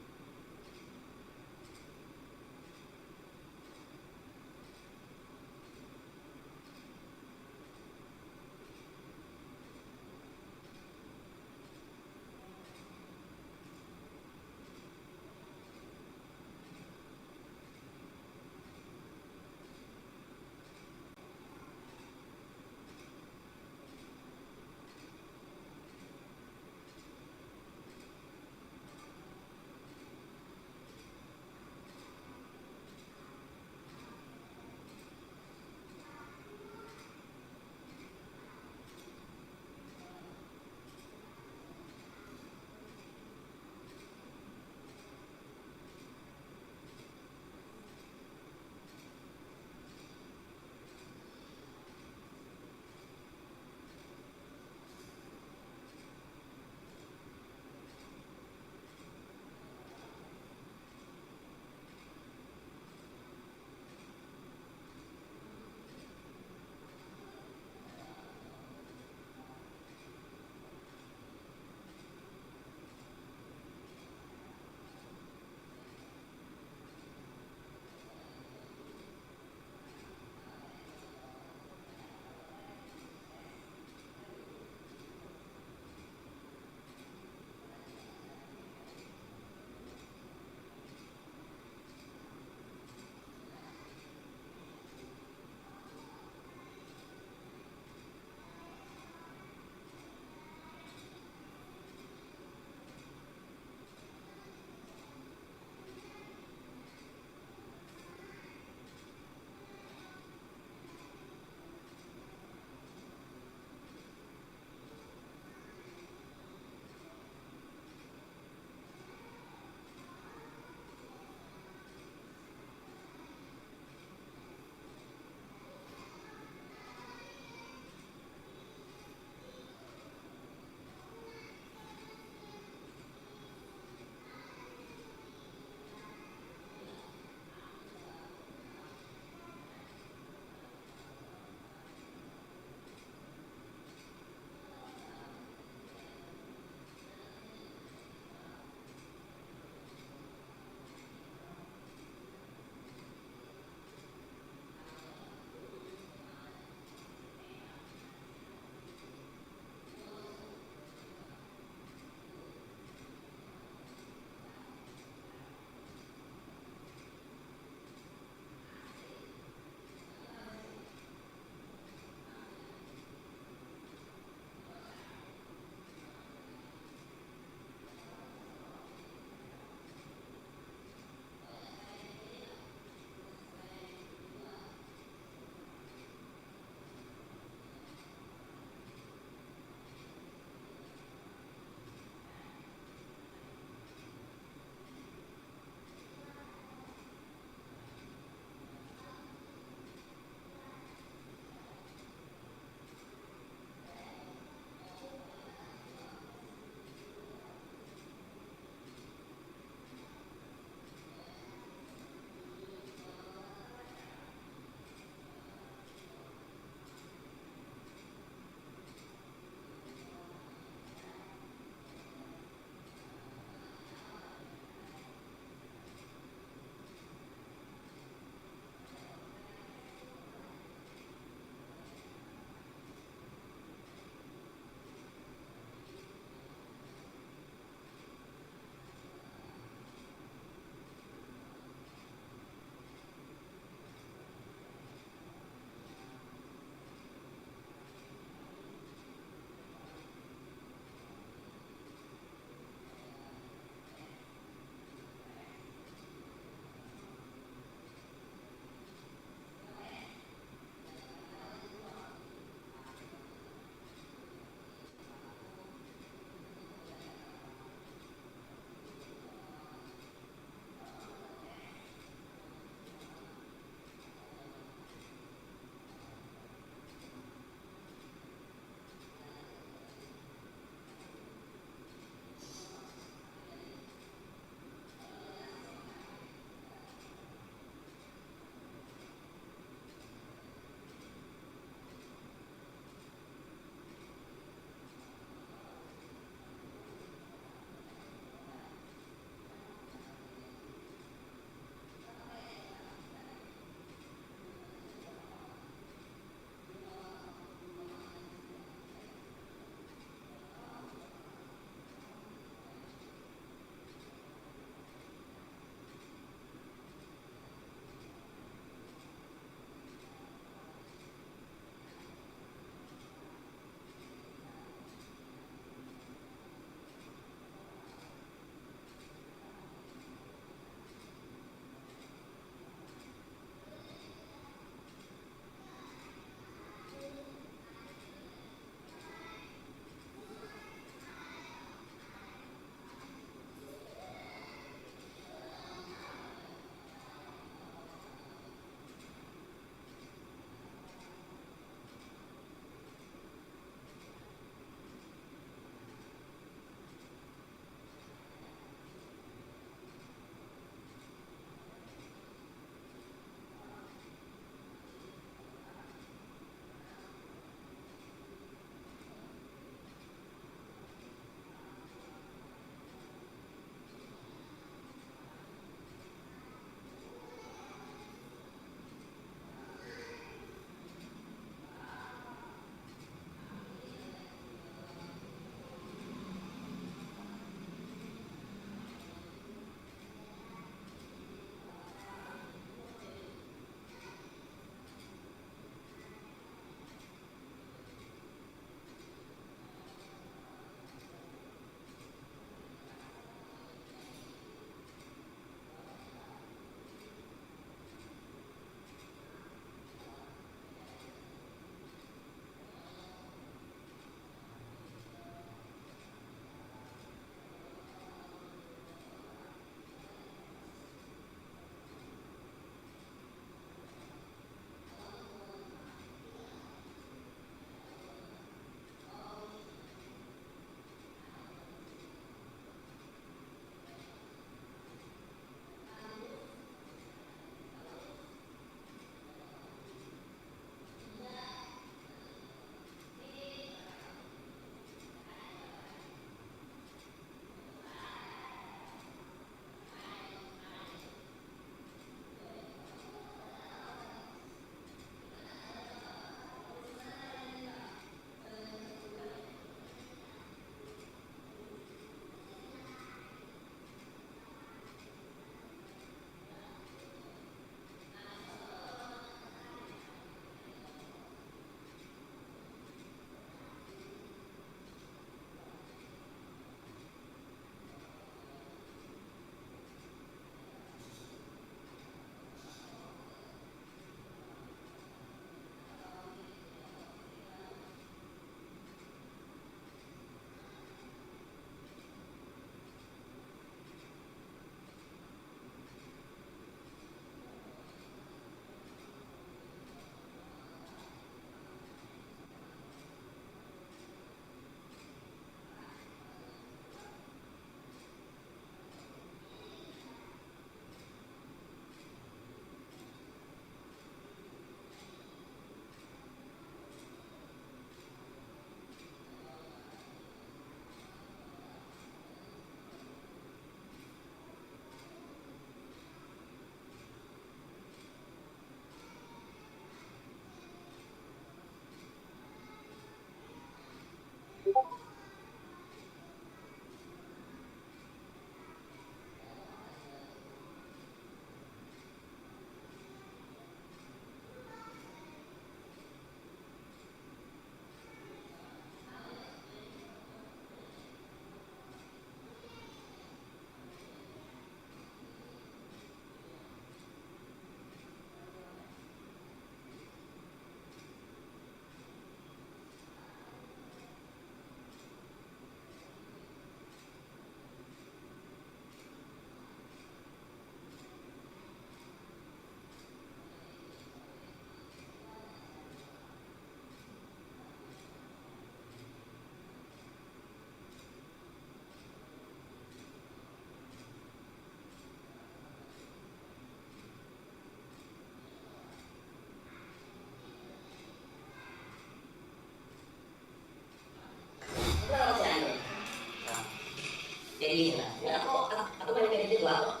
kayak gini lah. Ya aku main kayak gitu lah.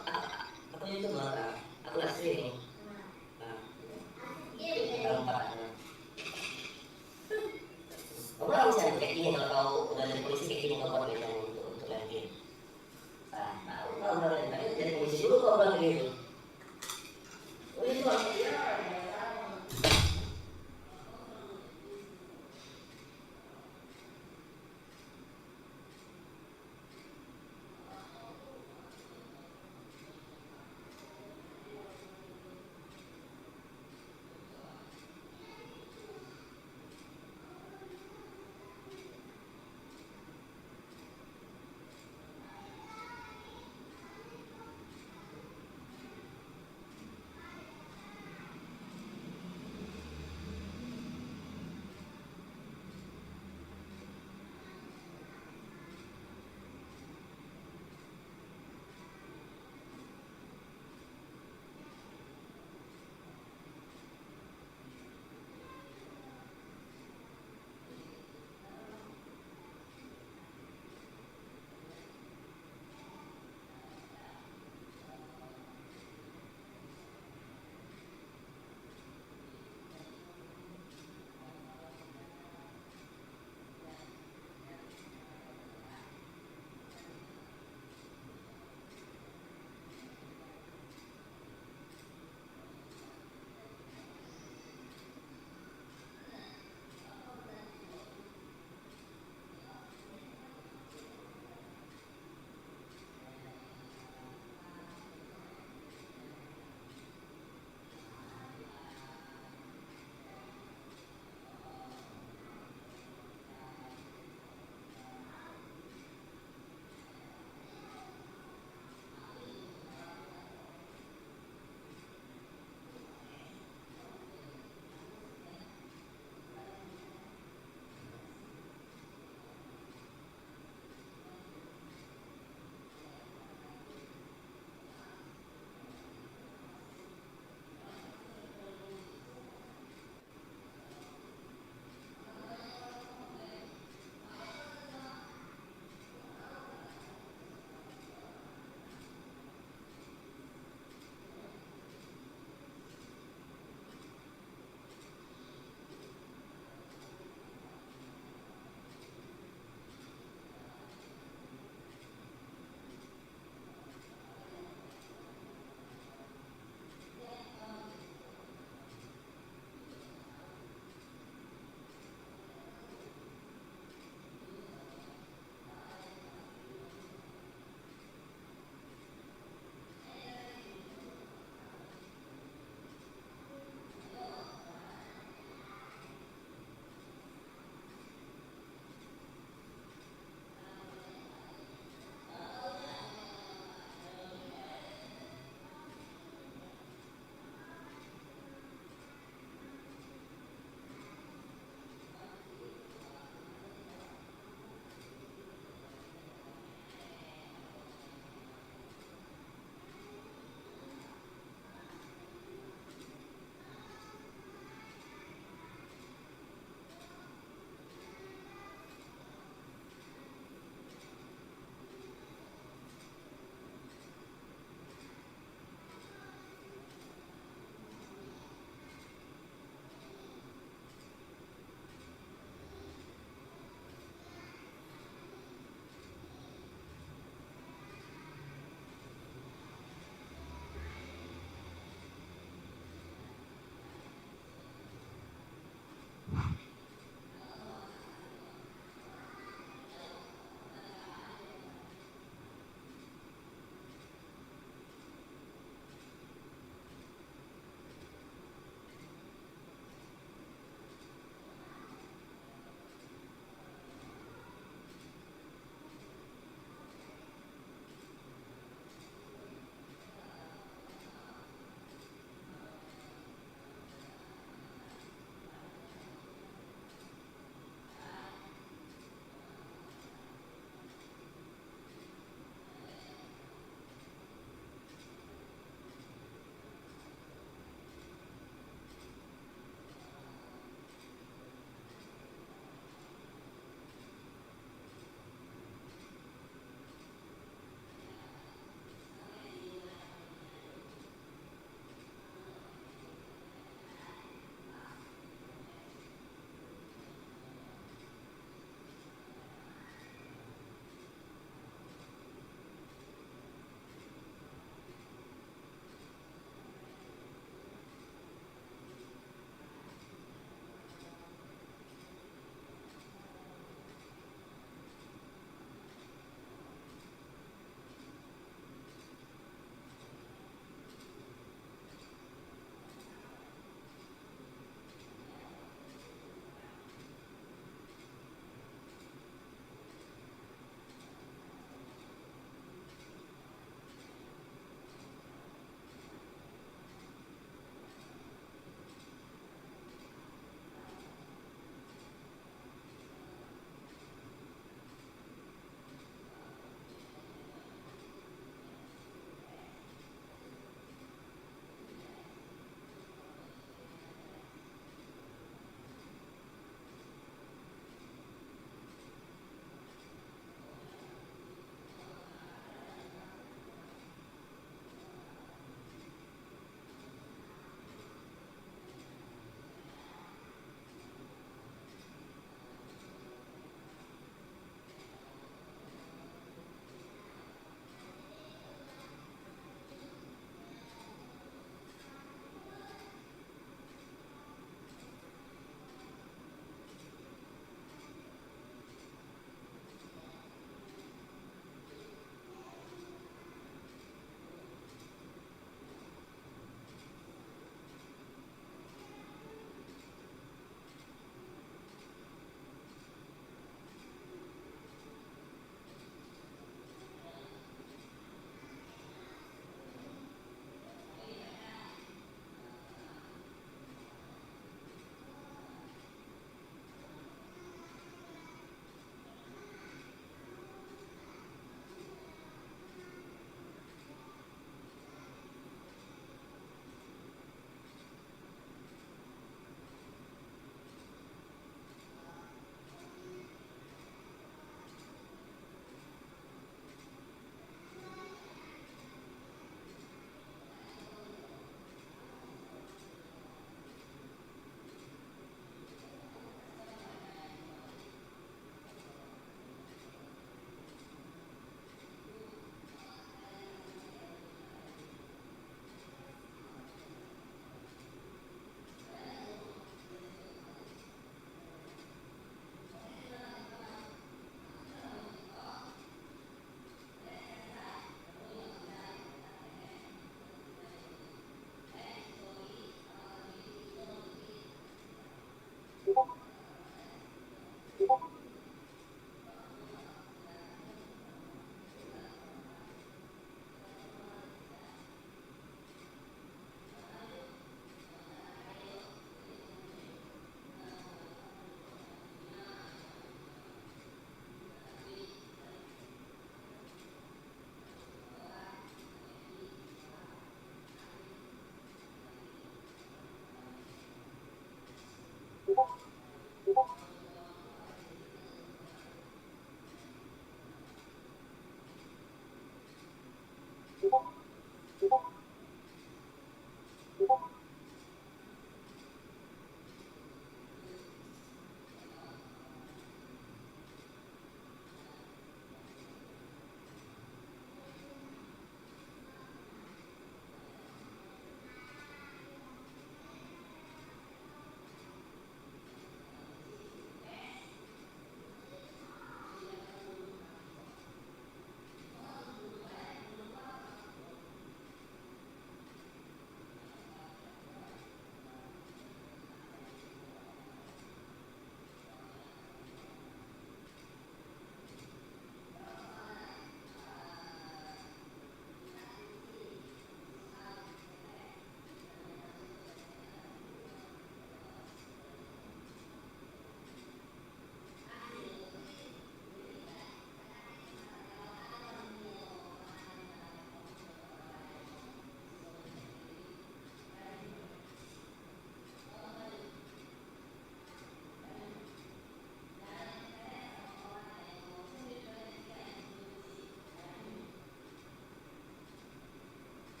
Aku YouTuber, aku live streaming. Nah, kalau empat. Kamu harus cari kayak gini kalau kau udah jadi polisi kayak gini kau buat bintang untuk live game. Nah, kau udah jadi polisi dulu kau bilang kayak gitu. Oh itu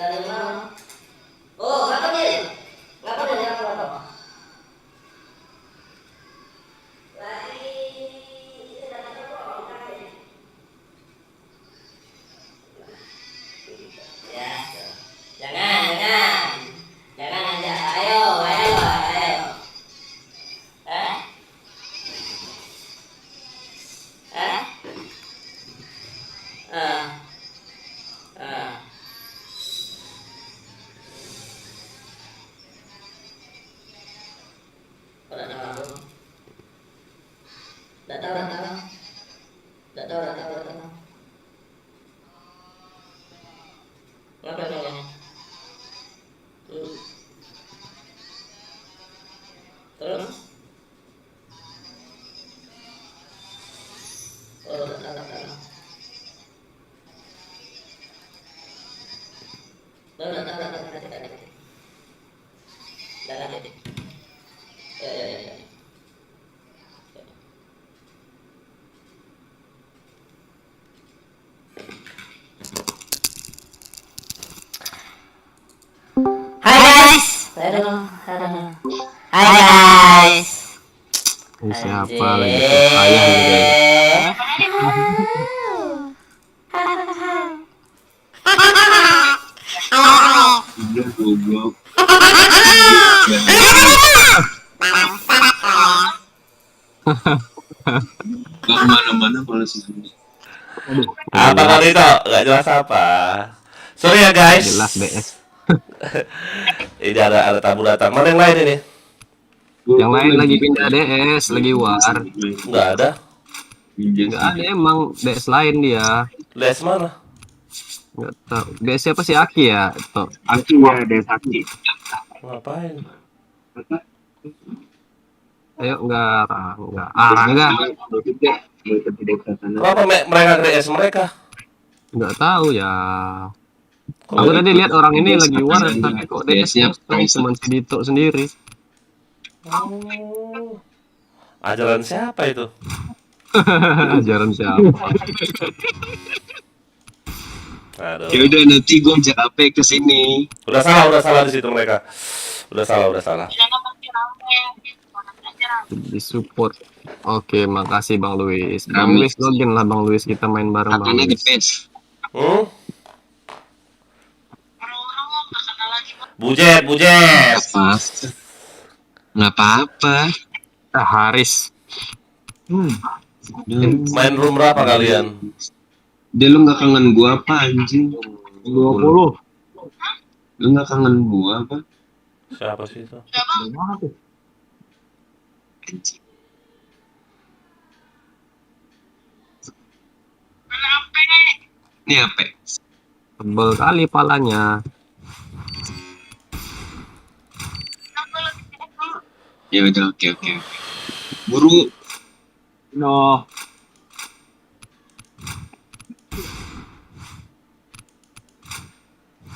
Dari mana? Oh, ngapa dia? Ngapa dia? Ngapa? Ya, jangan aja. Ayo. Udah tahu. Ngapa namanya? Terus? Oh, udah tahu. Udah tahu. Jangan jadi. Ya. Hai guys. Ini siapa lagi? Ayah gitu ya. Iya, goblok. Gak kemana-mana kalau sendiri. Apa kali itu? Gak jelas apa. Sorry ya guys. Jelas BS. Ini ada tamu datang. Mana yang lain ini? Yang lain lagi pindah DS, lagi war. Nggak ada. Nggak ada emang DS lain dia. DS mana? Nggak tahu. DS siapa sih, Aki ya? Tuh. Aki ya, DS Aki. Ngapain? Ayo enggak. Enggak. Kenapa mereka DS mereka? Nggak tahu ya. Aku tadi lihat orang ini lagi war, tapi kok DS-nya cuma si Dito sendiri. Ajaran siapa itu? Ajaran siapa? Aduh. Ya udah, nanti gue ajak AP ke sini. Udah salah di situ mereka. Udah salah. Di support. Oke, makasih Bang Luis. Bang Luis login lah Bang Luis, kita main bareng Bang Luis. Bujet. Nggak apa-apa. Haris. Main room berapa kalian? Dia lu nggak kangen gua apa anjing? 20. Lu nggak kangen gua apa? Siapa sih itu? Ini apa? Tebel kali palanya. Ya udah, oke. Buru. No.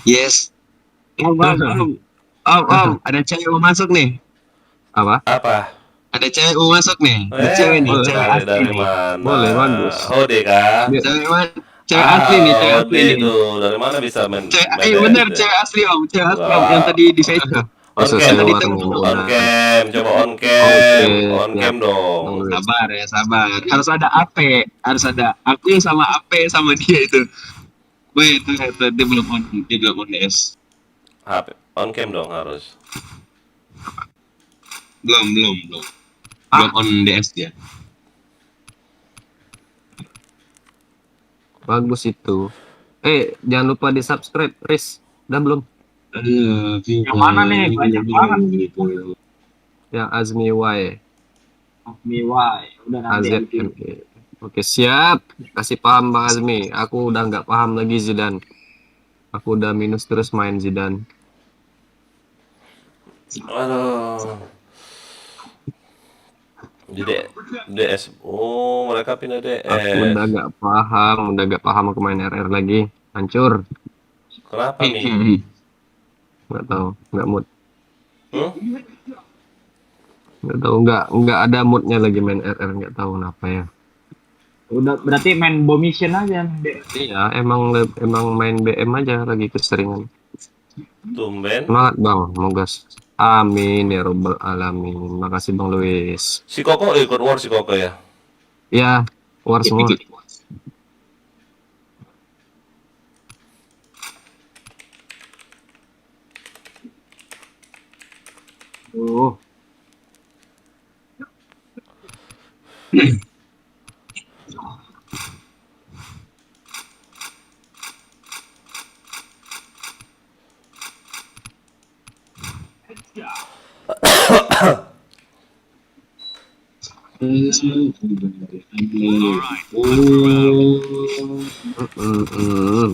Yes. Om, ada cewek mau masuk nih. Apa? Ada cewek mau masuk nih. Cewek nih, cewek asli. Dari mana? Boleh, bagus. Kah? Cewek asli nih, cewek asli nih. Dari mana bisa main? Bener, cewek asli Om, cewek asli Om yang tadi di Facebook. On cam, coba on cam dong. Sabar. Harus ada AP, aku yang sama AP sama dia itu. Wait, itu dia belum on DS. HP, on cam dong harus. Belum on DS dia. Bagus itu. Jangan lupa di subscribe, Riz. Udah belum? Yang mana nih? Banyak banget. Yang Azmi Y. Udah nanti. Oke, siap. Kasih paham Bang Azmi. Aku udah nggak paham lagi Zidane. Aku udah minus terus main Zidane. Aduh. Di DS. Oh, mereka pindah DS. Aku udah nggak paham aku main RR lagi. Hancur. Kenapa nih? Nggak tahu, nggak mood. Nggak tahu, nggak ada moodnya lagi main RR, nggak tahu kenapa ya. Udah berarti main Bomission aja. Iya, emang main BM aja lagi keseringan. Tumben. Semangat bang, semoga amin ya robbal alamin. Makasih bang Luis. Si Koko ikut war si Koko ya. Ya, war semua. Oh.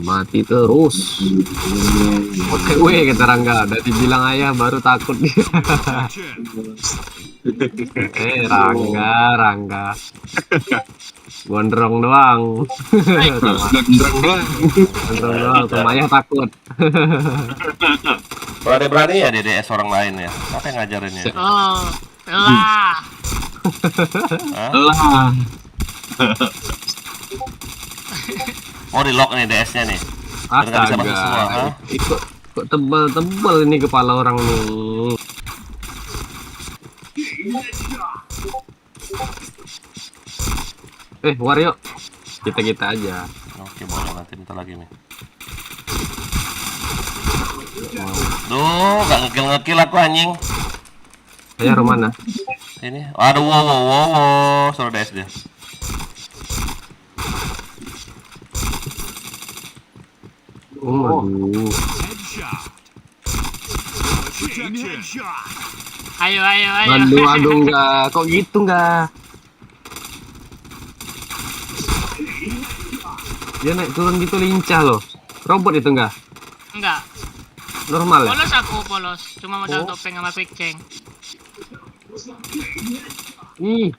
Mati terus. Oke, kata Rangga. Udah dibilang ayah baru takut dia. Rangga. Gondrong doang. Gondrong doang. Sama ayah takut. Berani-berani ya DDS orang lain ya. Apa yang ngajarinnya? Oh, lah. Lah. Mau di lock nih DS-nya nih. Nggak bisa masuk semua. Kok tebal-tebal ini kepala orang nih. Wario. Kita aja. Oke, boleh nanti bentar lagi nih. Duh, gak ngekill aku anjing. Saya Romana. Ini, aduh, wow, suruh DS dia. Aduh. Ayo. Aduh enggak. Kok gitu enggak? Dia naik turun gitu lincah loh. Robot itu enggak? Enggak. Normal ya? Polos. Cuma modal topeng sama quick change. Ih.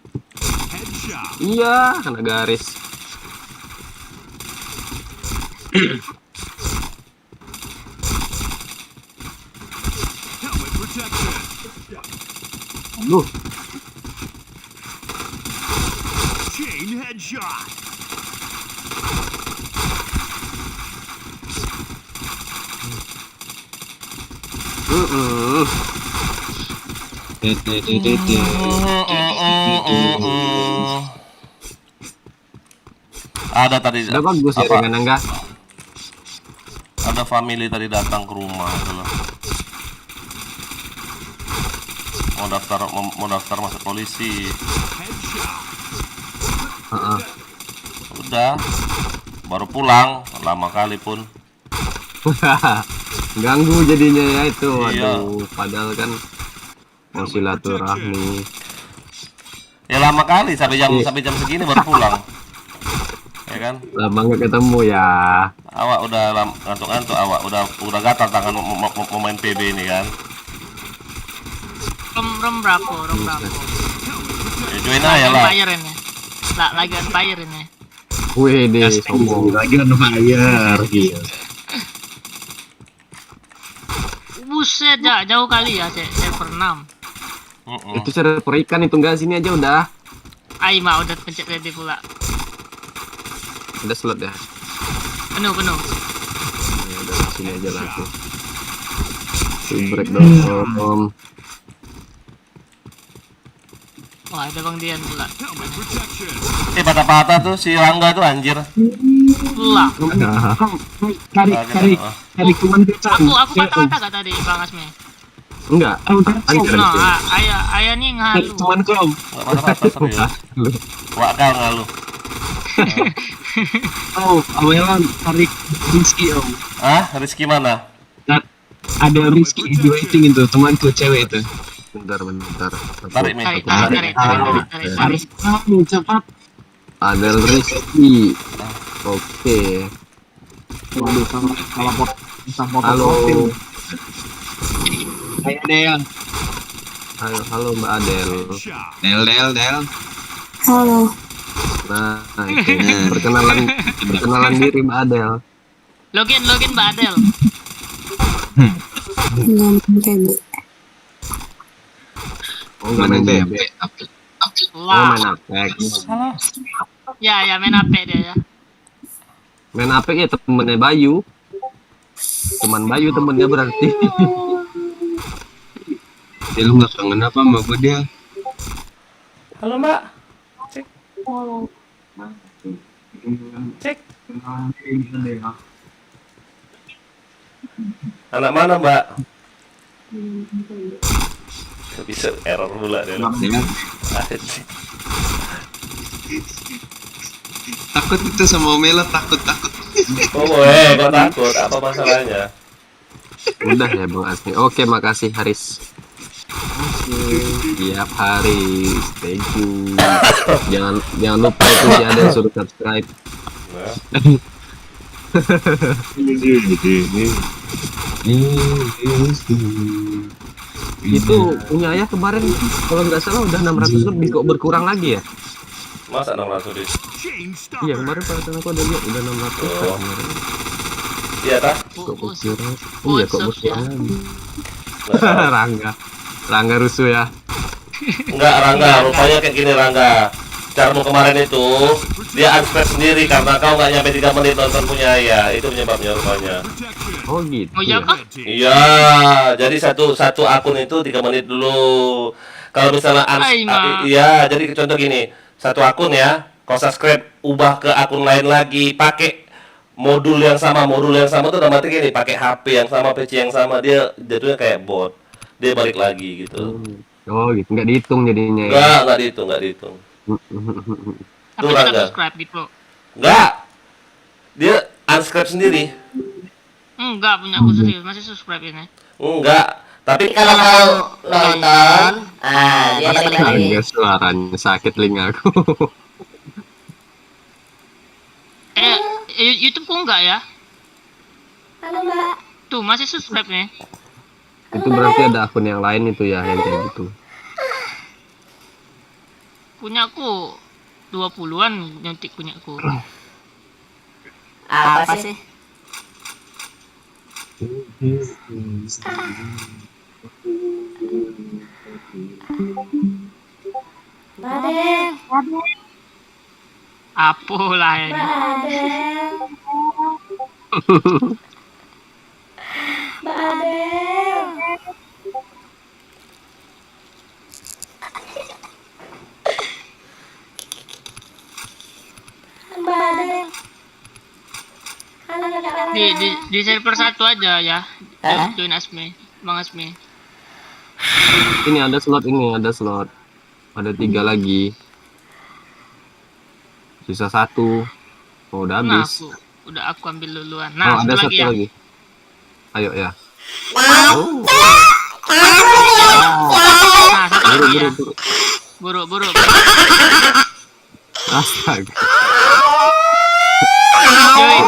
Iya, kena garis. Aduh. Chain headshot. Ada tadi. Udah bagus ya dengan Angga. Ada family tadi datang ke rumah itu loh. Mau daftar masuk polisi. Udah. Baru pulang, lama kali pun. Ganggu jadinya ya itu. Iya. Aduh, padahal kan mau silaturahmi. Ya lama kali sampai jam segini baru pulang. Ya kan? Lama nggak ketemu ya. Awak udah ngantuk-ngantuk, awak udah gatal tangan mau main PB ini kan. Rom berapa? Ya, join aja lah. Bayar ini. Lagi bayar ini. Wih deh, sombong. Lagi bayar gitu. Buset, jauh kali ya, server 6. Itu server ikan itu enggak, sini aja udah. Aima udah pencet ready pula. Udah slot ya. Penuh. Ya udah sini aja langsung. Break dong. Wah, ada Bang Dian pula. Patah-patah tuh si Rangga tuh anjir. Lah. Cari kuman kecap. Aku patah-patah gak tadi Bang Asmi? Enggak. No, ayah nih ngalu. Cuman kau. Enggak patah-patah serius. Wak kau ngalu. Awelan tarik Rizky om. Rizky mana? Ada Rizky waiting itu, temanku cewek itu. Bentar. Tarik nih. Tarik cepat. Ada Rizky. Oke. Waduh, salah pot. Halo. Hai Del. Halo Mbak Adel. Del. Halo. Nah, itu perkenalan diri Mbak Adel. Login Mbak Adel. Enggak main PB. Main Apex. Ya main Apex dia ya. Main Apex ya temennya Bayu. Teman Bayu temennya berarti. Dia lu nggak kangen apa sama gue dia? Halo Mbak. Cek. Cek. Anak mana Mbak? Bisa error pula dia. Takut itu sama Omela, takut. Oh kok takut? Apa masalahnya? Udah ya Bang Asmi. Oke, makasih Haris. Tiap hari, thank you. Jangan lupa itu si ada yang suruh subscribe. Itu punya ayah kemarin kalau nggak salah udah 600 lebih, kok berkurang lagi ya? Masa 600 deh? Iya kemarin perasaan aku ada lihat udah 600 kemarin. Iya tak? Kok berkurang? Iya kok berkurang lagi. Rangga rusuh ya. Enggak Rangga, rupanya kayak gini Rangga. Caramu kemarin itu dia unsubscribe sendiri karena kau nggak nyampe 3 menit nonton punya ayah. Itu penyebabnya rupanya. Oh gitu. Oh iya kah? Iya, jadi satu akun itu 3 menit dulu. Kalau misalnya iya, jadi contoh gini, satu akun ya, kau subscribe, ubah ke akun lain lagi, pakai modul yang sama tuh otomatis gini, pakai HP yang sama, PC yang sama, dia jatuhnya kayak bot. Dia balik lagi gitu. Oh gitu, nggak dihitung jadinya ya? Nggak dihitung. Tapi kita subscribe gitu. Nggak, dia unsubscribe sendiri. Enggak, punya aku serius, masih subscribe ini. Enggak, tapi kalau mau nonton, dia balik lagi. Enggak, suaranya sakit telingaku. YouTube ku enggak ya? Halo Mbak. Tuh, masih subscribe nih. Itu berarti ada akun yang lain itu ya, yang kayak gitu. Punyaku 20-an nyuntik punyaku. Apa sih? Badel. Apalah ini. Badel. Di server 1 aja ya. Join Asmi, Bang Asmi. Ini ada slot. Ada 3 lagi. Sisa 1. Oh, udah habis. Aku ambil duluan. Nah, ada 1 lagi ya. lagi. Ayo ya. Oh. Nah, 1 lagi ya. Buru. Astaga. Join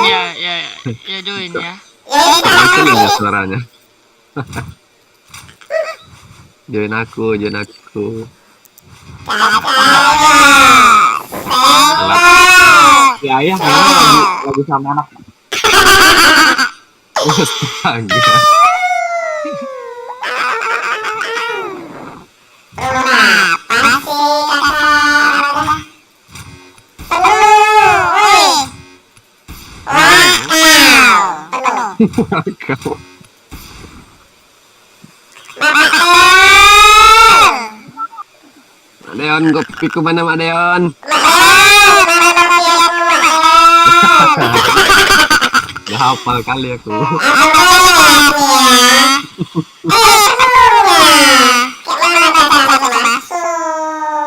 ya join ya. Langsung ada suaranya. Join aku. Ya ayah lagi sama anak. Astaga. Kau. Deon, kopi ke mana Mak Deon? Ya hafal kali aku.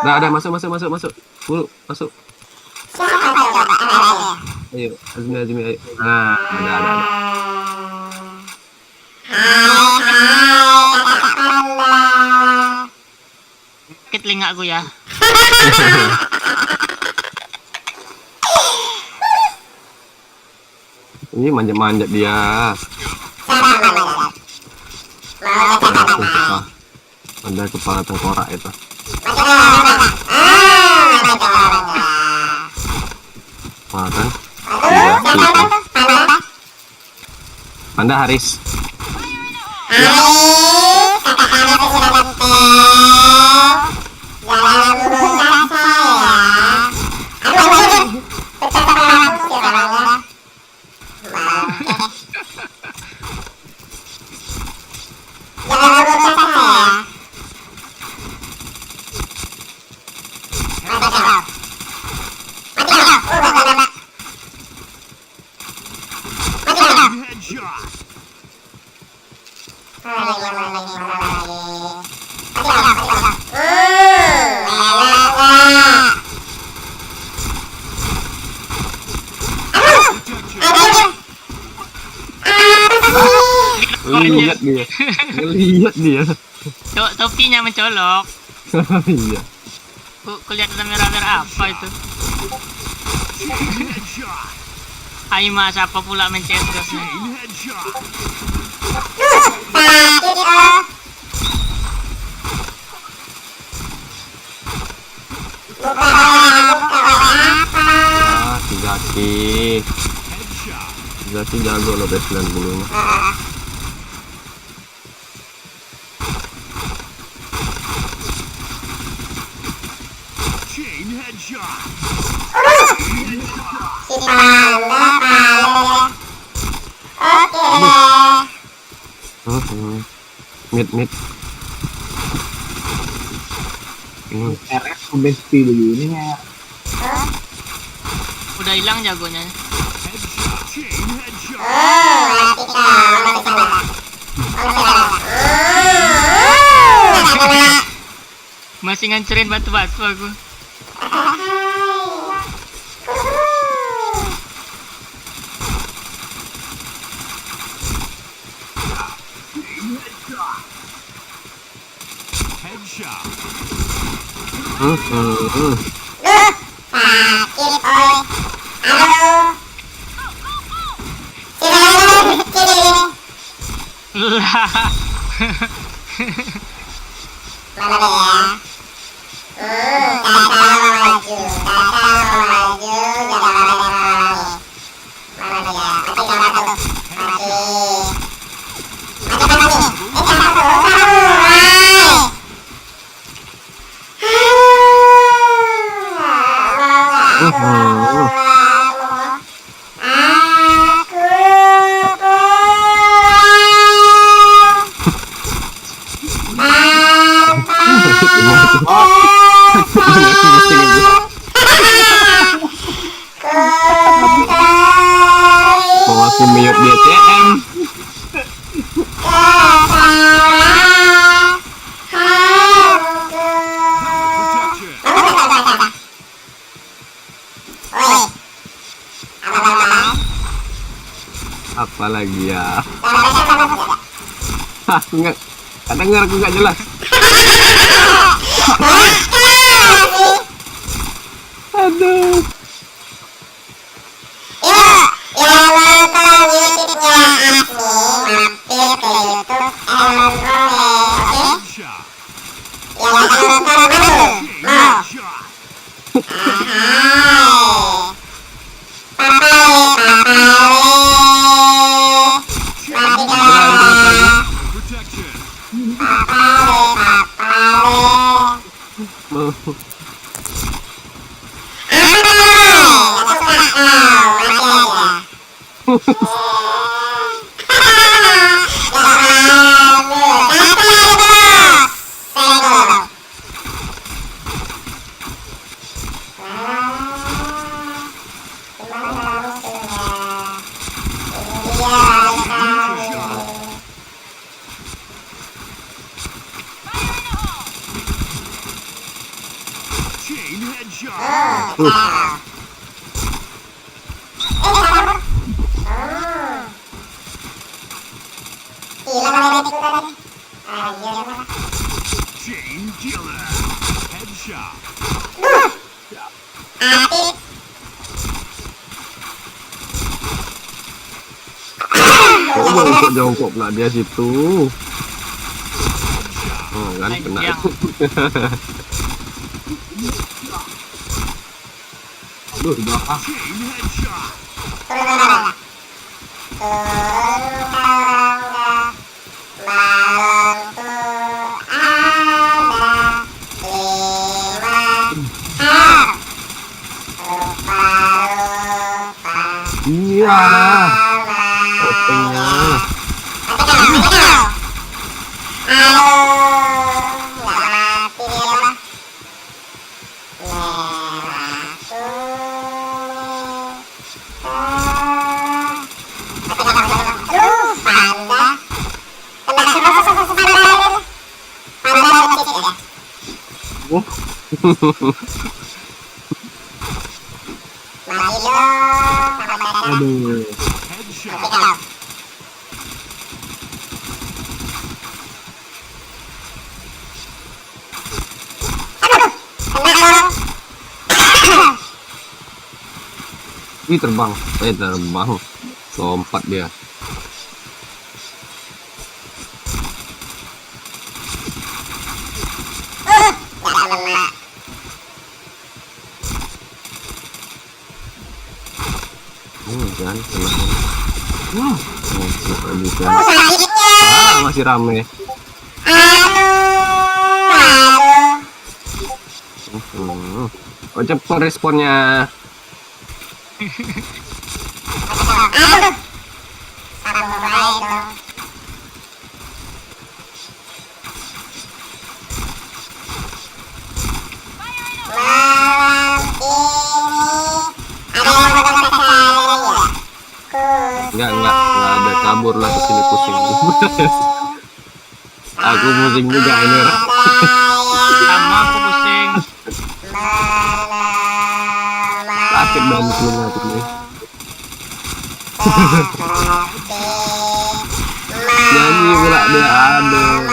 Ada masuk. Bulu, masuk. Ayo, Azmi ayo. Nah, ada. Sakit telinga aku ya. Ini manjat dia. Ada kepala tengkorak itu. Makan. Anda Haris. Lihat dia. Lihat dia. Topinya mencolok. Iya. Kulihat ada merah-merah apa itu? Ayo mas, apa pula mencetosnya? Zaki jago loh PS90 nya. Chain headshot. Mid. RS besti begini ya. Udah hilang jagonya. Chain headshot. Masih ngancurin batu-batu aku. Headshot. Mau aku meyuk di ATM. Apalagi ya. Enggak. Kadang aku nggak jelas. Aduh. Chain headshot. Chain killer. Headshot. Kok jongkok pula dia situ. Oh kan kena. Aduh, di belakang. Chain headshot. Iya. Opennya. Aduh. Wih terbang, terbang, lompat dia. Jangan kena. Masih rame. Oh cepet responnya. Enggak ada kabur lah kesini pusing. Aku pusing juga ini. Sama aku pusing. Sakit banget telinga ini. Nyanyi pula dia, aduh.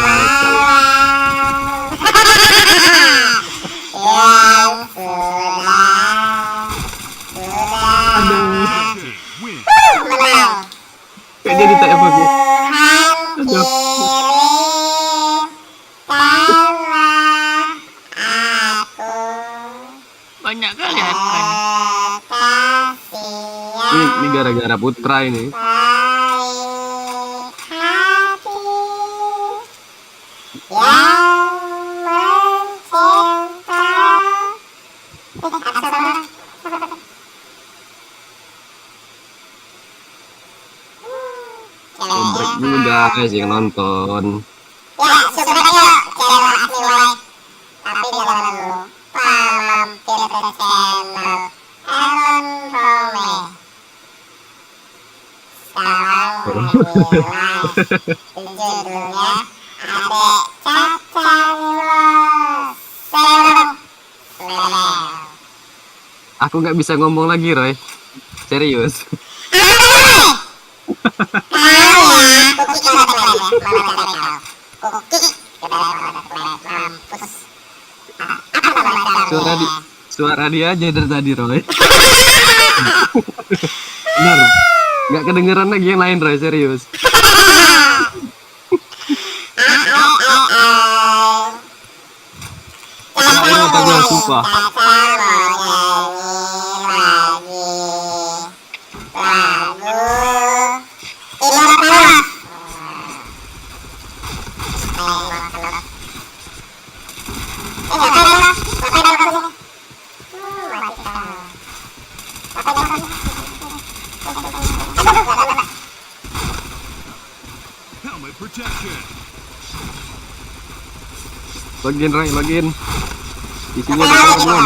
Kayak jadi tak apa gue. Aduh. Banyak kali harapan. Ini gara-gara Putra ini. Break dulu guys yang nonton. Ya, subscribe yuk channel Asli Mulai. Tapi jangan lupa mampir ke channel Elon Rome. Sekarang judulnya Adek Caca Milos. Aku nggak bisa ngomong lagi Roy. Serius. Suara dia aja dari tadi Roy. Benar. Nggak kedengeran lagi yang lain Roy, serius. Saya tanya sumpah. Helmet protection. Login Ray, login. Isinya udah keluar belum?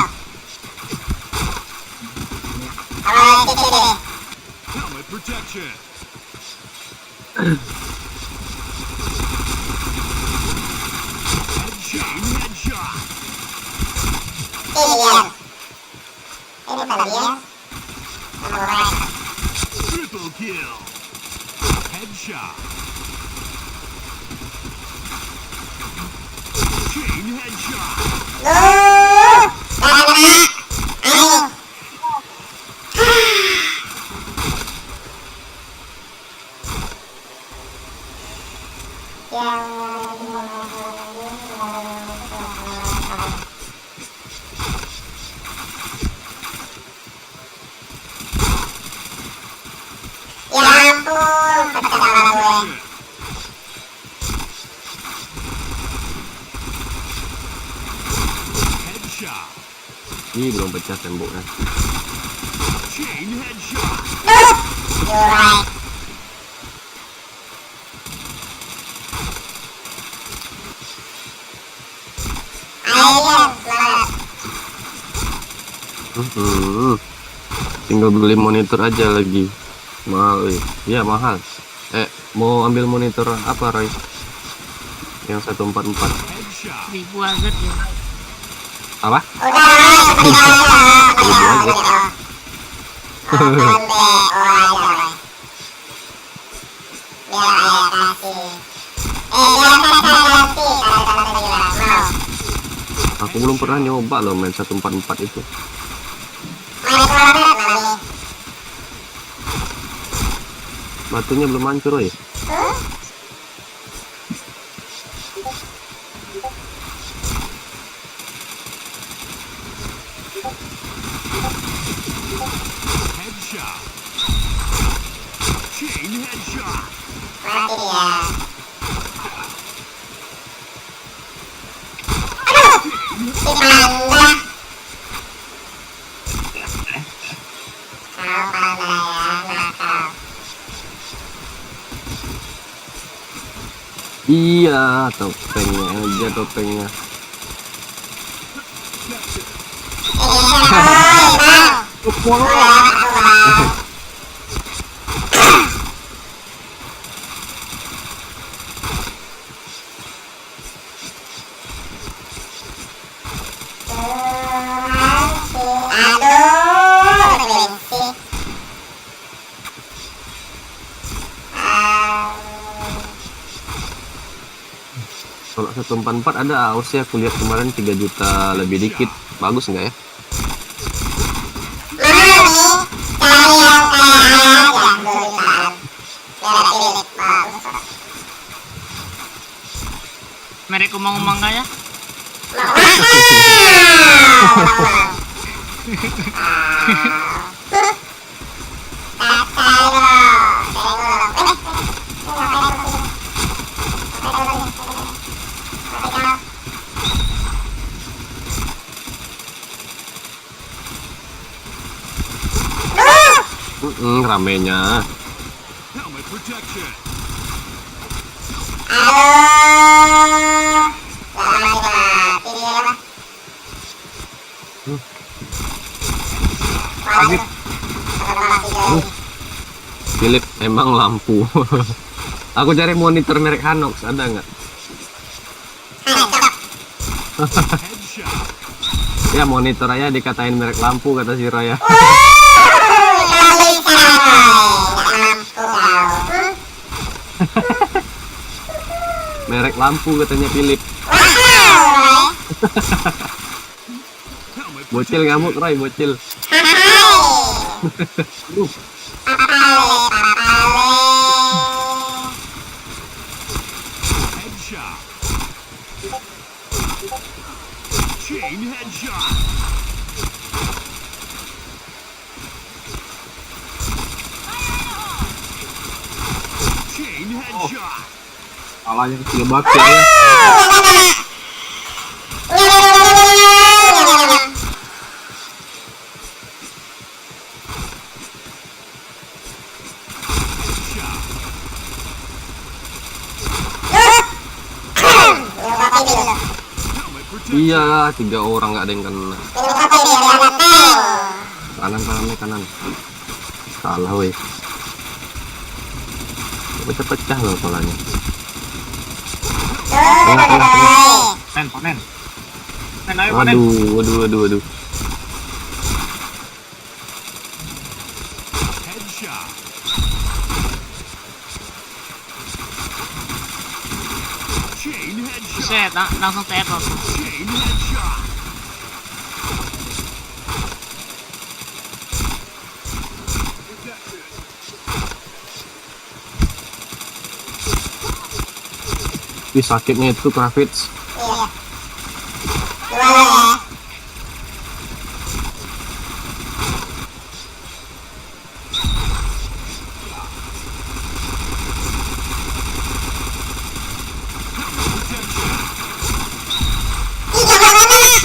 Helmet protection. Chain headshot. Triple kill. Headshot. Chain headshot. Headshot. Ini belum pecah temboknya. Chain headshot. Tinggal beli monitor aja lagi. Mahal, iya mahal. Mau ambil monitor apa Roy? Yang 144. Ribu aja ya. Apa? Aku belum pernah nyoba loh main 144 itu. Batunya belum hancur ya? Headshot. Chain headshot. Mati dia. Si panda. Kau panda ya, nakal. Iya, topengnya aja topengnya. Kalau 144 ada AOC aku lihat kemarin 3 juta lebih dikit. Bagus nggak ya? Mereka ngomong nggak ya? Ramenya. Helmet protection. Philip emang lampu. Aku cari monitor merek Hanox, ada nggak? Ya monitor aja dikatain merek lampu kata si Raya. Merek lampu katanya Philip. Bocil ngamuk Roy, bocil. Headshot. Chain headshot. Chain headshot. Salah yang kecil banget ya. Iya, 3 orang nggak ada yang kena. Kanan, kanan. Salah weh. Pecah-pecah loh polanya. Panen. Waduh. Headshot. Chain headshot. Set, langsung teror. Chain headshot. Ih, sakitnya itu Kravitz. Iya. Gimana ya?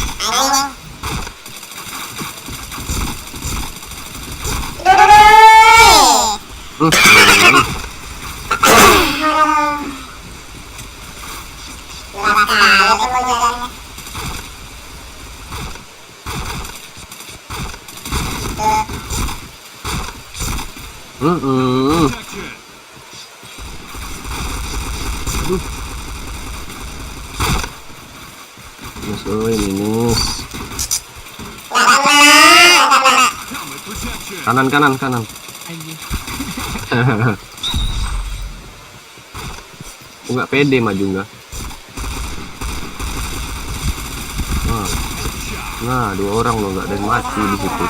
Minus. Kanan. Anjing. Enggak pede maju enggak. Nah, 2 orang loh, enggak ada yang mati di situ.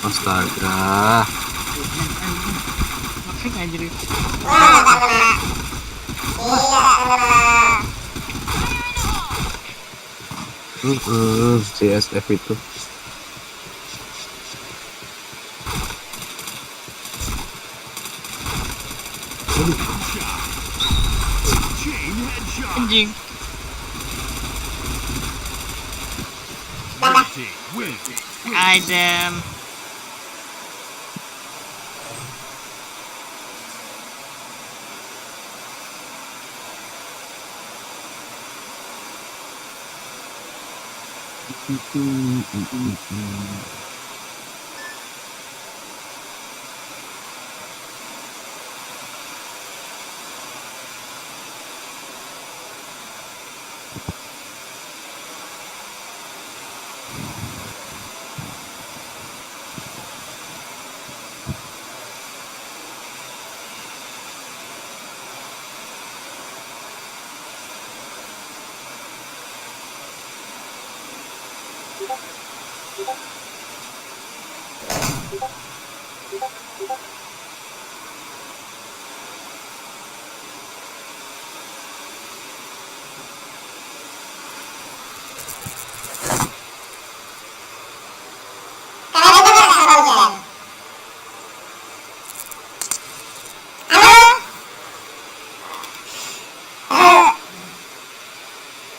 Astaga. Anjir. CSF itu. Anjing. Item.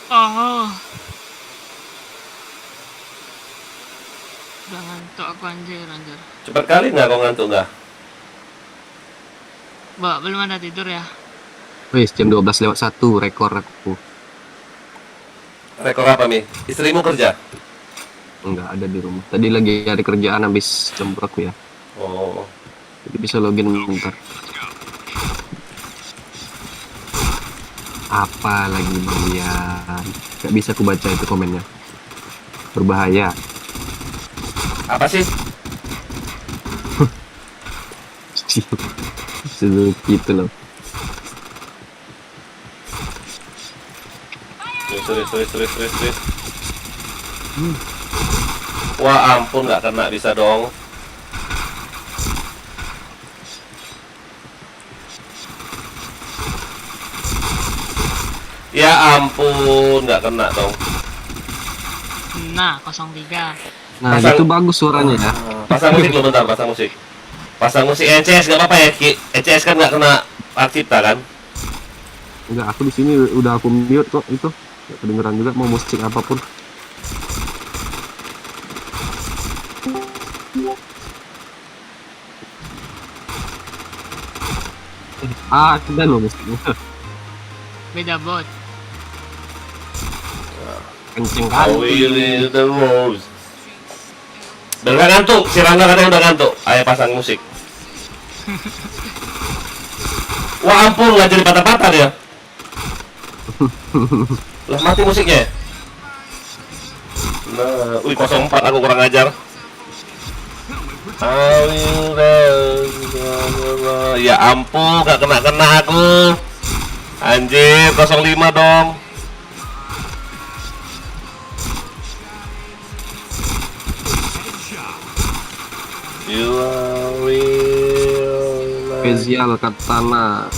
Oh. Udah ngantuk aku anjir. Cepat kali nggak kau ngantuk nggak? Mbak, belum ada tidur ya? Wis, jam 12:01 rekor aku. Rekor apa, Mi? Istrimu kerja? Enggak, ada di rumah. Tadi lagi ada kerjaan habis jemput aku ya. Oh. Jadi bisa login bentar. Apa lagi Bang? Gak bisa aku baca itu komennya. Berbahaya. Apa sih? Gitu loh. Tulis. Wah ampun, nggak kena bisa dong. Ya ampun, nggak kena dong. Nah, 03. Nah, itu bagus suaranya ya. Pasang musik dulu bentar, pasang musik. Pasang musik ECS nggak apa-apa ya, Ki? ECS kan nggak kena hak cipta kan? Enggak, aku di sini udah aku mute kok itu. Gak kedengeran juga mau musik apapun. Ada loh musiknya. Beda bot. Kenceng How kali. will the rose? Udah nggak ngantuk, si Rangga katanya udah ngantuk. Ayo pasang musik. Wah ampun, nggak jadi patah-patah ya. Lah mati musiknya. Nah, 04 aku kurang ajar. Ya ampun, nggak kena aku. Anjir, 05 dong. You are real. Spesial katana.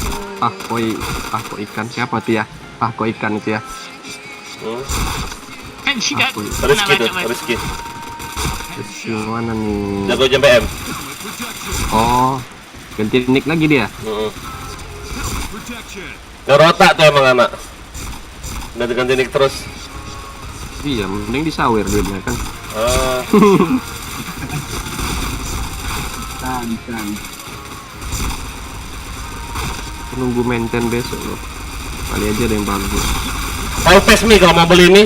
Koi ikan siapa tuh ya? Koi ikan itu ya. Anjing kan. Rizky tuh, Rizky. Rizky mana nih? Jago jam PM. Oh, ganti nick lagi dia. Ngerotak tuh emang anak. Ganti nick terus. Iya, mending disawer duitnya kan. Kan. Nunggu maintain besok loh. Kali aja ada yang bagus. Hall Fest nih kalau mau beli ini.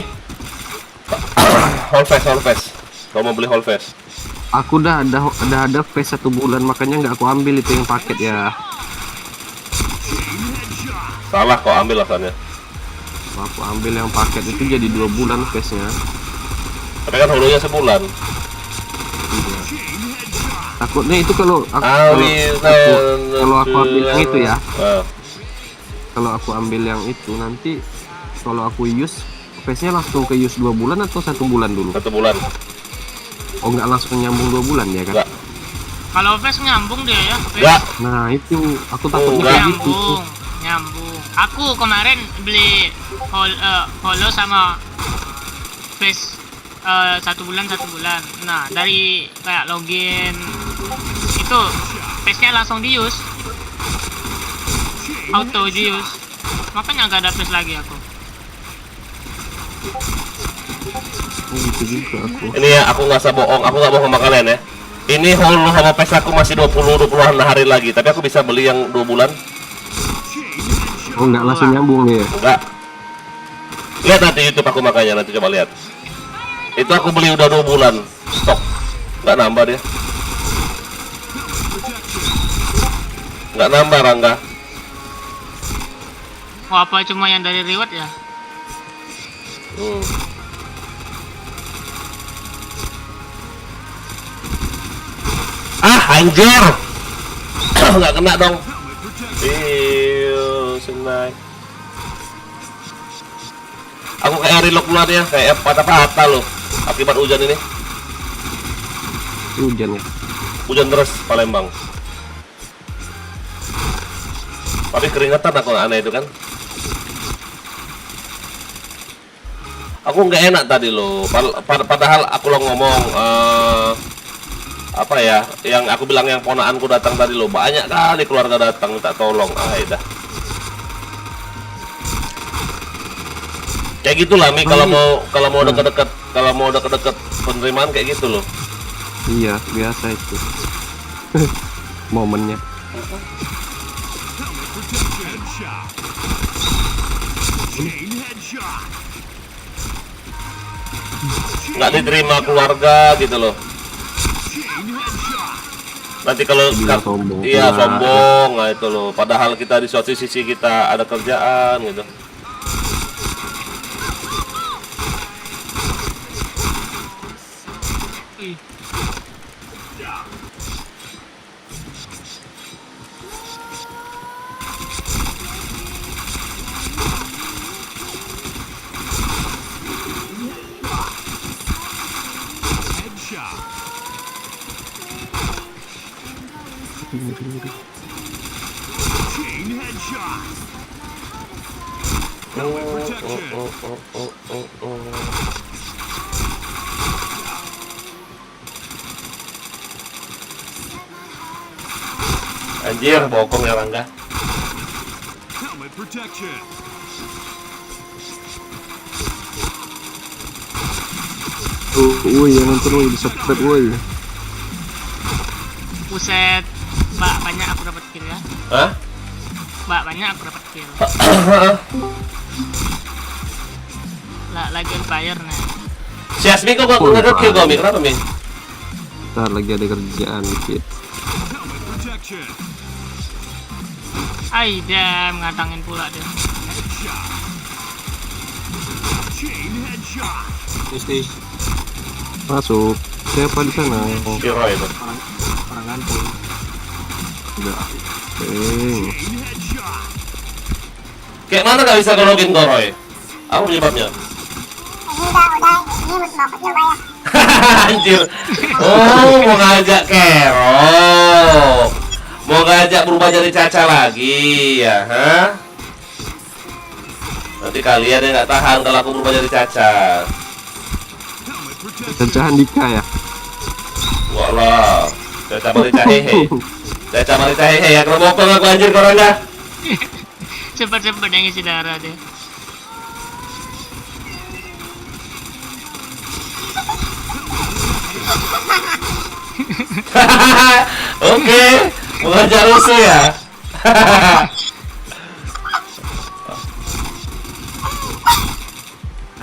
Hall Fest. Kalau mau beli Hall Fest. Aku udah ada face 1 bulan, makanya nggak aku ambil itu yang paket ya. Salah kok ambil alasannya. Aku ambil yang paket itu jadi 2 bulan face-nya. Tapi kan holonya sebulan. Takutnya itu kalau aku ambil yang itu ya. Kalau aku ambil yang itu nanti kalau aku use face-nya langsung ke use 2 bulan atau 1 bulan dulu? 1 bulan. Oh nggak langsung nyambung 2 bulan ya kan? Enggak. Kalau face nyambung dia ya. Enggak. Nah itu aku takutnya kayak gitu. Nyambung. Aku kemarin beli follow sama face 1 bulan. Nah dari kayak login itu face-nya langsung di use, auto di use, makanya nggak ada face lagi aku. Gitu juga aku. Ini ya aku nggak usah bohong, aku nggak bohong sama kalian ya. Ini holo sama face aku masih 20-an hari lagi, tapi aku bisa beli yang 2 bulan. Oh nggak langsung nyambung nih ya? Enggak. Lihat nanti YouTube aku makanya, nanti coba lihat. Itu aku beli udah 2 bulan stok, nggak nambah dia. Nggak nambah Rangga. Oh apa cuma yang dari reward ya? Anjir. Nggak kena dong. Senang. Aku kayak relock duluan ya, kayak patah-patah loh akibat hujan ini. Hujan ya? Hujan deras Palembang. Tapi keringetan aku, aneh itu kan. Aku nggak enak tadi loh. Padahal aku lo ngomong apa ya? Yang aku bilang yang ponaanku datang tadi loh. Banyak kali keluarga datang minta tolong. Dah. Kayak gitulah Mi, kalau mau deket-deket penerimaan kayak gitu loh. Iya, biasa itu. Momennya. Nggak diterima keluarga gitu loh. Nanti kalau sombong. Iya sombong, nah itu loh. Padahal kita di suatu sisi kita ada kerjaan gitu. Chain headshot. Helmet protection. Anjir, bokong ya Rangga. Helmet protection. Woi, yang nonton woi, di-subscribe woi. Buset, Mbak banyak aku dapat kill ya. Hah? Mbak banyak aku dapat kill. Lagi on fire nih. Si Asmi kok nggak kill kau Mi? Kenapa Mi? Ntar lagi ada kerjaan dikit. Aida ngatangin pula dia. Masuk. Siapa di sana? Kiro itu. Orang gantung. Enggak. Kayak mana nggak bisa login kau Roy? Apa penyebabnya? Udah, ini bapak coba ya. Anjir. Oh, mau ngajak Kero. Mau ngajak berubah jadi Caca lagi ya, ha? Nanti kalian yang nggak tahan kalau aku berubah jadi Caca. Caca Handika ya? Walah, Caca Marica hehe. Caca Marica hehe ya, kerobokong aku anjir korangnya. Cepat-cepat yang isi darah deh. Oke, mengajak rusuh ya.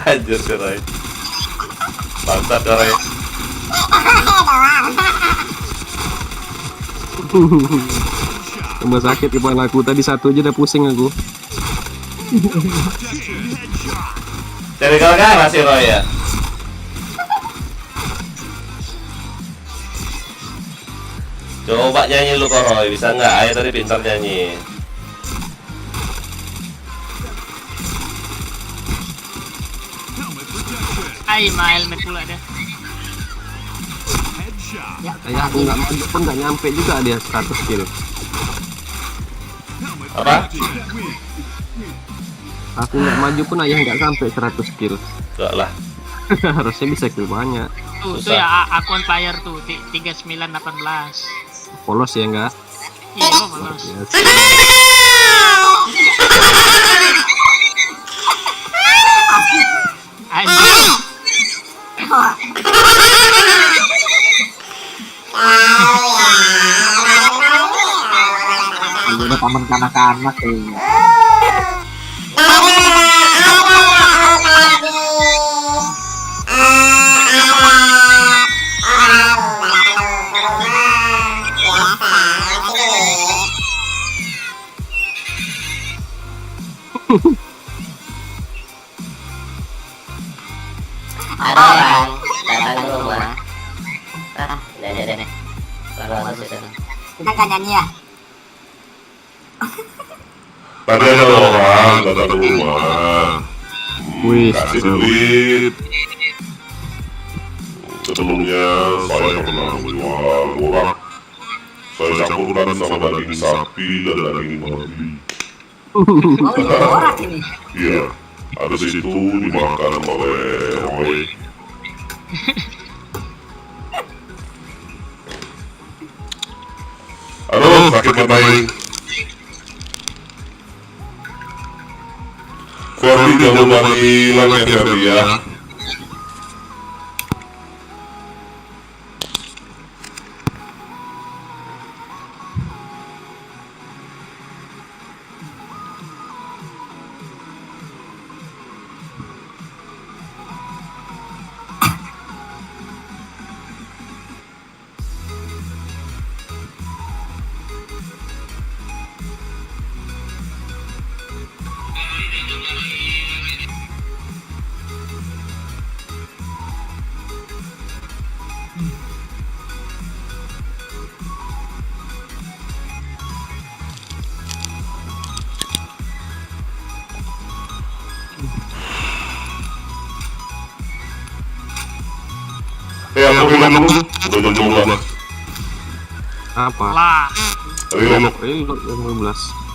Anjir si Roy. Bangsat Roy. Tambah sakit kepala aku. Tadi satu aja udah pusing aku. Cari gara-gara sih Roy ya. Coba nyanyi lu kok Roy, bisa nggak? Ayo tadi pintar nyanyi. Ay, helmet pula ada. Kayak aku nggak maju pun nggak nyampe juga dia 100 kill. Apa? Aku nggak maju pun ayah nggak sampai 100 kill. Enggak lah. Harusnya bisa kill banyak. Tuh ya akun player tuh 3918. Polos ya enggak? Iya, polos. Anjir. Udah taman kanak-kanak kayaknya. Ada orang datang ke rumah. Udah. Lalu masuk sana. Kita nggak nyanyi ya? Tadi ada orang datang ke rumah. Wih, Kasih duit. Sebelumnya saya pernah menjual borak. Saya campurkan sama daging sapi dan daging babi. Oh ini borak ini. Iya, habis itu dimakan oleh Roy. Aduh, sakit mata ini. Ferdi jangan lagi langit Ferdi ya. Aku bilang dulu, udah jam 12. Apa? Lah. Reload 15.